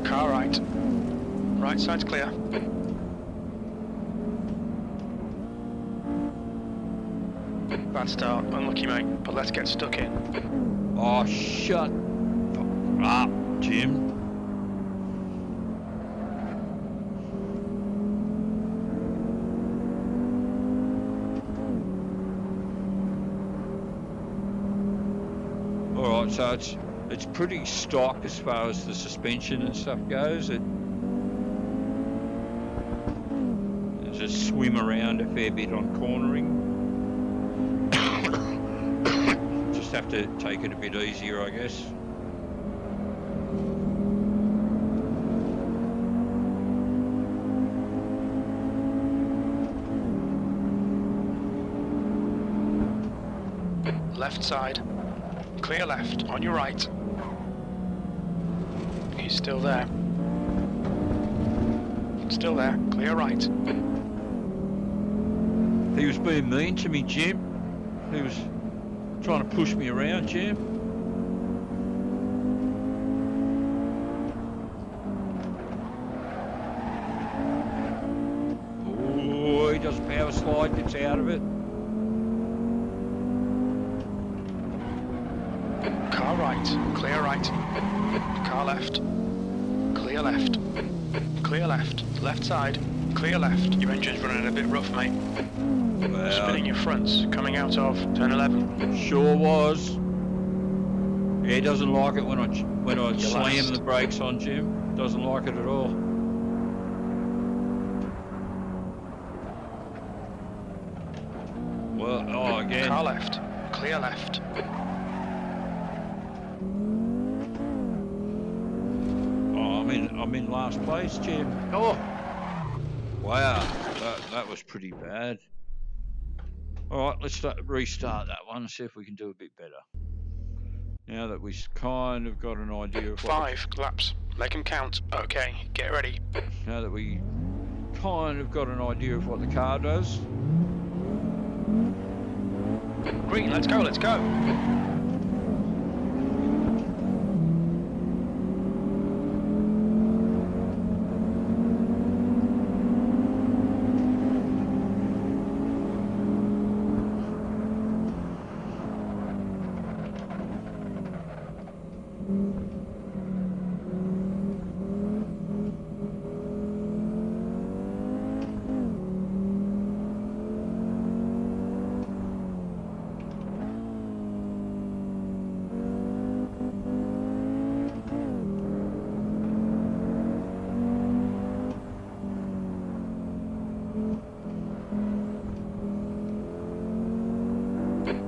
Car right. Right side's clear. Bad start, unlucky mate, but let's get stuck in. Oh, shut up, Jim. Alright, so it's pretty stock as far as the suspension and stuff goes. It just swim around a fair bit on cornering. Just have to take it a bit easier, I guess. Left side. Clear left, on your right. He's still there. Still there, clear right. He was being mean to me, Jim. He was trying to push me around, Jim. Oh, he does power slide, gets out of it. Car right, clear right. Car left. Clear left. Clear left. Left side. Clear left. Your engine's running a bit rough, mate. Well, Spinning your fronts, coming out of turn 11. Sure was. Yeah, he doesn't like it when I You're slam last. the brakes on, Jim. Doesn't like it at all. Well, oh, again. Car left. Clear left. Oh, I'm in last place, Jim. Oh, wow, that was pretty bad. All right, let's restart that one and see if we can do a bit better. Now that we've kind of got an idea of what 5 laps. Make them count. Okay, get ready. now that we kind of got an idea of what the car does. Green, let's go, let's go.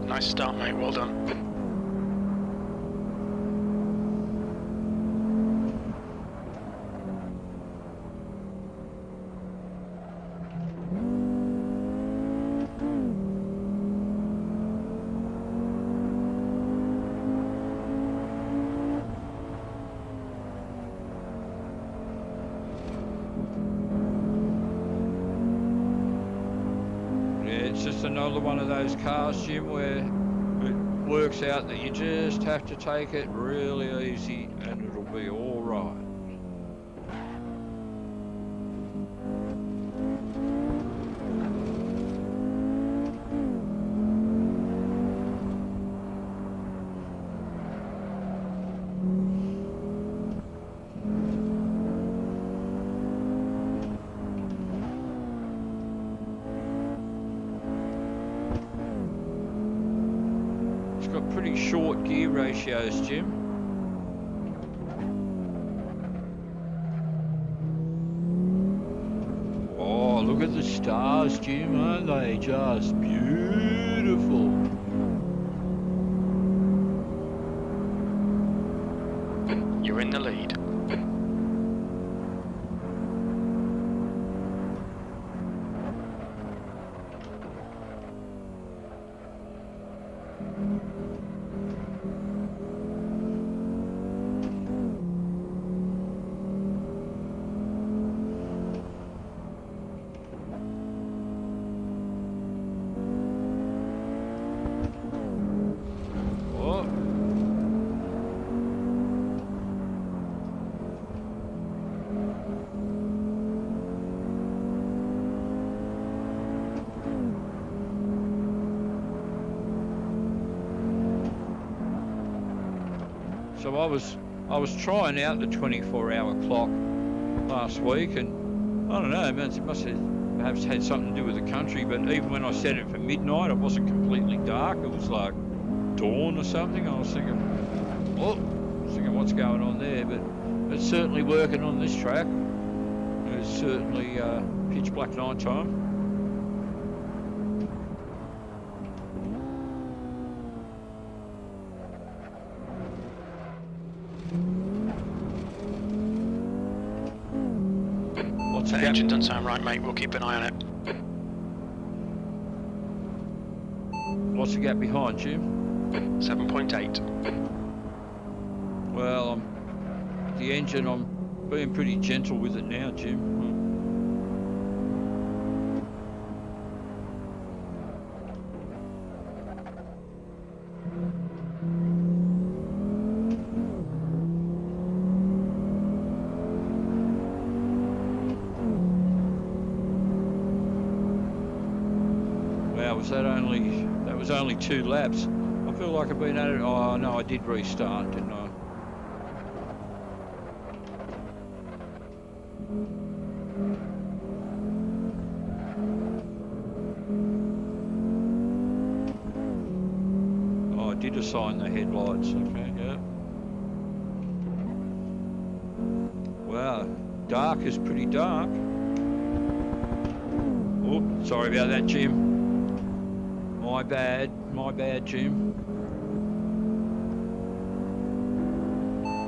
Nice start, mate, well done. It's just another one of those cars, Jim, where it works out that you just have to take it really easy and it'll be all right. Got pretty short gear ratios, Jim. Oh, look at the stars, Jim, aren't they just beautiful? You're in the lead. So I was trying out the 24-hour clock last week, and I don't know, man, it must have perhaps had something to do with the country, but even when I set it for midnight, it wasn't completely dark. It was like dawn or something. I was thinking, what's going on there? But it's certainly working on this track. It's certainly pitch black night time. The engine doesn't sound right, mate. We'll keep an eye on it. What's the gap behind, Jim? 7.8. Well, the engine, I'm being pretty gentle with it now, Jim. That was only 2 laps. I feel like I've been at it. Oh no, I did restart, didn't I? Oh, I did assign the headlights. Okay, yeah. Wow, dark is pretty dark. Oh, sorry about that, Jim. My bad, Jim.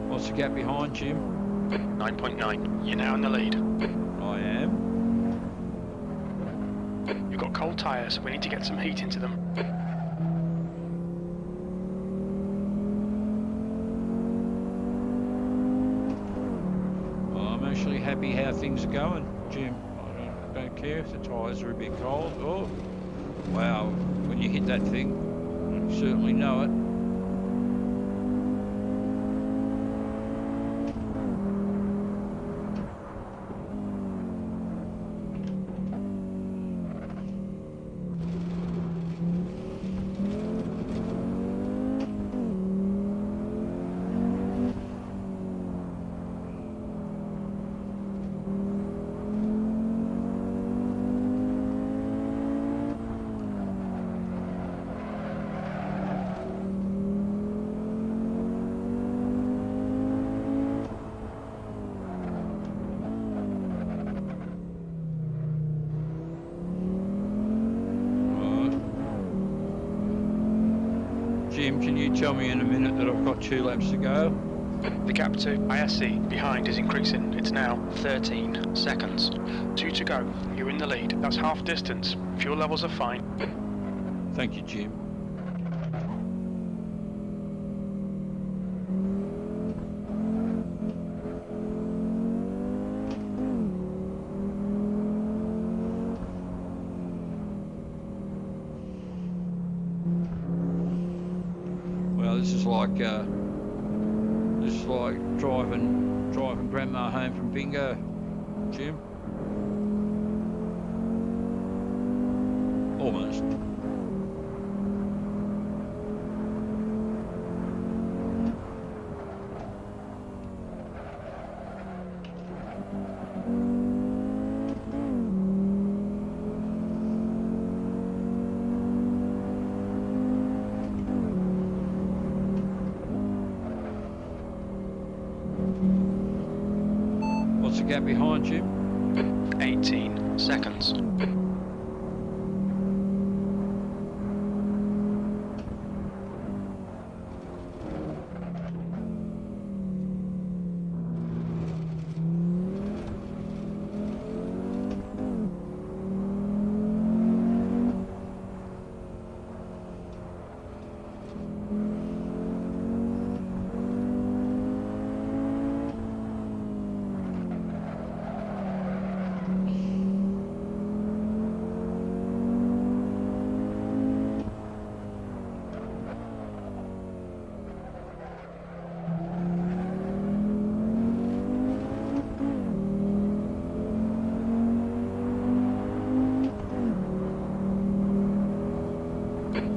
What's the gap behind, Jim? 9.9. You're now in the lead. I am. You've got cold tyres, so we need to get some heat into them. Well, I'm actually happy how things are going, Jim. I don't care if the tyres are a bit cold. Oh, wow. When you hit that thing, you certainly know it. Jim, can you tell me in a minute that I've got 2 laps to go? The gap to ISC behind is increasing. It's now 13 seconds. 2 to go. You're in the lead. That's half distance. Fuel levels are fine. Thank you, Jim. This is like driving Grandma home from bingo, Jim. Almost. What's the gap behind you? 18 seconds.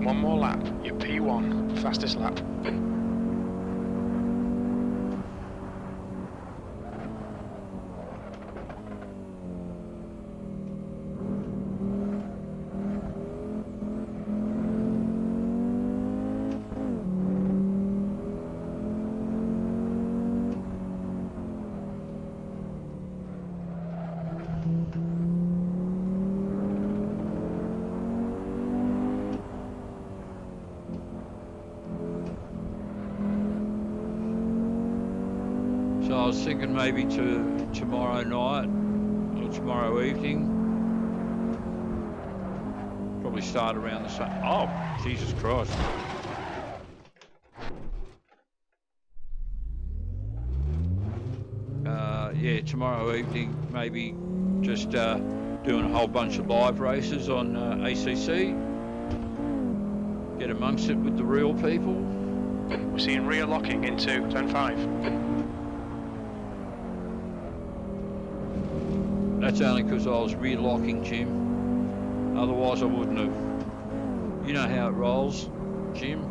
One more lap, your P1, fastest lap. So I was thinking maybe to tomorrow night or tomorrow evening. Probably start around the same. Oh, Jesus Christ. Yeah, tomorrow evening maybe just doing a whole bunch of live races on ACC. Get amongst it with the real people. We're seeing rear locking into turn 5. That's only because I was rear locking, Jim. Otherwise I wouldn't have. You know how it rolls, Jim.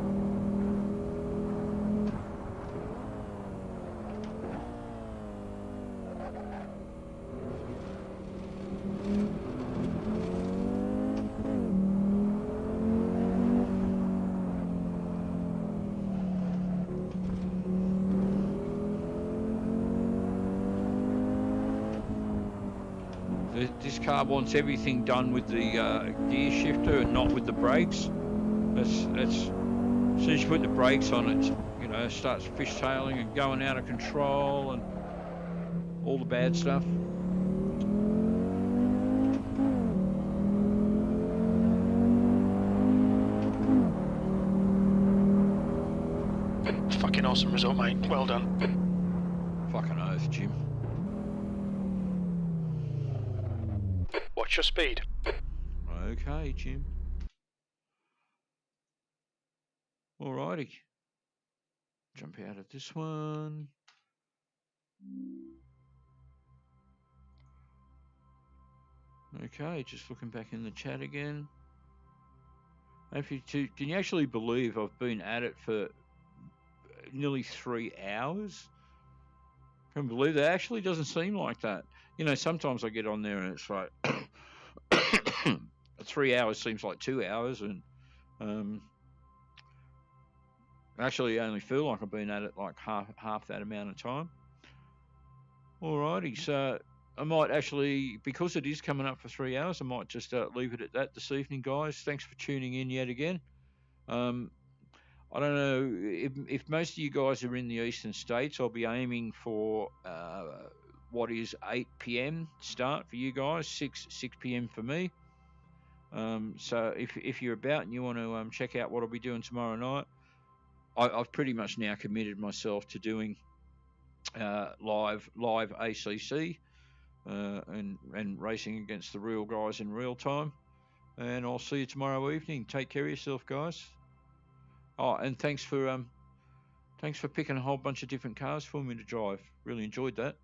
This car wants everything done with the gear shifter and not with the brakes. That's as soon as you put the brakes on it, you know, it starts fishtailing and going out of control and all the bad stuff. Fucking awesome result, mate. Well done. Fucking oath, Jim. What's your speed? Okay, Jim. Alrighty. Jump out of this one. Okay, just looking back in the chat again. Can you actually believe I've been at it for nearly 3 hours? Can't believe that. Actually doesn't seem like that. You know, sometimes I get on there and it's like 3 hours seems like 2 hours, and actually I only feel like I've been at it like half that amount of time. Alrighty, so I might actually, because it is coming up for 3 hours, I might just leave it at that this evening, guys. Thanks for tuning in yet again. I don't know if most of you guys are in the eastern states. I'll be aiming for what is 8 p.m. start for you guys, 6 p.m. for me. So if you're about and you want to check out what I'll be doing tomorrow night, I've pretty much now committed myself to doing live ACC and racing against the real guys in real time. And I'll see you tomorrow evening. Take care of yourself, guys. Oh, and thanks for picking a whole bunch of different cars for me to drive. Really enjoyed that.